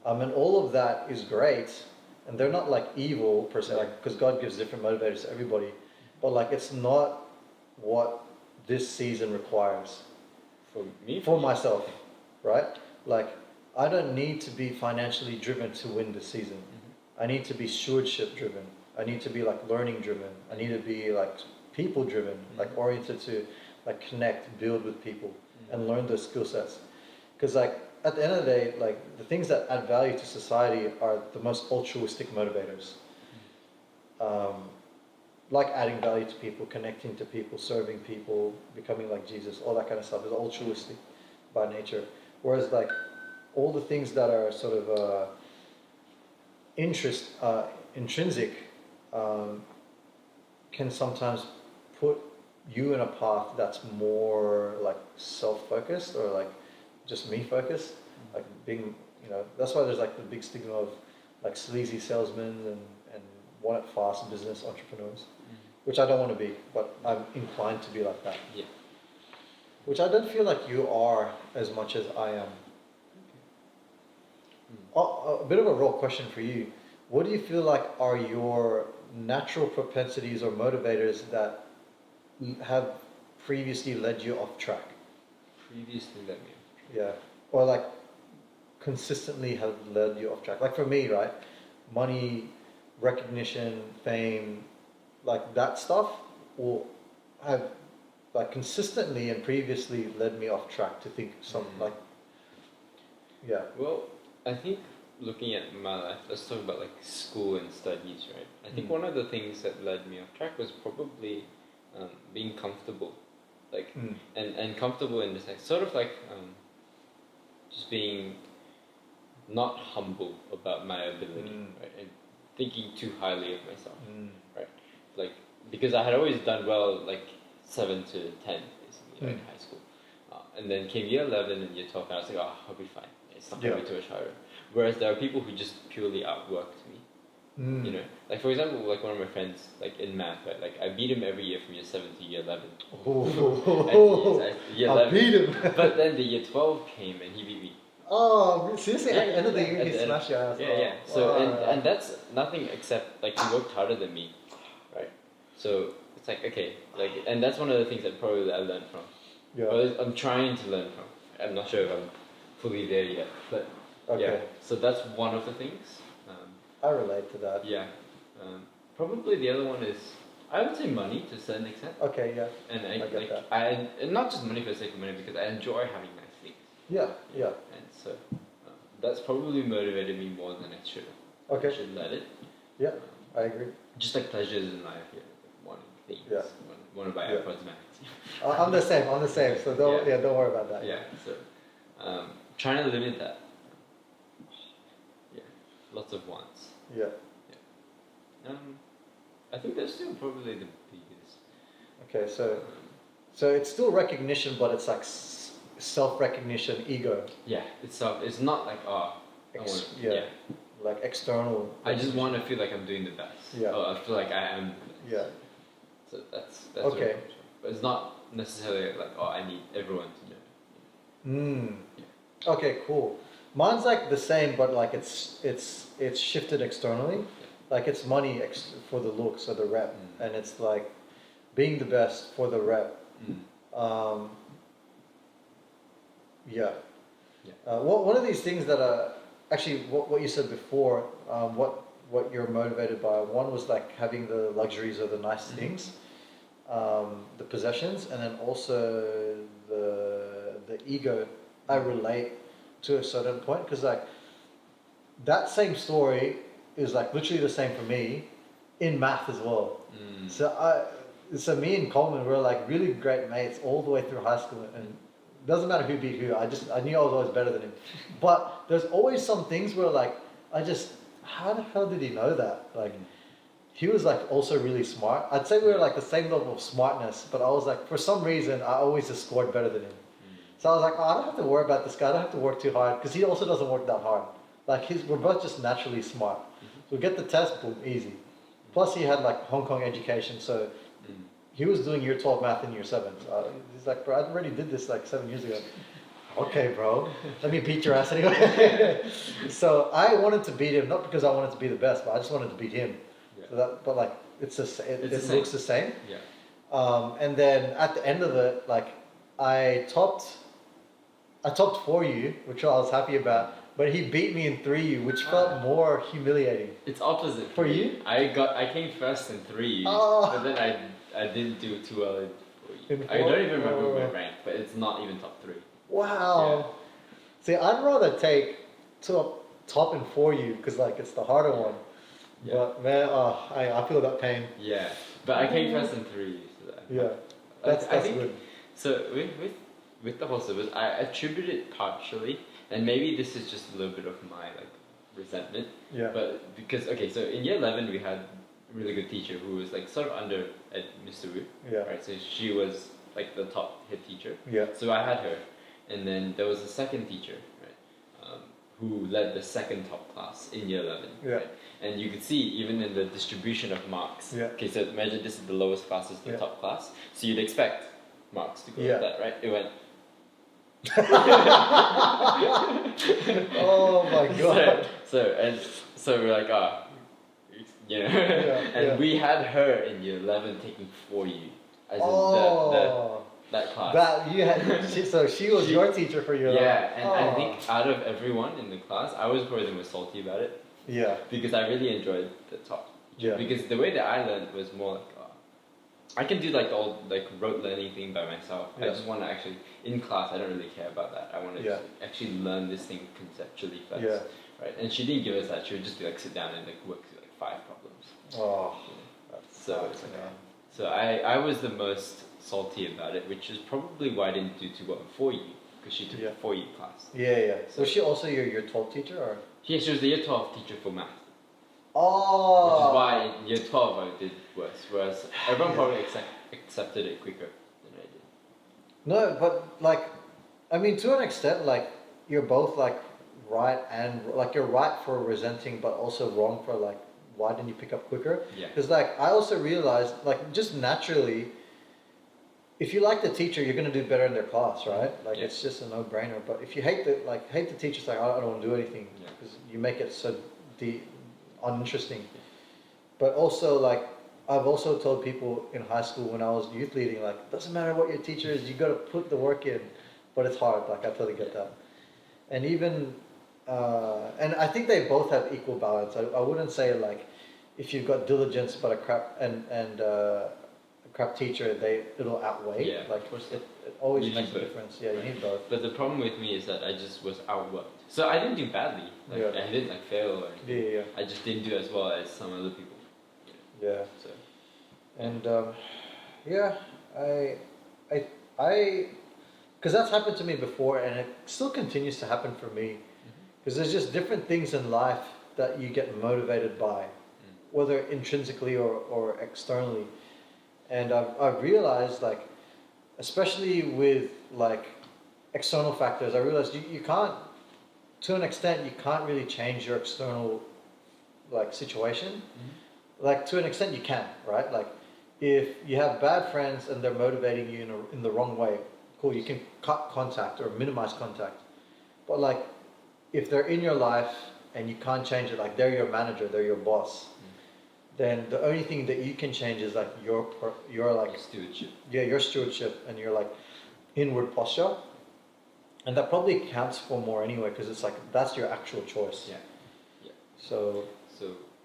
And all of that is great, and they're not like evil per se, like because God gives different motivators to everybody, but like it's not what this season requires for myself, right? Like I don't need to be financially driven to win this season. I need to be stewardship driven. I need to be like learning driven. I need to be like people driven, like oriented to like connect, build with people, and learn those skill sets. Because like at the end of the day, like the things that add value to society are the most altruistic motivators. Like adding value to people, connecting to people, serving people, becoming like Jesus, all that kind of stuff is altruistic by nature. Whereas like all the things that are sort of intrinsic can sometimes put you in a path that's more like self-focused or like just me focused, like being, that's why there's like the big stigma of like sleazy salesmen and want it fast business entrepreneurs, which I don't want to be, but I'm inclined to be like that. Yeah. Which I don't feel like you are as much as I am. Oh, a bit of a raw question for you. What do you feel like are your natural propensities or motivators that have previously led you off track? Previously led me. Yeah. Or like consistently have led you off track. Like for me, right? Money, recognition, fame, like that stuff will have like consistently and previously led me off track to think something like, yeah. Well, I think looking at my life, let's talk about like school and studies, right? I think one of the things that led me off track was probably being comfortable, like and comfortable in this, like sort of like just being not humble about my ability, right, and thinking too highly of myself, right? Like because I had always done well, like 7 to 10, basically, like high school, and then came year 11 and year 12, and I was like, oh, I'll be fine. It's not gonna be too much harder. Whereas there are people who just purely outworked me. You know, like for example, like one of my friends, like in math, right? Like I beat him every year from year 7 to year 11. Year 11. I beat him. But then the year 12 came and he beat me. Oh, seriously? At the end of the year, he smashed your ass. Yeah, yeah. So and that's nothing except like he worked harder than me, right? So it's like okay, like and that's one of the things that probably I learned from. Yeah. Or I'm trying to learn from. I'm not sure if I'm fully there yet, but yeah. So that's one of the things. I relate to that. Yeah. Probably the other one is I would say money to a certain extent. Okay, yeah. And I get that. and not just money for the sake of money because I enjoy having nice things. Yeah, yeah. And so that's probably motivated me more than it should. Okay. I should let it. Yeah, I agree. Just like pleasures in life, yeah. Wanting things. Yeah. Want to buy AirPods Max. I'm the same. So don't worry about that. Yeah. So trying to limit that. Yeah. Lots of wants. Yeah. I think that's still probably the biggest. Okay, so it's still recognition, but it's like self-recognition, ego. Yeah, it's not like like external. I just want to feel like I'm doing the best. Yeah. I feel like I am. Yeah. So that's okay. Where it comes from. But it's not necessarily like I need everyone to know. Yeah. Okay, cool. Mine's like the same, but like it's shifted externally. Yeah. Like it's money for the looks or the rep, and it's like being the best for the rep. One of these things that actually what you said before, what you're motivated by. One was like having the luxuries or the nice things, the possessions, and then also the ego. I relate to a certain point because like that same story is like literally the same for me in math as well. So me and Coleman were like really great mates all the way through high school, and it doesn't matter who beat who. I knew I was always better than him. But there's always some things where like how the hell did he know that? Like he was like also really smart. I'd say we were like the same level of smartness, but I was like for some reason I always just scored better than him. So I was like, oh, I don't have to worry about this guy. I don't have to work too hard because he also doesn't work that hard. Like we're both just naturally smart. So we get the test, boom, easy. Plus he had like Hong Kong education, so he was doing year 12 math in year 7. So he's like, bro, I already did this like 7 years ago. Okay, bro, let me beat your ass anyway. So I wanted to beat him, not because I wanted to be the best, but I just wanted to beat him. Yeah. So but like it looks the same. Yeah. And then at the end of it, like I topped for you, which I was happy about. But he beat me in 3U, which felt more humiliating. It's opposite for you. I came first in 3U, but then I didn't do too well in 4U. I don't even remember my rank, but it's not even top 3. Wow. Yeah. See, I'd rather take top in 4U because like it's the harder one. Yeah. But man, I feel that pain. Yeah, but I came first in 3U. So that's I think, good. So with the whole syllabus, I attribute it partially. And maybe this is just a little bit of my like resentment. Yeah. But because so in year 11 we had a really good teacher who was like sort of under at Mr. Wu. Yeah. Right. So she was like the top head teacher. Yeah. So I had her, and then there was a second teacher, right, who led the second top class in year 11. Yeah. Right? And you could see even in the distribution of marks. Yeah. Okay, so imagine this is the lowest class, is the Yeah. top class. So you'd expect marks to go Yeah. like that, right? It went. Oh my god. So we're like, you know, and yeah. we had her in year 11 taking 4U, as in that class. That you had. So she was your teacher for your. Yeah, and I think out of everyone in the class, I was probably the most salty about it. Yeah. Because I really enjoyed the top. Yeah. Because the way that I learned was more like, I can do like the old like rote learning thing by myself. Yeah. I just want to actually, in class, I don't really care about that. I want to actually learn this thing conceptually first. Yeah. Right? And she didn't give us that. She would just be like, sit down and like work through like 5 problems. Oh. So I was the most salty about it, which is probably why I didn't do too well in 4U, because she took a 4U class. Yeah. So was she also your 12 teacher or? Yeah, she was the year 12 teacher for math. Oh. Which is why in year 12 I did worse, whereas everyone probably accepted it quicker than I did. No, but like, I mean, to an extent, like, you're both like right and like you're right for resenting, but also wrong for like, why didn't you pick up quicker? Yeah. Because like, I also realized like just naturally, if you like the teacher, you're gonna do better in their class, right? Like it's just a no-brainer. But if you hate the teacher, it's like I don't want to do anything because you make it so uninteresting. But also like I've also told people in high school when I was youth leading, like doesn't matter what your teacher is, you got to put the work in. But it's hard. Like I totally get that. And even and I think they both have equal balance. I wouldn't say like if you've got diligence but a crap crap teacher, it'll outweigh. Yeah, like of course. it always You makes need a both. difference. Yeah, you need both. But the problem with me is that I just was outworked. So I didn't do badly. Like I didn't like fail or anything. Yeah. I just didn't do as well as some other people. Yeah. So. And because that's happened to me before, and it still continues to happen for me. Because there's just different things in life that you get motivated by, whether intrinsically or externally. And I've realized, like, especially with like external factors, I realized you can't, to an extent, you can't really change your external like situation. Like to an extent you can, right? Like if you have bad friends and they're motivating you in the wrong way, cool, you can cut contact or minimize contact. Like if they're in your life and you can't change it, like they're your manager, they're your boss, then the only thing that you can change is like your like stewardship. Yeah, your stewardship and your like inward posture, and that probably counts for more anyway because it's like that's your actual choice. Yeah. So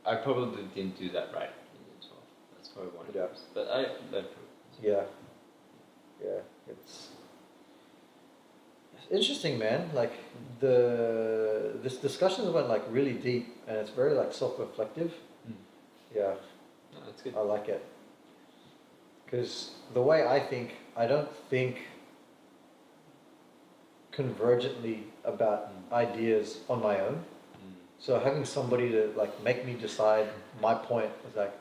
I probably didn't do that right in year 12. That's probably one of them. But I learned from it. Yeah. It's interesting, man. Like this discussion went like really deep, and it's very like self-reflective. Yeah, no, that's good. I like it because the way I think, I don't think convergently about ideas on my own. So having somebody to like make me decide my point is like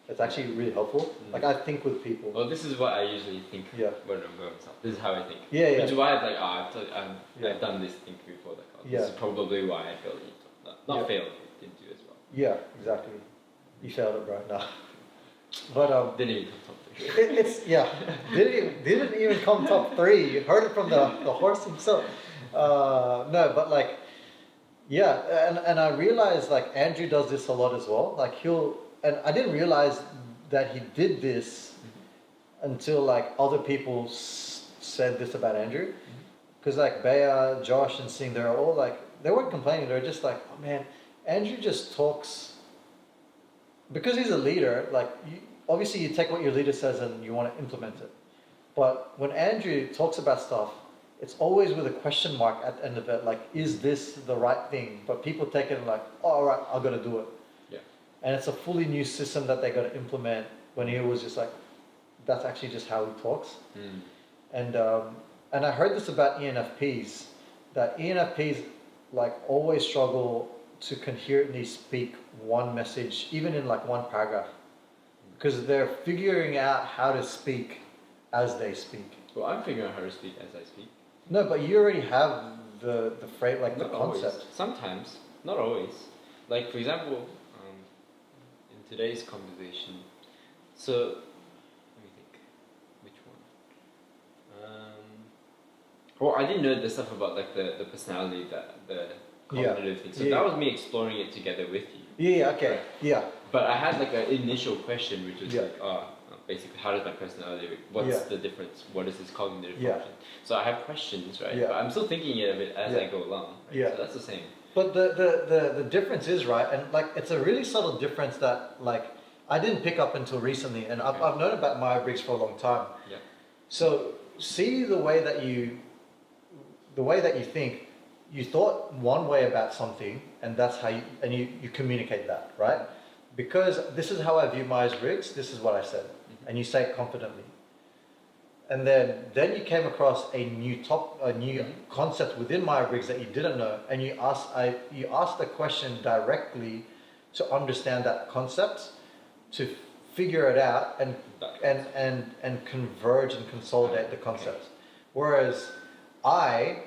it's actually really helpful. Like I think with people. Well, this is what I usually think when I'm going to. This is how I think. Yeah. Which is why I'm like, I've done this thing before. Like, this is probably why I failed it. Not failed, didn't do as well. Yeah, exactly. You failed it, bro. No. But didn't even come top 3. Didn't even come top 3. You heard it from the horse himself. No, but like. Yeah, and I realized like Andrew does this a lot as well. Like and I didn't realize that he did this until like other people said this about Andrew. Because like Bea, Josh, and Singh, they're all like, they weren't complaining. They're just like, oh man, Andrew just talks. Because he's a leader, like obviously you take what your leader says and you want to implement it. But when Andrew talks about stuff, it's always with a question mark at the end of it, like, is this the right thing? But people take it like, oh, all right, I've got to do it. Yeah. And it's a fully new system that they got to implement when he was just like, that's actually just how he talks. And I heard this about ENFPs, that ENFPs like always struggle to coherently speak one message, even in like one paragraph, because they're figuring out how to speak as they speak. Well, I'm figuring out how to speak as I speak. No, but you already have the freight, like the Not always. concept. Sometimes, not always. Like for example, in today's conversation. So let me think. Which one? Well, I didn't know the stuff about like the personality, the cognitive thing. So that was me exploring it together with you. Yeah. Okay. Right. Yeah. But I had like an initial question, which was Yeah. like, basically, how does my personality? What's the difference? What is this cognitive function? So I have questions, right? Yeah. But I'm still thinking of it as I go along. Right? Yeah. So that's the same. But the difference is, right, and like it's a really subtle difference that like I didn't pick up until recently, and I've known about Myer Briggs for a long time. Yeah. So see the way that you think. You thought one way about something, and that's how you communicate that, right? Because this is how I view Myers Briggs. This is what I said, and you say it confidently. And then you came across a new concept within Myer Briggs that you didn't know, and you asked the question directly to understand that concept, to figure it out, and converge and consolidate the concepts. Whereas I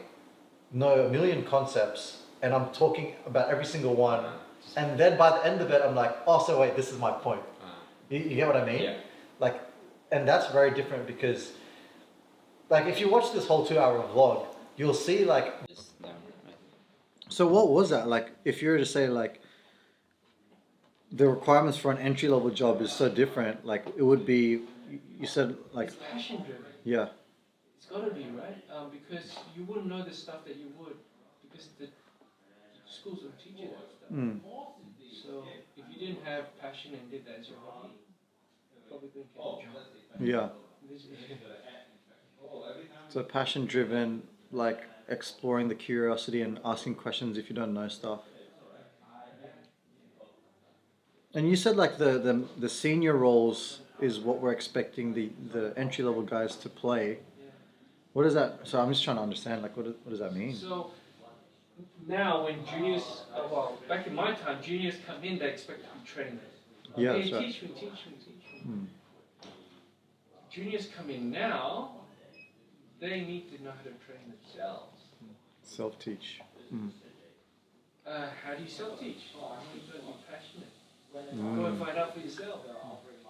know a million concepts, and I'm talking about every single one, and then by the end of it, I'm like, oh, so wait, this is my point. You get what I mean? Yeah. Like, and that's very different because, like, if you watch this whole 2-hour vlog, you'll see like. So what was that like? If you were to say like, the requirements for an entry level job is so different. Like, it would be. You said like. It's passion driven. Yeah. It's got to be, right? Because you wouldn't know the stuff that you would because the schools don't teach you that stuff. So if you didn't have passion and did that as your hobby, you probably couldn't get a job. Yeah. So passion driven, like exploring the curiosity and asking questions if you don't know stuff. And you said like the senior roles is what we're expecting the entry level guys to play. What is that? So I'm just trying to understand, like, what does that mean? So now when juniors, back in my time, juniors come in, they expect to be trained. Yeah, Hey, that's right. teach me. Juniors come in now, they need to know how to train themselves. Self-teach. How do you self-teach? You've got to be passionate. Go and find out for yourself.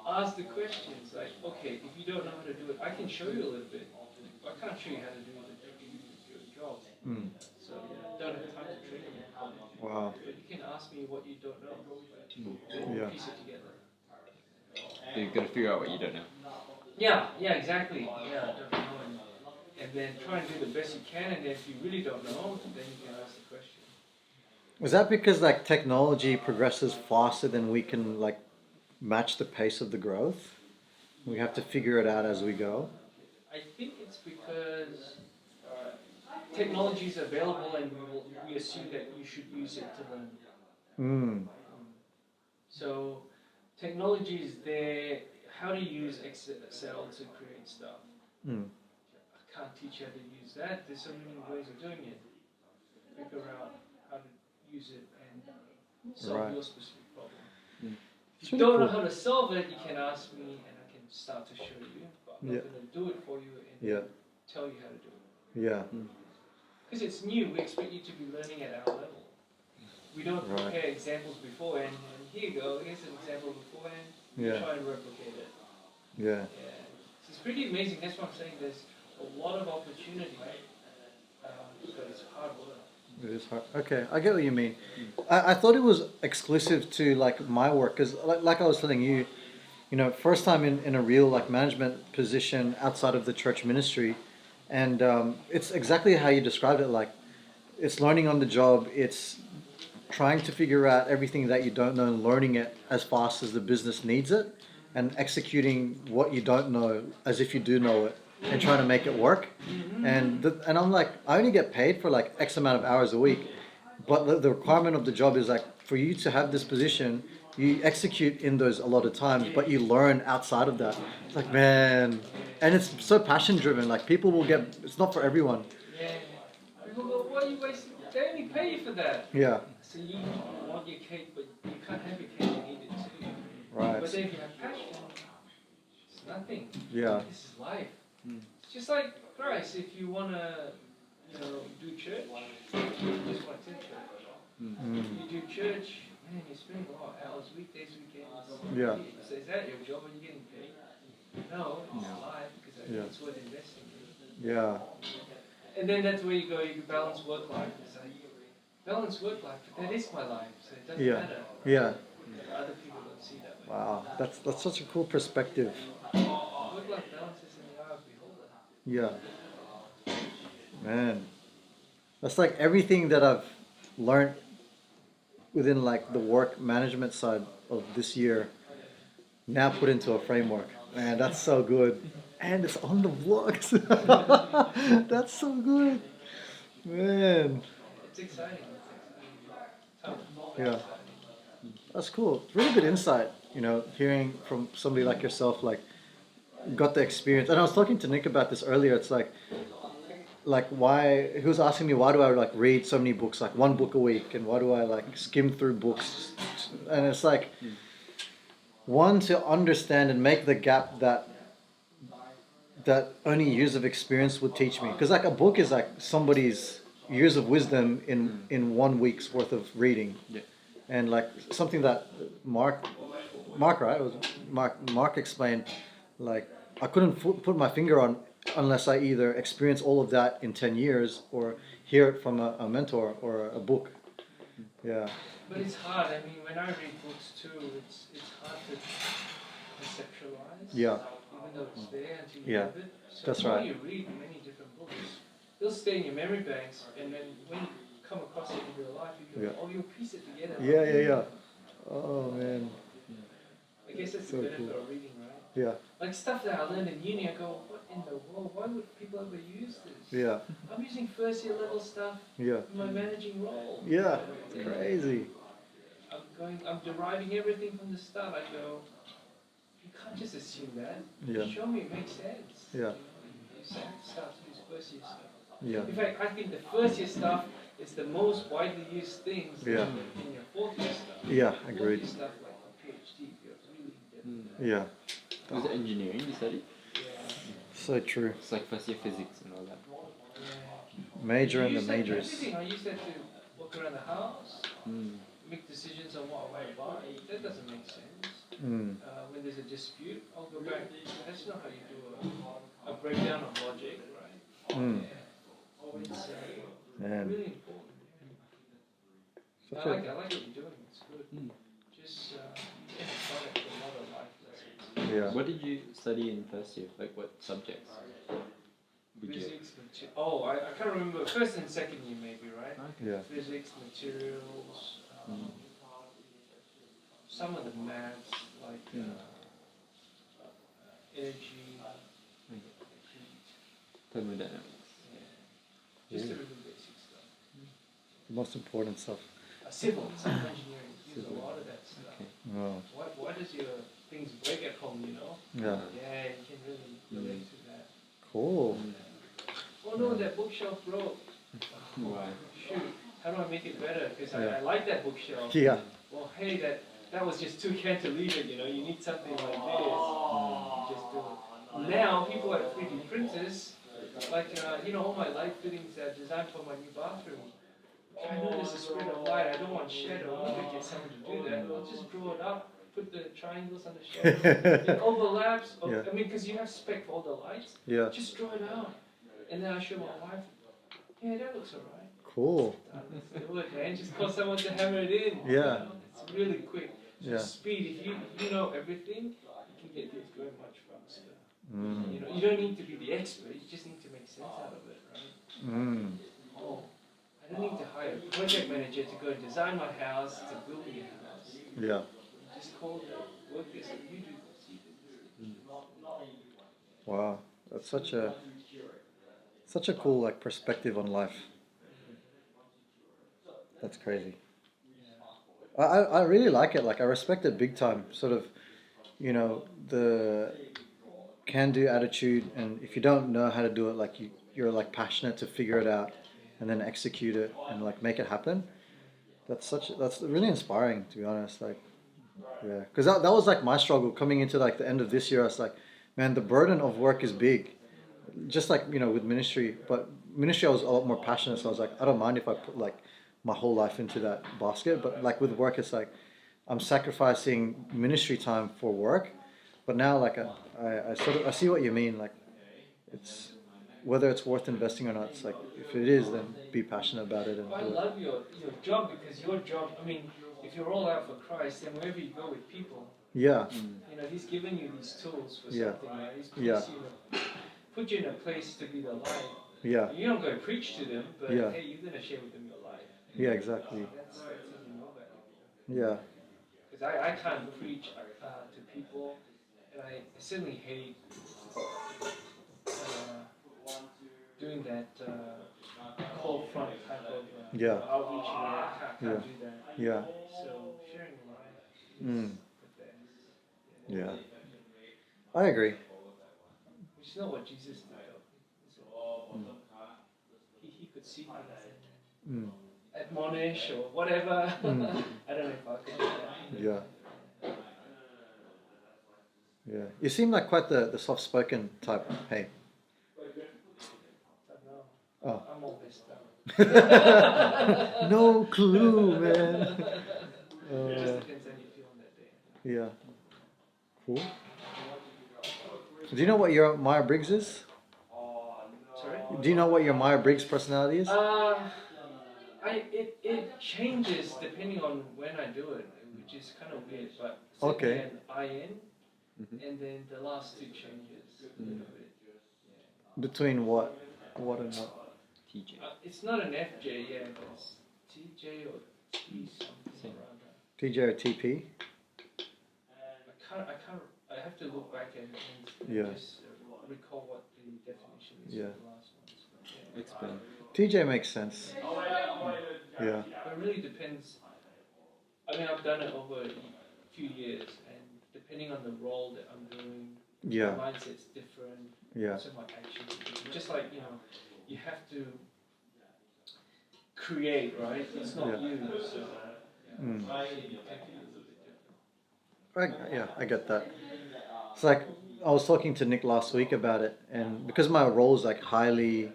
Ask the questions, like, okay, if you don't know how to do it, I can show you a little bit. I can't show you how to do your job. So don't have time to train you. Wow. But you can ask me what you don't know. Then we'll piece it together. So you've got to figure out what you don't know. Yeah, exactly. Yeah, don't know. And then try and do the best you can, and then if you really don't know, then you can ask the question. Was that because like technology progresses faster than we can like match the pace of the growth? We have to figure it out as we go. I think it's because technology is available, and we assume that you should use it to learn. So technology is there. How to use Excel to create stuff. I can't teach you how to use that. There's so many ways of doing it. Figure out how to use it and solve your specific problem. If you don't know how to solve it, you can ask me and I can start to show you. But I'm not going to do it for you and tell you how to do it. Yeah. Because it's new, we expect you to be learning at our level. We don't prepare examples beforehand, and here you go, here's an example beforehand, try and replicate it. Yeah. So it's pretty amazing, that's what I'm saying, there's a lot of opportunity, but it's hard work. It is hard. Okay, I get what you mean. I thought it was exclusive to like my work, because like I was telling you, you know, first time in a real like management position outside of the church ministry, and it's exactly how you described it. Like, it's learning on the job. It's trying to figure out everything that you don't know and learning it as fast as the business needs it, and executing what you don't know as if you do know it, and trying to make it work. And I'm like, I only get paid for like X amount of hours a week, but the requirement of the job is like, for you to have this position, you execute in those a lot of times, but you learn outside of that. It's like, man, and it's so passion driven. Like, people will get, it's not for everyone. Yeah. People go, why are you wasting? They only pay you for that. Yeah. So you want your cake, but you can't have your cake, you need it too. Right. But then if you have passion, it's nothing. Yeah. This is life. It's just like Christ, if you want to you know, do church, you just want attention. You do church, man, you spend a lot of hours, weekdays, weekends. Yeah. So is that your job? Are you getting paid? No, it's life because it's worth investing in. Yeah. And then that's where you go, you can balance work life. It's like, balance work life, but that is my life, so it doesn't matter. Yeah. Other people don't see that way. Wow. That's such a cool perspective. Work life balance is in the eye of the beholder. Yeah. Man. That's like everything that I've learned within like the work management side of this year now put into a framework. Man, that's so good. And it's on the vlogs. That's so good. Man. It's exciting. Tough. Yeah. That's cool. It's really good insight, you know, hearing from somebody like yourself, like got the experience. And I was talking to Nick about this earlier. It's like why he was asking me why do I like read so many books, like one book a week, and why do I like skim through books? And it's like one, to understand and make the gap that only years of experience would teach me, because like a book is like somebody's years of wisdom in 1 week's worth of reading. Yeah. And like something that Mark right, it was Mark explained, like I couldn't put my finger on unless I either experience all of that in 10 years or hear it from a mentor or a book. Yeah. But it's hard. I mean, when I read books too, it's hard to conceptualize. Yeah. Even though it's there until you Yeah. have it. So That's when right. you read many different books, they'll stay in your memory banks, and then when you come across it in real life, you go, oh, you'll piece it together. Yeah. Oh man. I guess that's So the benefit cool. of reading, right? Yeah. Like stuff that I learned in uni, I go, what in the world? Why would people ever use this? Yeah. I'm using first year level stuff Yeah. in my managing role. Yeah. It's crazy. I'm deriving everything from the start. I go, you can't just assume that. Yeah. Show me it makes sense. Yeah. You start to use first year stuff. Yeah. In fact, I think the first year stuff is the most widely used things Yeah. in your fourth year stuff. Yeah, Fourth agreed. year stuff like a PhD, you're really in depth. Yeah. Was it engineering you studied? So true. It's like first year physics and all that. Major You in the use that for majors. everything. I use that to walk around the house, make decisions on what I buy. That doesn't make sense. When there's a dispute, I'll go back. That's not how you do a breakdown of logic, right? It's Man. really important. Such I like a, what you're doing. It's good. Just apply it to a lot of life lessons. yeah. What did you study in first year? Like what subjects? Would you? Physics, I can't remember. First and second year maybe, right? Yeah. Physics, materials, some of the maths like energy, Thermodynamics. just the really basic stuff. The most important stuff. Civil engineering, use a lot of that stuff. Okay. Oh. Why does your things break at home, you know? Yeah. Yeah, you can really relate to that. Cool. Oh no, that bookshelf broke. Why? Shoot, how do I make it better? Because I like that bookshelf. Yeah. Well, hey, that was just too cantilevered, you know. You need something like this. You just do it. Now, people have 3D printers. Like, all my light fittings are designed for my new bathroom. If I know there's a spread of light, I don't want shadow. I'm gonna get someone to do that. I'll just draw it up, put the triangles on the shelf. It overlaps. Yeah. I mean, because you have spec for all the lights. Yeah. Just draw it out. And then I show my wife, yeah, that looks alright. Cool. Let's do it, man. Just call someone to hammer it in. Yeah. You know? It's really quick. So Yeah. speed, if you know everything, you can get things going much faster. Mm. You know, you don't need to be the expert, you just need to make sense out of it, right? Oh, I don't need to hire a project manager to go design my house, to build me a house. Yeah. Just call the work this, and you do this, you do this. Wow. That's such a cool like perspective on life. That's crazy. I really like it. Like I respect it big time. Sort of, the can-do attitude, and if you don't know how to do it, like you're like passionate to figure it out, and then execute it and like make it happen. That's really inspiring, to be honest. Like, yeah, because that was like my struggle coming into like the end of this year. I was like, man, the burden of work is big, just like with ministry, but ministry I was a lot more passionate, so I was like, I don't mind if I put like my whole life into that basket, but like with work, it's like I'm sacrificing ministry time for work, but now like I sort of I see what you mean, like it's whether it's worth investing or not. It's like if it is, then be passionate about it and I do it. love your job because your job, I mean, if you're all out for Christ, then wherever you go with people, Yeah, you know, He's given you these tools for Yeah. something, right? He's Yeah. put you in a place to be the light. yeah, You don't go preach to them, but Yeah. hey, you're going to share with them your life. yeah, exactly. That's how you know that. Yeah, Because I can't preach to people, and I certainly hate doing that cold front type of Yeah. outreach. You know, I can't do that. yeah, So sharing life is Mm. the best. yeah. I agree. Which is not what Jesus did though. He could see things Mm. and admonish or whatever. Mm. I don't know if I could do that. Yeah. Yeah. You seem like quite the soft-spoken type. Hey. But no, Oh. I'm all messed up. No clue, man. It just depends how you feel on that day. Yeah. Cool. Do you know what your Myer Briggs is? Sorry? Do you know what your Myer Briggs personality is? It changes depending on when I do it, which is kind of weird. But Okay. an IN, and then the last two changes. A little bit. Between what? What and what? TJ. It's not an FJ, yeah, but it's TJ or T something around that. TJ or TP? I have to look back and Yeah. just recall what the definition is Yeah. for the last ones. But, yeah. Explain. TJ makes sense. Yeah. But it really depends. I mean, I've done it over a few years, and depending on the role that I'm doing, Yeah. my mindset's different. Yeah. So my actions are different. Just like, you know, you have to create, right? It's not Yeah. you, so Mm. you have to be a little bit different. Yeah, I get that. It's like I was talking to Nick last week about it, and because my role is like highly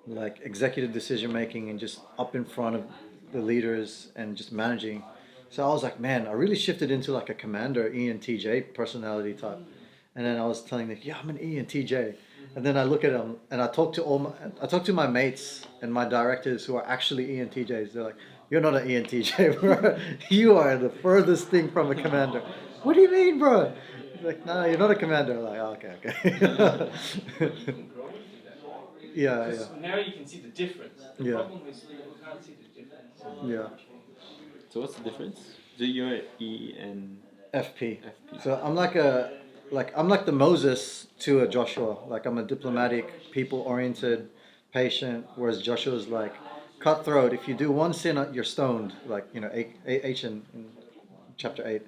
like executive decision making and just up in front of the leaders and just managing, so I was like, man, I really shifted into like a commander INTJ personality type. And then I was telling Nick, yeah, I'm an ENTJ. And then I look at him and I talk to my mates and my directors who are actually ENTJs. They're like, you're not an ENTJ, bro. You are the furthest thing from a commander. What do you mean, bro? He's like, no, you're not a commander. I'm like, oh, okay. You can grow into that, right? Yeah, Because now you can see the difference. The Yeah. problem is you can't see the difference. Yeah. So what's the difference? So you're E and FP. FP. So I'm like the Moses to a Joshua. Like I'm a diplomatic, people-oriented, patient, whereas Joshua's like cutthroat. If you do one sin, you're stoned. Like you know, H in chapter 8.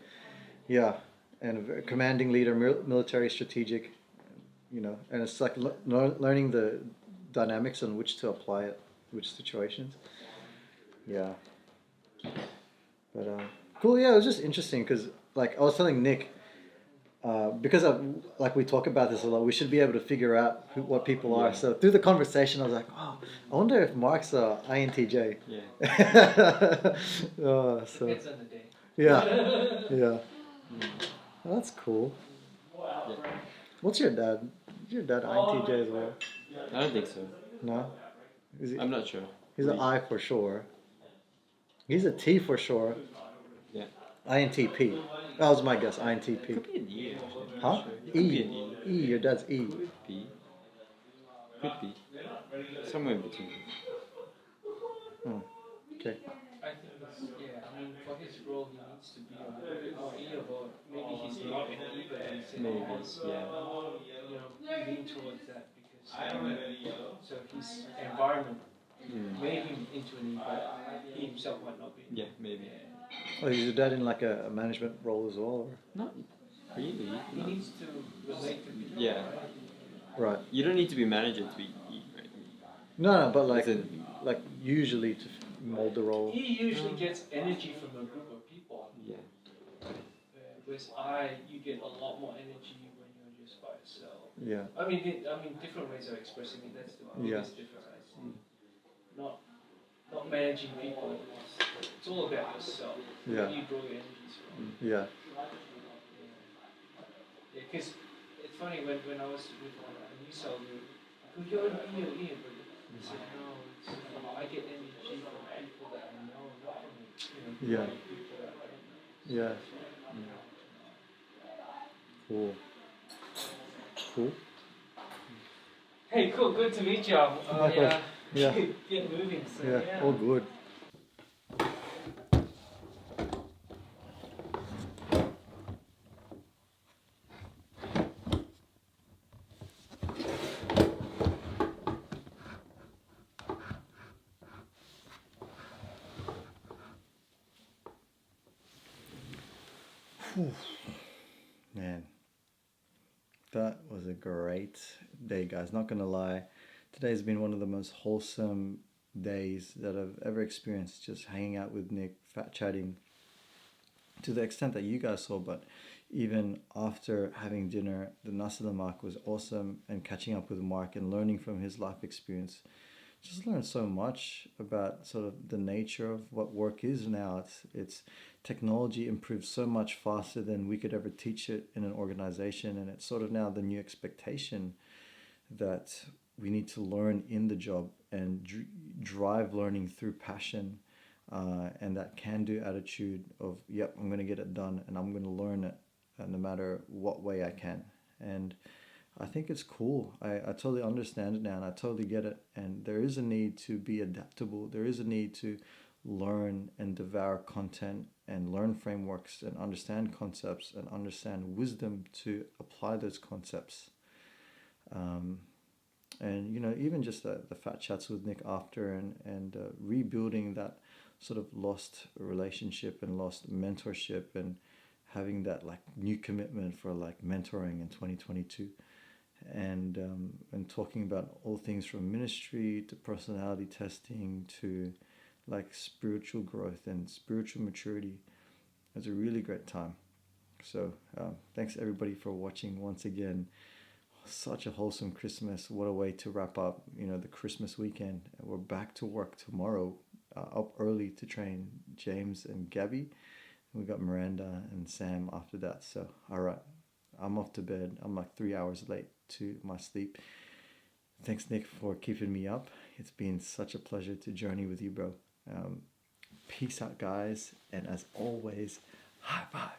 Yeah, and a very commanding leader, military, strategic. You know, and it's like learning the dynamics on which to apply it, which situations. Yeah. But cool. Yeah, it was just interesting because like I was telling Nick. Because like we talk about this a lot, we should be able to figure out what people are. So through the conversation, I was like, oh, I wonder if Mark's a INTJ. Yeah. Oh, so Depends on the day. yeah, yeah. Oh, that's cool. Yeah. What's your dad? Is your dad INTJ as well? I don't think so. No. Is he, I'm not sure. he's an I for sure. He's a T for sure. Yeah. INTP. That was my guess. INTP. Could be an E actually. Huh? Could be an E. E. Your dad's E. Could be. Could be. Somewhere in between. Oh, okay. I think it's, yeah, I mean, for his role, he needs to be a little bit more E about maybe he's not an E, but he's an Maybe, almost, yeah. you know, lean towards that because so his environment made him into an E, but he himself might not be. Yeah, maybe. Oh, is your dad in like a management role as well? Or? Not really. He No. needs to relate to people. Yeah. Right. You don't need to be manager to be E, right? No, but like As in- like usually to mold the role. He usually gets energy from a group of people, Yeah. whereas you get a lot more energy when you're just by yourself. Yeah. I mean, different ways of expressing it. That's the biggest difference I see. not managing people. It's all about yourself. Yeah. Where you draw your energies from. Yeah. Yeah, because it's funny when I was with a new cell group, you're Ian. I said, no, it's, I get energy from people that I know, not from Yeah. people that I don't know. Yeah. Cool. Cool. Hey, cool, good to meet you. Likewise. Yeah. Get moving. So, Yeah. All good. Man, that was a great day, guys. Not gonna lie, today's been one of the most wholesome days that I've ever experienced. Just hanging out with Nick, fat chatting, to the extent that you guys saw. But even after having dinner, the Nasi Lemak was awesome, and catching up with Mark and learning from his life experience. Just learned so much about sort of the nature of what work is now. It's technology improves so much faster than we could ever teach it in an organization, and it's sort of now the new expectation that we need to learn in the job and drive learning through passion, and that can-do attitude of, yep, I'm going to get it done and I'm going to learn it, no matter what way I can. And I think it's cool. I totally understand it now, and I totally get it. And there is a need to be adaptable. There is a need to learn and devour content and learn frameworks and understand concepts and understand wisdom to apply those concepts. And even just the fat chats with Nick after, and rebuilding that sort of lost relationship and lost mentorship, and having that like new commitment for like mentoring in 2022. And talking about all things from ministry to personality testing to like spiritual growth and spiritual maturity. It was a really great time. So thanks everybody for watching once again. Such a wholesome Christmas. What a way to wrap up the Christmas weekend. We're back to work tomorrow, up early to train James and Gabby. We got Miranda and Sam after that. So all right, I'm off to bed. I'm like 3 hours late to my sleep. Thanks, Nick, for keeping me up. It's been such a pleasure to journey with you, bro. Peace out, guys. And as always, high five.